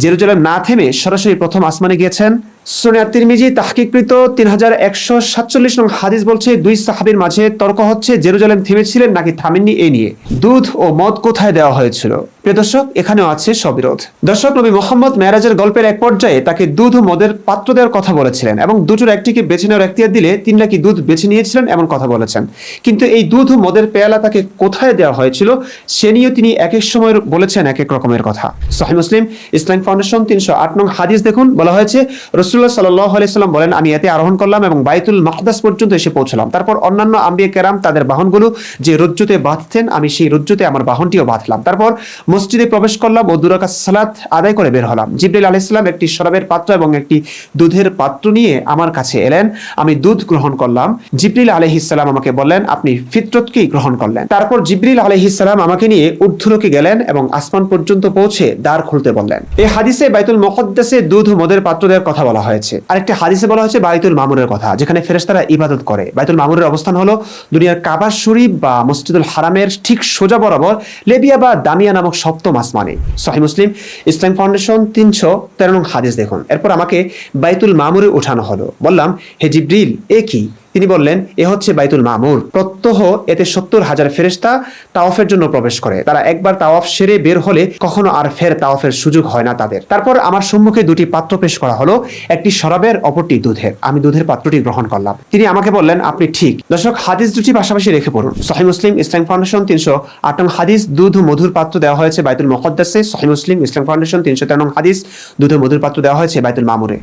জেরুজালেম না থেমে সরাসরি প্রথম আসমানে গিয়েছেন। সুনান আত-তিরমিজি তাহকিককৃত 3147 নং হাদিস বলছে 2 সাহাবীর মাঝে তর্ক হচ্ছে জেরুজালেম থেমেছিলেন নাকি থামেননি এই নিয়ে। দুধ ও মদ কোথায় দেওয়া হয়েছিল? প্রিয় দর্শক, এখানেও আছে সবিরোধ। দর্শক, নবী মুহাম্মদ মেরাজের গল্পের এক পর্যায়ে তাকে দুধ ও মদের পাত্র দেওয়ার কথা বলেছিলেন এবং দুটোর একটিকে বেছে নেওয়ার এখতিয়ার দিলে তিনি নাকি দুধ বেছে নিয়েছিলেন এমন কথা বলেছেন। কিন্তু এই দুধ ও মদের পেয়ালা তাকে কোথায় দেওয়া হয়েছিল সে নিয়েও তিনি এক এক সময় বলেছেন এক এক রকমের কথা। সহিহ মুসলিম ইসলামিক ফাউন্ডেশন 308 নং হাদিস দেখুন, বলা হয়েছে রাসূলুল্লাহ সাল্লাল্লাহু আলাইহি সাল্লাম বলেন, আমি এতে আরোহণ করলাম এবং বাইতুল মাকদাস পর্যন্ত এসে পৌঁছলাম। তারপর অন্যান্য আম্বিয়া কেরাম তাদের বাহনগুলো যে রজ্জুতে বাঁধতেন আমি সেই রজ্জুতে আমার বাহনটিও বাঁধলাম। তারপর মসজিদে প্রবেশ করলাম ও 2 রাকাত সালাত আদায় করে বের হলাম। জিবরিল আলাইহিস সালাম একটি শরাবের পাত্র এবং একটি দুধের পাত্র নিয়ে আমার কাছে এলেন। আমি দুধ গ্রহণ করলাম। জিবরিল আলাইহিস সালাম আমাকে বললেন, আপনি ফিতরতকেই গ্রহণ করলেন। তারপর জিবরিল আলাইহিস সালাম আমাকে নিয়ে ঊর্ধ্বলোকে গেলেন এবং আসমান পর্যন্ত পৌঁছে দ্বার খুলতে বললেন। এই হাদিসে বাইতুল মুকদ্দাসে দুধ ও মদের পাত্র দেওয়ার কথা বলা হয়েছে। আরেকটি হাদিসে বলা হয়েছে বাইতুল মামুরের কথা, যেখানে ফেরেশতারা ইবাদত করে। বাইতুল মামুরের অবস্থান হলো দুনিয়ার কাবা শরীফ বা মসজিদুল হারামের ঠিক সোজা বরাবর লেবিয়া বা দামিয়া নামক 7ম আসমানে। সহিহ মুসলিম ইসলাম ফাউন্ডেশন 313 নং হাদিস দেখুন। এরপর আমাকে বাইতুল মামুরে ওঠানো হলো। বললাম, হে জিবরিল, এ কি? তিনি বললেন, এ হচ্ছে বাইতুল মামুর। প্রত্যহ এতে 70,000 ফেরেশতা তাওয়াফের জন্য প্রবেশ করে। তারা একবার তাওয়াফ সেরে বের হলে কখনো আর ফের তাওয়াফের সুযোগ হয় না তাদের। তারপর আমার সম্মুখে 2টি পাত্র পেশ করা হলো, একটি শরাবের, অপরটি দুধের। আমি দুধের পাত্রটি গ্রহণ করলাম। তিনি আমাকে বললেন, আপনি ঠিক। দর্শক, হাদিস দুটি পাশাপাশি রেখে পড়ুন। সহিহ মুসলিম ইসলাম ফাউন্ডেশন 308 নং হাদিস, দুধ ও মধুর পাত্র দেওয়া হয়েছে বাইতুল মুকদ্দাসে। সহিহ মুসলিম ইসলাম ফাউন্ডেশন 313 নং হাদিস, দুধ ও মধুর পাত্র দেওয়া হয়েছে বাইতুল মামুরে।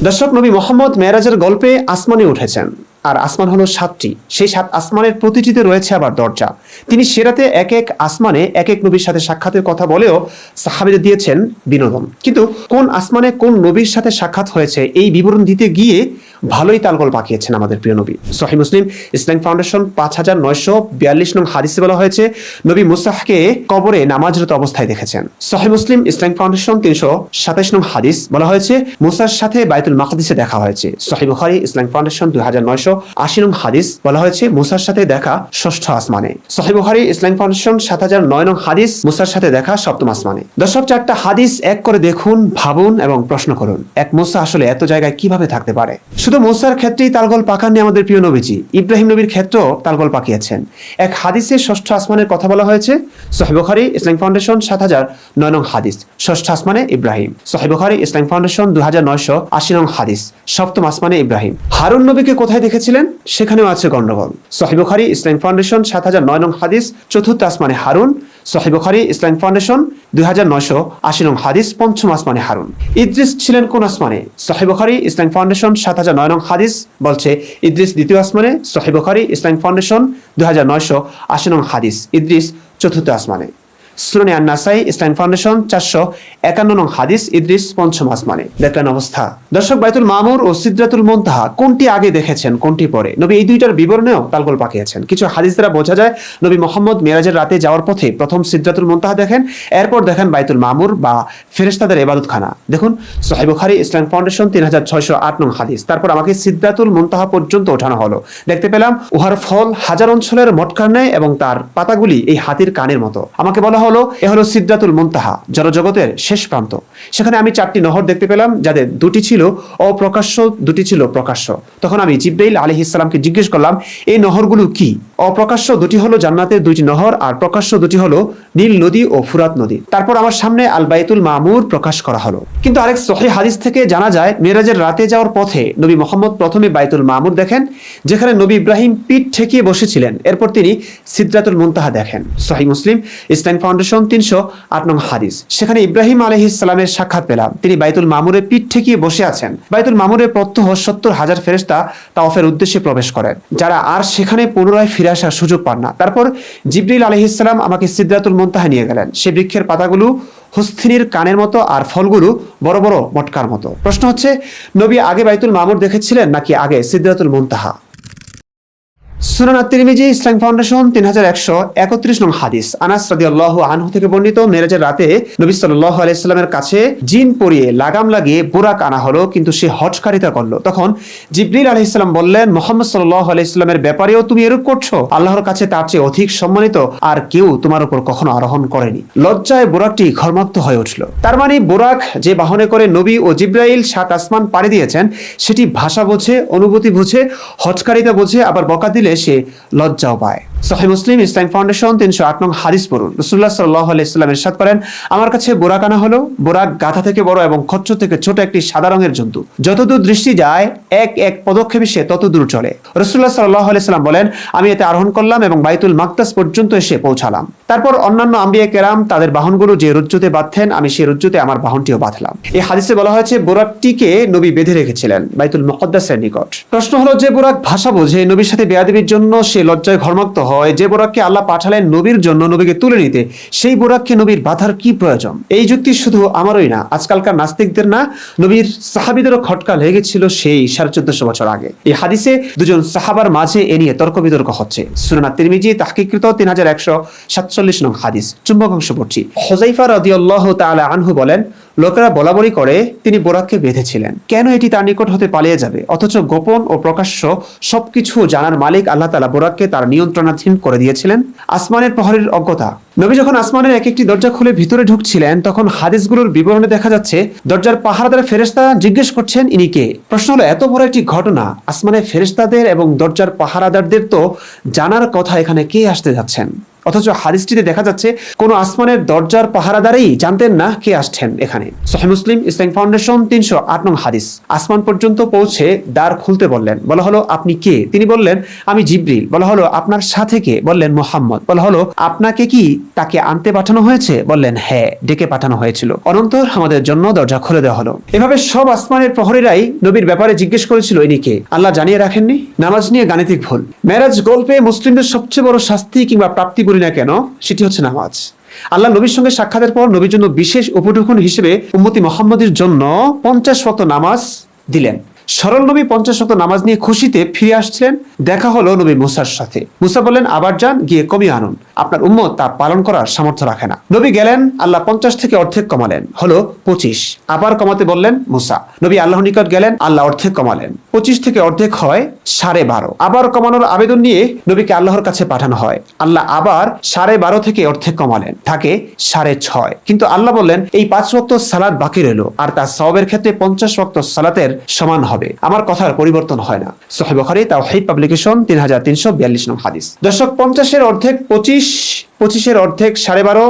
দর্শক, নবী মুহাম্মদ মেরাজের গল্পে আসমানে উঠেছেন, আর আসমান হলো 7টি। সেই 7 আসমানের প্রতিটিতে রয়েছে আবার দরজা। তিনি সেরাতে এক এক আসমানে এক এক নবীর সাথে সাক্ষাতের কথা বলেও সাহাবীদের দিয়েছেন বিনোদন। কিন্তু কোন আসমানে কোন নবীর সাথে সাক্ষাৎ হয়েছে এই বিবরণ দিতে গিয়ে ভালোই তালগোল পাকিয়েছেন আমাদের প্রিয় নবী। সহিহ মুসলিম ইসলাম ফাউন্ডেশন 5942 নং হাদিসে বলা হয়েছে, নবী মুসাহকে কবরে নামাজরত অবস্থায় দেখেছেন। সহিহ মুসলিম ইসলাম ফাউন্ডেশন 327 নং হাদিস, বলা হয়েছে মুসার সাথে বাইতুল মাকদিসে দেখা হয়েছে। সহিহ বুখারী ইসলাম ফাউন্ডেশন 2980 নং হাদিস, বলা হয়েছে মুসার সাথে দেখা 6ষ্ঠ আসমানে। সহিহ বুখারী ইসলাম ফাউন্ডেশন 7009 নং হাদিস, মুসার সাথে দেখা 7ম আসমানে। দর্শক, 4টা হাদিস এক করে দেখুন, ভাবুন এবং প্রশ্ন করুন, এক মুসা আসলে এত জায়গায় কিভাবে থাকতে পারে? শুধু মুসার ক্ষেত্রেই তালগোল পাকাননি আমাদের প্রিয় নবীজি, ইব্রাহিম নবীর ক্ষেত্রেও তালগোল পাকিয়েছেন। এক হাদিসে 6ষ্ঠ আসমানের কথা বলা হয়েছে। সহিহ বুখারী ইসলাম ফাউন্ডেশন 7009 নং হাদিস, 6ষ্ঠ আসমানে ইব্রাহিম। সহিহ বুখারী ইসলাম ফাউন্ডেশন 2980 নং হাদিস, 7ম আসমানে ইব্রাহিম। হারুন নবীকে কোথায় দেখেছিলেন সেখানেও আছে গন্ডগোল। সহিহ বুখারী ইসলাম ফাউন্ডেশন 7009 নং হাদিস, 4র্থ আসমানে হারুন। সহিহ বুখারী ইসলাম ফাউন্ডেশন 2980 নং হাদিস, 5ম আসমানে হারুন। ইদ্রিস ছিলেন কোন আসমানে? সহিহ বুখারী ইসলাম ফাউন্ডেশন 7009 নং হাদিস বলছে ইদ্রিস 2য় আসমানে। সহিহ বুখারী ইসলাম ফাউন্ডেশন 2980 নং হাদিস, ইদ্রিস 4র্থ আসমানে। সুনানে আন-নাসাই ইসলাম ফাউন্ডেশন 451 নং হাদিস, ইদ্রিস 5ম আসমানে। দেখলেন অবস্থা। দর্শক, বাইতুল মামুর ও সিদরাতুল মুনতাহা কোনটি আগে দেখেছেন, কোনটি পরে? নবী এই দুইটার বিবরণেও তালগোল পাকিয়েছেন। কিছু হাদিস দ্বারা বোঝা যায় নবী মুহাম্মদ মেরাজের রাতে যাওয়ার পথে প্রথম সিদরাতুল মুনতাহা দেখেন, এরপর দেখেন বাইতুল মামুর বা ফেরেশতাদের ইবাদতখানা। দেখুন সহিহ বুখারী ইসলাম ফাউন্ডেশন 3608 নং হাদিস। তারপর আমাকে সিদরাতুল মুনতাহা পর্যন্ত ওঠানো হলো। দেখতে পেলাম উহার ফল হাজার অঞ্চলের মটকার ন্যায় এবং তার পাতাগুলি এই হাতির কানের মতো। আমাকে বলা হলো, এ হলো সিদরাতুল মুনতাহা, জড়জগতের শেষ প্রান্ত। সেখানে আমি 4টি নহর দেখতে পেলাম, যাদের 2টি ছিল অপ্রকাশ্য, 2টি ছিল প্রকাশ্য। তখন আমি জিবরাইল আলাইহিস সালামকে জিজ্ঞেস করলাম, এই নহরগুলো কি? অপ্রকাশ্য 2টি হলো জান্নাতের 2টি নহর, আর প্রকাশ্য 2টি হলো নীল নদী ও ফুরাত নদী। তারপর আমার সামনে আল বাইতুল মামুর প্রকাশ করা হলো। কিন্তু আরেক সহিহ হাদিস থেকে জানা যায় মেরাজের রাতে যাওয়ার পথে নবী মুহাম্মদ প্রথমে বাইতুল মামুর দেখেন, যেখানে নবী ইব্রাহিম পিঠ ঠেকিয়ে বসেছিলেন। এরপর তিনি সিদরাতুল মুনতাহা দেখেন। সহিহ মুসলিম ইসলাম ফাউন্ডেশন 308 নং হাদিস, সেখানে ইব্রাহিম আলাইহিস সালামের সাক্ষাৎ পেলাম। তিনি বাইতুল মামুরে পিঠ ঠেকিয়ে বসে আছেন। বাইতুল মামুরে প্রত্যহ 70,000 ফেরেশতা তাওয়াফের উদ্দেশ্যে প্রবেশ করেন, যারা আর সেখানে পুনরায় ফিরে আসার সুযোগ পান না। তারপর জিবরিল আলাইহিস সালাম আমাকে সিদরাতুল মুনতাহা নিয়ে গেলেন। সে বৃক্ষের পাতাগুলো হস্তিনীর কানের মতো আর ফলগুলো বড় বড় মটকার মতো। প্রশ্ন হচ্ছে, নবী আগে বাইতুল মামুর দেখেছিলেন নাকি আগে সিদরাতুল মুনতাহা? সুনান আত-তিরমিজি ইসলাম ফাউন্ডেশন 3131 নং হাদিস, আনাস রাদিয়াল্লাহু আনহু থেকে বর্ণিত, মেরাজের রাতে নবী সাল্লাল্লাহু আলাইহি সাল্লামের কাছে জিন পরিয়ে লাগাম লাগিয়ে বুরাক আনা হলো, কিন্তু সে হঠকারিতা করলো। তখন জিবরিল আলাইহিস সালাম বললেন, মুহাম্মদ সাল্লাল্লাহু আলাইহি সাল্লামের ব্যাপারেও তুমি এরূপ করছো? আল্লাহর কাছে তার চেয়ে অধিক সম্মানিত আর কেউ তোমার উপর কখনো আরোহণ করেনি। লজ্জায় বুরাকটি ঘর্মাক্ত হয়ে উঠল। তার মানে বুরাক যে বাহনে করে নবী ও জিবরাইল 7 আসমান পাড়ি দিয়েছেন, সেটি ভাষা বোঝে, অনুভূতি বুঝে, হঠকারিতা বোঝে, আবার বকা দিলে সে লজ্জাও পায়। সহিহ মুসলিম ইসলাম ফাউন্ডেশন 308 নং হাদিস পড়ুন। রাসূলুল্লাহ সাল্লাল্লাহু আলাইহি ওয়াসাল্লাম ইরশাদ করেন, আমার কাছে বোরাক আনা হলো। বোরাক গাধা থেকে বড় এবং খচ্চর থেকে ছোট একটি সাদা রঙের জন্তু। যতদূর দৃষ্টি যায় এক এক পদক্ষেপে সে ততদূর চলে। রাসূলুল্লাহ সাল্লাল্লাহু আলাইহি ওয়াসাল্লাম বলেন, আমি এতে আরোহণ করলাম এবং বাইতুল মাকদাস পর্যন্ত এসে পৌঁছালাম। তারপর অন্যান্য আম্বিয়া কেরাম তাদের বাহনগুলো যে রজ্জুতে বাঁধতেন, আমি সেই রজ্জুতে আমার বাহনটিও বাঁধলাম। এই হাদিসে বলা হয়েছে বোরাকটিকে নবী বেঁধে রেখেছিলেন বাইতুল মুকদ্দাসের নিকট। প্রশ্ন হলো, যে বোরাক ভাষা বোঝে, নবীর সাথে বেয়াদবির জন্য সে লজ্জায় ঘর্মাক্ত হয়, যে বোরাককে আল্লাহ পাঠালেন নবীর জন্য নবীকে তুলে নিতে, সেই বোরাককে নবীর বাঁধার কি প্রয়োজন? এই যুক্তি শুধু আমারই না, আজকালকার নাস্তিকদের না, নবীর সাহাবীদেরও খটকা লেগেছিল সেই 1450 বছর আগে। এই হাদিসে দুজন সাহাবার মাঝে এ নিয়ে তর্ক বিতর্ক হচ্ছে। সুনান তিরমিজি তাহকিককৃত 3147 নং হাদিস। চুম্বক অংশ পড়ছি। হুযায়ফা রাদিয়াল্লাহু তাআলা আনহু বলেন, লোকেরা বলাবলি করে তিনি বোরাককে বেঁধেছিলেন। কেন এটি তার নিকট হতে পালিয়ে যাবে? অথচ গোপন ও প্রকাশ্য সবকিছু জানার মালিক আল্লাহ তাআলা বোরাককে তার নিয়ন্ত্রণাধীন করে দিয়েছিলেন। আসমানের প্রহরীর অজ্ঞতা। নবী যখন আসমানের এক একটি দরজা খুলে ভিতরে ঢুকছিলেন, তখন হাদিসগুলোর বিবরণে দেখা যাচ্ছে দরজার পাহারাদার ফেরেশতা জিজ্ঞেস করছেন, ইনি কে? প্রশ্ন হলো, এত বড় একটি ঘটনা, আসমানের ফেরেশতাদের এবং দরজার পাহারাদারদের তো জানার কথা, এখানে কে আসতে যাচ্ছেন? অথচ হাদিসটিতে দেখা যাচ্ছে কোন আসমানের দরজার পাহারাদারই জানতেন না কে আসছেন এখানে। সহিহ মুসলিম ইসলাম ফাউন্ডেশন 308 নং হাদিস। আসমান পর্যন্ত পৌঁছে দ্বার খুলতে বললেন। বলা হলো, আপনি কে? তিনি বললেন, আমি জিবরিল। বলা হলো, আপনার সাথে কে? বললেন, মুহাম্মদ। বলা হলো, আপনাকে কি তাকে আনতে পাঠানো হয়েছে? বললেন, হ্যাঁ, ডেকে পাঠানো হয়েছিল। অনন্তর আমাদের জন্য দরজা খুলে দেওয়া হলো। এভাবে সব আসমানের প্রহরীরাই নবীর ব্যাপারে জিজ্ঞেস করেছিল, ইনি কে? আল্লাহ জানিয়ে রাখেননি? নামাজ নিয়ে গাণিতিক ভুল। মেরাজ গল্পে মুসলিমদের সবচেয়ে বড় শাস্তি কিংবা প্রাপ্তি বলি না কেন, সেটি হচ্ছে নামাজ। আল্লাহ নবীর সঙ্গে সাক্ষাতের পর নবীর জন্য বিশেষ উপঢৌকন হিসেবে উম্মতি মুহাম্মদের জন্য 50 ওয়াক্ত নামাজ দিলেন। সরল নবী 50 ওয়াক্ত নামাজ নিয়ে খুশিতে ফিরে আসছিলেন। দেখা হলো নবী মুসার সাথে। মুসা বললেন, আবার যান, গিয়ে কমিয়ে আনুন, আপনার উম্মত তা পালন করার সামর্থ্য রাখে না। নবী গেলেন, আল্লাহ 50 থেকে অর্ধেক কমালেন, হলো 25। আবার কমাতে বললেন মুসা। নবী আল্লাহর নিকট গেলেন, আল্লাহ অর্ধেক কমালেন, 25 থেকে অর্ধেক হয় 12.5। আবার কমানোর আবেদন নিয়ে নবীকে আল্লাহর কাছে পাঠানো হয়। আল্লাহ আবার 12.5 থেকে অর্ধেক কমালেন, থাকে 6.5। কিন্তু আল্লাহ বললেন, এই 5 ওয়াক্ত সালাত বাকি রইল, আর তার সওয়াবের ক্ষেত্রে 50 ওয়াক্ত সালাতের সমান হবে। আমার কথার পরিবর্তন হয় না। সহিহ বুখারী তাওহীদ পাবলিকেশন 3342 নং হাদিস। দর্শক, 50-এর অর্ধেক 25, 25-এর অর্ধেক 12.5,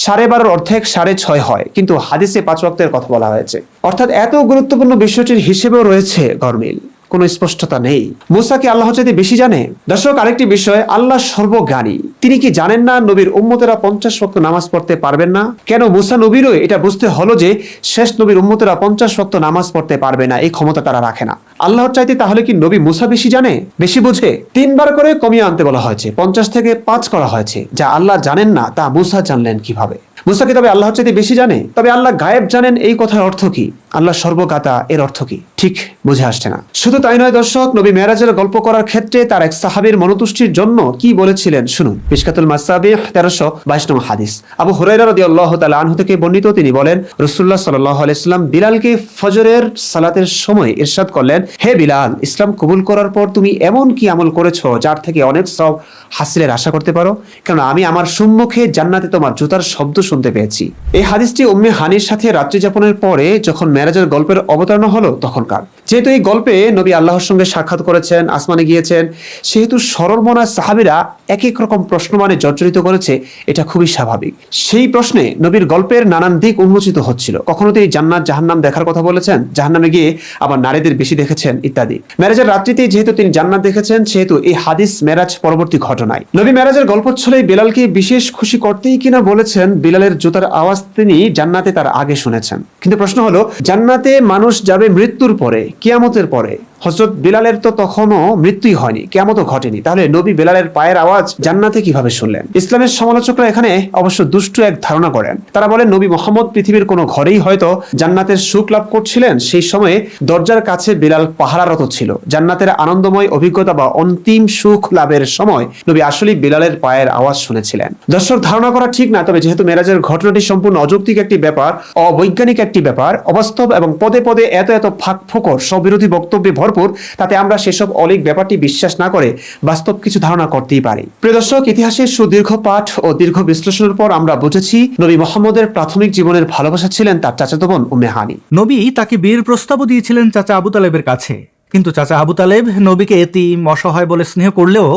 12.5-এর অর্ধেক 6.5 হয়, কিন্তু হাদিসে 5 ওয়াক্তের কথা বলা হয়েছে। অর্থাৎ এত গুরুত্বপূর্ণ বিষয়টির হিসেবেও রয়েছে গরমিল, কোনো স্পষ্টতা নেই। মুসা কি আল্লাহ চাইতে বেশি জানে? দর্শক, আরেকটি বিষয়, আল্লাহ সর্বজ্ঞানী। তিনি কি জানেন না নবীর উম্মতেরা 50 ওয়াক্ত নামাজ পড়তে পারবেন না? কেন মুসা নবীরও এটা বুঝতে হলো যে শেষ নবীর উম্মতেরা 50 ওয়াক্ত নামাজ পড়তে পারবে না, এই ক্ষমতা তারা রাখে না। আল্লাহর চাইতে তাহলে কি নবী মুসা বেশি জানে, বেশি বোঝে? 3 বার করে কমিয়ে আনতে বলা হয়েছে, 50 থেকে 5 করা হয়েছে। যা আল্লাহ জানেন না তা মুসা জানলেন কিভাবে? মুসা কি তবে আল্লাহর চাইতে বেশি জানে? তবে আল্লাহ গায়েব জানেন, এই কথার অর্থ কি? আল্লাহ সর্বজ্ঞাতা, এর অর্থ কি? ঠিক বুঝে আসছে না। শুধু তাই নয় দর্শক, নবী মেরাজের গল্প করার ক্ষেত্রে তার এক সাহাবীর মনোতুষ্টির জন্য কি বলেছিলেন শুনুন। মিশকাতুল মাসাবিহ 1322 নং হাদিস। আবু হুরায়রা রাদিয়াল্লাহু তাআলা আনহু থেকে বর্ণিত, তিনি বলেন, রাসূলুল্লাহ সাল্লাল্লাহু আলাইহি ওয়াসাল্লাম বিলালকে ফজরের সালাতের সময় ইরশাদ করলেন, হে বিলাল, ইসলাম কবুল করার পর তুমি এমন কি আমল করেছো যার থেকে অনেক সওয়াব হাসিলের আশা করতে পারো? কারণ আমি আমার সম্মুখে জান্নাতে তোমার জুতার শব্দ শুনতে পেয়েছি। এই হাদিসটি উম্মে হানির সাথে রাত্রি যাপনের পরে যখন মেরাজের গল্পের অবতারণা হলো তখনকার। যেহেতু এই গল্পে নবী আল্লাহর সঙ্গে সাক্ষাৎ করেছেন, আসমানে গিয়েছেন, সেহেতু সরল মনা সাহাবীরা এক এক রকম প্রশ্ন মানে জর্জরিত করেছে, এটা খুবই স্বাভাবিক। সেই প্রশ্নে নবীর গল্পের নানান দিক উন্মোচিত হচ্ছিল। কখনো তিনি জান্নাত জাহান্নাম দেখার কথা বলেছেন, জাহান্নামে গিয়ে আবার নারীদের বেশি দেখেছেন ইত্যাদি। মেরাজের রাত্রিতে যেহেতু তিনি জান্নাত দেখেছেন, সেহেতু এই হাদিস মেরাজ পরবর্তী ঘটনায়। নবী মেরাজের গল্প ছলে বিলালকে বিশেষ খুশি করতেই কিনা বলেছেন বিলালের জুতার আওয়াজ তিনি জান্নাতে তার আগে শুনেছেন। কিন্তু প্রশ্ন হলো, জান্নাতে মানুষ যাবে মৃত্যুর পরে, কিয়ামতের পরে। হযরত বিলালের তো তখনও মৃত্যুই হয়নি, কিয়ামতও ঘটেনি, তাহলে নবী বিলালের পায়ের আওয়াজ জান্নাতে কিভাবে শুনলেন? ইসলামের সমালোচকরা এখানে অবশ্য দুষ্ট এক ধারণা করেন। তারা বলেন, নবী মুহাম্মদ পৃথিবীর কোনো ঘরেই হয়তো জান্নাতের সুখ লাভ করছিলেন, সেই সময়ে দরজার কাছে বিলাল পাহারারত ছিল। জান্নাতের আনন্দময় অভিজ্ঞতা বা অন্তিম সুখ লাভের সময় নবী আসলেই বিলালের পায়ের আওয়াজ শুনেছিলেন। দর্শক, ধারণা করা ঠিক না, তবে যেহেতু মেরাজের ঘটনাটি সম্পূর্ণ অযৌক্তিক একটি ব্যাপার, অবৈজ্ঞানিক একটি ব্যাপার, অবাস্তব এবং পদে পদে এত এত ফাঁক ফোকর স্ববিরোধী বক্তব্যে ভরপুর, তাতে আমরা সেসব অলীক ব্যাপারটি বিশ্বাস না করে বাস্তব কিছু ধারণা করতেই পারি। প্রিয় দর্শক, ইতিহাসের সুদীর্ঘ পাঠ ও দীর্ঘ বিশ্লেষণের পর আমরা বুঝেছি নবী মুহাম্মদের প্রাথমিক জীবনের ভালোবাসা ছিলেন তার চাচাতো বোন উম্মে হানি। নবী তাকে বিয়ের প্রস্তাবও দিয়েছিলেন চাচা আবু তালেবের কাছে, কিন্তু চাচা আবু তালেব নবীকে এতিম অসহায় বলে স্নেহ করলেও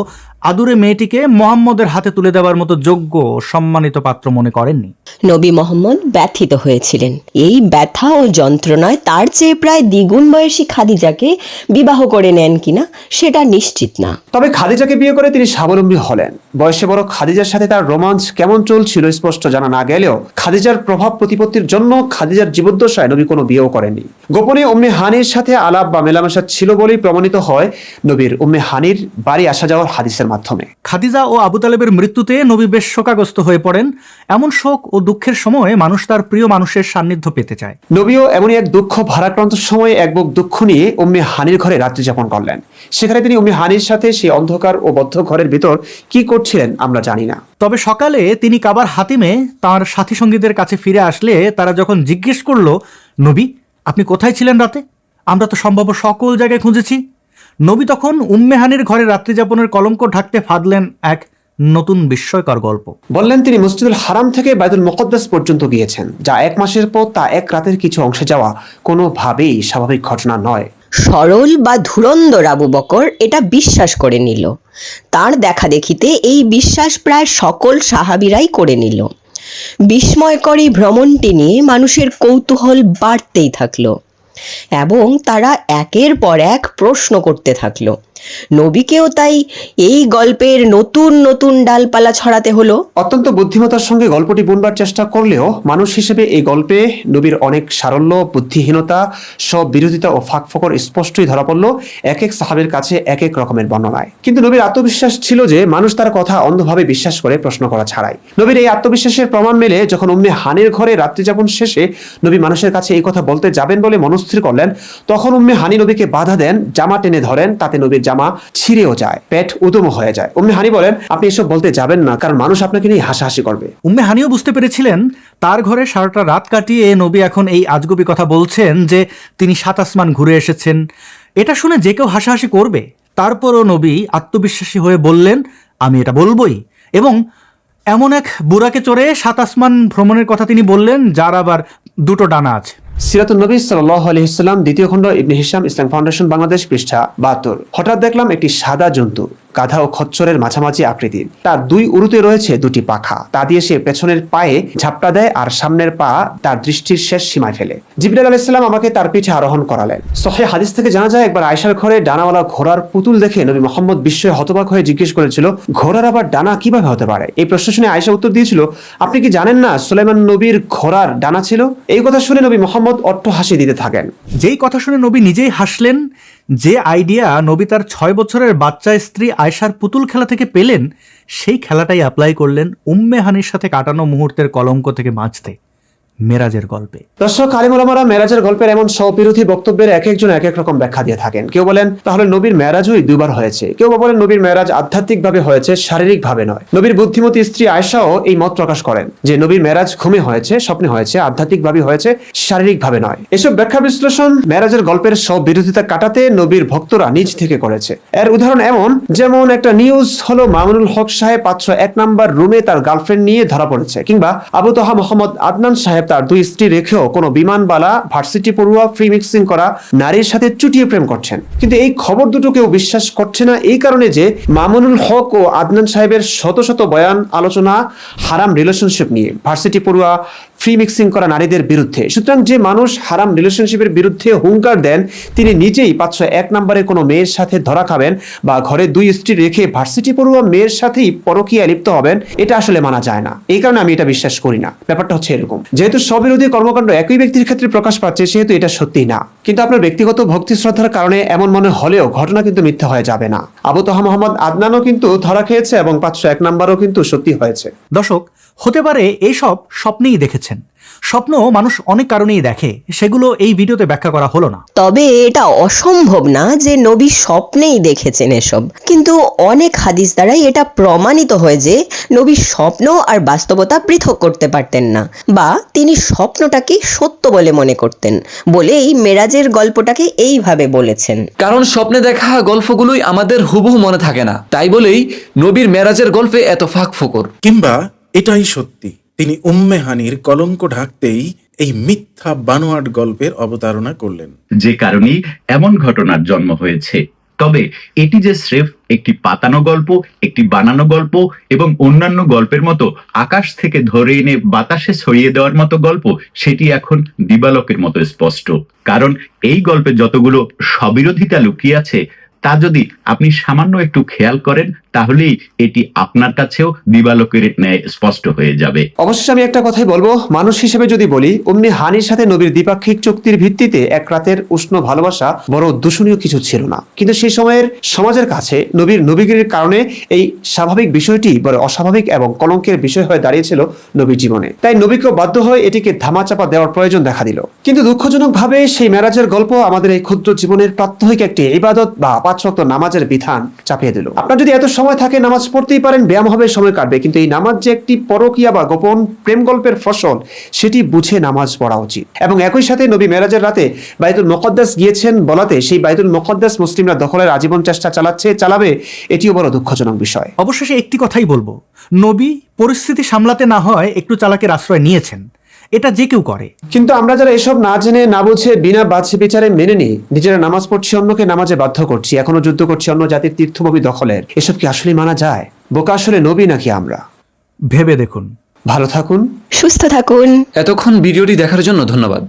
আদুরে মেয়েটিকে মোহাম্মদের হাতে তুলে দেওয়ার মতো যোগ্য ও সম্মানিত পাত্র মনে করেননি। নবী মোহাম্মদ ব্যথিত হয়েছিলেন। এই ব্যথা ও যন্ত্রণায় তার চেয়ে প্রায় দ্বিগুণ বয়সী খাদিজাকে বিবাহ করে নেন কিনা সেটা নিশ্চিত না। তবে খাদিজাকে বিয়ে করে তিনি স্বাবলম্বী হলেন। বয়সে বড় খাদিজার সাথে তার রোমাঞ্চ কেমন চলছিল স্পষ্ট জানা না গেলেও খাদিজার প্রভাব প্রতিপত্তির জন্য খাদিজার জীবদ্দশায় নবী কোনো বিয়েও করেননি। গোপনে উম্মে হানির সাথে আলাপ বা মেলামেশা ছিল বলেই প্রমাণিত হয় নবীর উম্মে হানির বাড়ি আসা যাওয়ার হাদিসের মাধ্যমে। খাদিজা ও আবু তালেবের মৃত্যুতে নবী বেশ শোকাগ্রস্ত হয়ে পড়েন। এমন শোক ও দুঃখের সময় মানুষ তার প্রিয় মানুষের সান্নিধ্য পেতে চায়। নবীও এমনই এক দুঃখ ভারাক্রান্ত সময়ে এক বুক দুঃখ নিয়ে উম্মে হানির ঘরে রাত্রি যাপন করলেন। সেখানে তিনি উম্মে হানির সাথে সেই অন্ধকার ও বদ্ধ ঘরের ভিতর কি করছিলেন আমরা জানি না। তবে সকালে তিনি কাবার হাতিমে তার সাথী সঙ্গীদের কাছে ফিরে আসলে তারা যখন জিজ্ঞেস করলো, নবী আপনি কোথায় ছিলেন রাতে? আমরা তো সম্ভব সকল জায়গায় খুঁজেছি। নবী তখন উম্মে হানির ঘরে রাত্রি যাপনের কলঙ্ক ঢাকতে ফাঁদলেন এক নতুন বিস্ময়কর গল্প। বললেন তিনি মসজিদুল হারাম থেকে বাইতুল মুকদ্দাস পর্যন্ত গিয়েছেন, যা 1 মাসের পর তা 1 রাতের কিছু অংশে যাওয়া কোনোভাবেই স্বাভাবিক ঘটনা নয়। সরল বা ধুরন্ধর আবু বকর এটা বিশ্বাস করে নিল। তার দেখা দেখিতে এই বিশ্বাস প্রায় সকল সাহাবীরাই করে নিল। বিস্ময়কর এই ভ্রমণটি নিয়ে মানুষের কৌতূহল বাড়তেই থাকলো এবং তারা একের পর এক প্রশ্ন করতে থাকলো। নবীকেও তাই এই গল্পের নতুন নতুন ডালপালা ছড়াতে হলো। অত্যন্ত বুদ্ধিমত্তার সঙ্গে গল্পটি বুনবার চেষ্টা করলেও মানুষ হিসেবে এই গল্পে নবীর অনেক সারল্য, বুদ্ধিহীনতা, সব বিরোধিতা ও ফাঁকফোকর স্পষ্টই ধরা পড়ল এক এক সাহাবের কাছে এক এক রকমের বর্ণনায়। কিন্তু নবীর আত্মবিশ্বাস ছিল যে মানুষ তার কথা অন্ধভাবে বিশ্বাস করে প্রশ্ন করা ছাড়াই। নবীর এই আত্মবিশ্বাসের প্রমাণ মেলে যখন উম্মে হানির ঘরে রাত্রিযাপন শেষে নবী মানুষের কাছে এই কথা বলতে যাবেন বলে মনস্থির করলেন, তখন উম্মে হানি নবীকে বাধা দেন, জামা টেনে ধরেন, তাতে নবীর জামা ছিঁড়েও যায়, পেট উদম হয়ে যায়। উম্মে হানি বলেন, আপনি এসব বলতে যাবেন না, কারণ মানুষ আপনাকে নিয়ে হাসাহাসি করবে। উম্মে হানিও বুঝতে পেরেছিলেন তার ঘরে সারাটা রাত কাটিয়ে নবী এখন এই আজগুবি কথা বলছেন যে তিনি 7 আসমান ঘুরে এসেছেন। এটা শুনে যে কেউ হাসাহাসি করবে। তারপরও নবী আত্মবিশ্বাসী হয়ে বললেন, আমি এটা বলবই। এবং এমন এক বুরাকে চড়ে 7 আসমান ভ্রমণের কথা তিনি বললেন, যার আবার 2টো ডানা আছে। সিরাতুন নবী সাল্লাল্লাহু আলাইহি ওয়াসাল্লাম, 2য় খণ্ড, ইবনে হিশাম, ইসলাম ফাউন্ডেশন বাংলাদেশ, পৃষ্ঠা 72। হঠাৎ দেখলাম একটি সাদা জন্তু, গাধা ও খচ্চরের মাঝামাঝি আকৃতির। তার 2 উরুতে রয়েছে 2টি পাখা। তা দিয়ে সে পেছনের পায়ে ঝাপটা দেয় আর সামনের পা তার দৃষ্টির শেষ সীমায় ফেলে। জিবরাইল আলাইহিস সালাম আমাকে তার পিঠে আরোহণ করালেন। সহিহ হাদিস থেকে জানা যায়, একবার আয়েশার ঘরে ডানাওয়ালা ঘোড়ার পুতুল দেখে নবী মুহাম্মদ বিস্ময়ে হতবাক হয়ে জিজ্ঞেস করেছিল, ঘোড়ার আবার ডানা কিভাবে হতে পারে? এই প্রশ্ন শুনে আয়েশা উত্তর দিয়েছিল, আপনি কি জানেন না সুলাইমান নবীর ঘোড়ার ডানা ছিল? এই কথা শুনে নবী মুহাম্মদ অট্ট হাসি দিতে থাকেন। যেই কথা শুনে নবী নিজেই হাসলেন, যে আইডিয়া নবী তার 6 বছরের বাচ্চা স্ত্রী আয়েশার পুতুল খেলা থেকে পেলেন, সেই খেলাটাই অ্যাপ্লাই করলেন উম্মে হানির সাথে কাটানো মুহূর্তের কলঙ্ক থেকে বাঁচতে মেরাজের গল্পে। দর্শক, আলিম ওলামারা মেরাজের গল্পের এমন স্ববিরোধী বক্তব্যের এক একজন এক এক রকম ব্যাখ্যা দিয়ে থাকেন। কেউ বলেন তাহলে নবীর মেরাজই 2 বার হয়েছে। কেউ বলেন নবীর মেরাজ আধ্যাত্মিকভাবে হয়েছে, শারীরিকভাবে নয়। নবীর বুদ্ধিমতী স্ত্রী আয়েশাও এই মত প্রকাশ করেন যে নবীর মেরাজ ঘুমে হয়েছে, স্বপ্নে হয়েছে, আধ্যাত্মিকভাবে হয়েছে, শারীরিকভাবে নয়। এসব ব্যাখ্যা বিশ্লেষণ মেরাজের গল্পের সব বিরোধিতা কাটাতে নবীর ভক্তরা নিজ থেকে করেছে। এর উদাহরণ এমন, যেমন একটা নিউজ হলো মামুনুল হক সাহেব 501 নম্বর রুমে তার গার্লফ্রেন্ড নিয়ে ধরা পড়েছে, কিংবা আবু তোহা মোহাম্মদ আদনান সাহেব তার 2 স্ত্রী রেখেও কোনো বিমানবালা, ভার্সিটি পড়ুয়া, ফ্রি মিক্সিং করা নারীর সাথে চুটিয়ে প্রেম করছেন। কিন্তু এই খবর দুটো কেউ বিশ্বাস করছে না এই কারণে যে মামুনুল হক ও আদনান সাহেবের শত শত বয়ান, আলোচনা হারাম রিলেশনশিপ নিয়ে, ভার্সিটি পড়ুয়া, ফ্রি মিক্সিং করা নারীদের বিরুদ্ধে। সুতরাং যে মানুষ হারাম রিলেশনশিপের বিরুদ্ধে হুঙ্কার দেন, তিনি নিজেই 501 নম্বরে কোনো মেয়ের সাথে ধরা খাবেন বা ঘরে 2 স্ত্রী রেখে ভার্সিটি পড়ুয়া মেয়ের সাথেই পরকীয়ায় লিপ্ত হবেন, এটা আসলে মানা যায় না। এই কারণে আমি এটা বিশ্বাস করি না। ব্যাপারটা হচ্ছে এরকম, যেহেতু স্ববিরোধী কর্মকাণ্ড একই ব্যক্তির ক্ষেত্রে প্রকাশ পাচ্ছে, সেহেতু এটা সত্যি না। কিন্তু আপনার ব্যক্তিগত ভক্তি শ্রদ্ধার কারণে এমন মনে হলেও ঘটনা কিন্তু মিথ্যা হয়ে যাবে না। আবু তোহা মোহাম্মদ আদনানও কিন্তু ধরা খেয়েছে এবং 501 নম্বরও কিন্তু সত্যি হয়েছে। দর্শক, হতে পারে এইসব স্বপ্নেই দেখেছেন। স্বপ্ন মানুষ অনেক কারণেই দেখে, সেগুলো এই ভিডিওতে ব্যাখ্যা করা হলো না। তবে এটা অসম্ভব না যে নবী স্বপ্নেই দেখেছেন এসব। কিন্তু অনেক হাদিস দ্বারাই এটা প্রমাণিত হয় যে নবী স্বপ্ন আর বাস্তবতা পৃথক করতে পারতেন না, বা তিনি স্বপ্নটাকে সত্য বলে মনে করতেন বলেই মেরাজের গল্পটাকে এইভাবে বলেছেন। কারণ স্বপ্নে দেখা গল্পগুলোই আমাদের হুবহু মনে থাকে না, তাই বলেই নবীর মেরাজের গল্পে এত ফাঁক ফোকর। কিংবা এটাই সত্যি, তিনি উম্মে হানির কলঙ্ক ঢাকতেই এই মিথ্যা বানোয়াট গল্পের অবতারণা করলেন, যে কারণেই এমন ঘটনার জন্ম হয়েছে। তবে এটি যে স্রেফ একটি পাতানো গল্প, একটি বানানো গল্প এবং অন্যান্য গল্পের মতো আকাশ থেকে ধরে এনে বাতাসে ছড়িয়ে দেওয়ার মতো গল্প, সেটি এখন দিবালোকের মতো স্পষ্ট। কারণ এই গল্পে যতগুলো স্ববিরোধিতা লুকিয়ে আছে তা যদি আপনি সামান্য একটু খেয়াল করেন তাহলেই এটি আপনার কাছেও দিবালোকের ন্যায় স্পষ্ট হয়ে যাবে। অবশ্যই আমি একটা কথাই বলবো, মানুষ হিসেবে যদি বলি, উম্মে হানির সাথে নবীর দ্বিপাক্ষিক চুক্তির ভিত্তিতে এক রাতের উষ্ণ ভালোবাসা বড় দূষণীয় কিছু ছিল না, কিন্তু সেই সময়ের সমাজের কাছে নবীর নবীগিরির কারণে এই স্বাভাবিক বিষয়টি বড় অস্বাভাবিক এবং কলঙ্কের বিষয় হয়ে দাঁড়িয়েছিল নবীর জীবনে। তাই নবীকে বাধ্য হয়ে এটিকে ধামাচাপা দেওয়ার প্রয়োজন দেখা দিল। কিন্তু দুঃখজনকভাবে সেই মেরাজের গল্প আমাদের এই ক্ষুদ্র জীবনের প্রাত্যহিক একটি ইবাদত বা 5 ওয়াক্ত নামাজের বিধান চাপিয়ে দিল। আপনার যদি এত সময় থাকে নামাজ পড়তেই পারেন, ব্যায়াম হবে, সময় কাটবে, কিন্তু এই নামাজ যে একটি পরকীয়া বা গোপন প্রেম গল্পের ফসল, সেটি বুঝে নামাজ পড়া উচিত। এবং একই সাথে নবী মেরাজের রাতে বাইতুল মুকদ্দাস গিয়েছেন বলাতে সেই বাইতুল মুকদ্দাস মুসলিমরা দখলের আজীবন চেষ্টা চালাবে, এটিও বড় দুঃখজনক বিষয়। অবশেষে একটি কথাই বলবো, নবী পরিস্থিতি সামলাতে না হয় একটু চালাকের আশ্রয় নিয়েছেন, এটা যে কেউ করে। কিন্তু আমরা যারা এসব না জেনে না বুঝে বিনা বাছ্য বিচারে মেনে নিই, নিজেরা নামাজ পড়ছি, অন্যকে নামাজে বাধ্য করছি, এখনো যুদ্ধ করছি অন্য জাতির তীর্থভূমি দখলের, এসব কি আসলে মানা যায়? বোকা আসলে নবী নাকি আমরা? ভেবে দেখুন। ভালো থাকুন, সুস্থ থাকুন। এতক্ষণ ভিডিওটি দেখার জন্য ধন্যবাদ।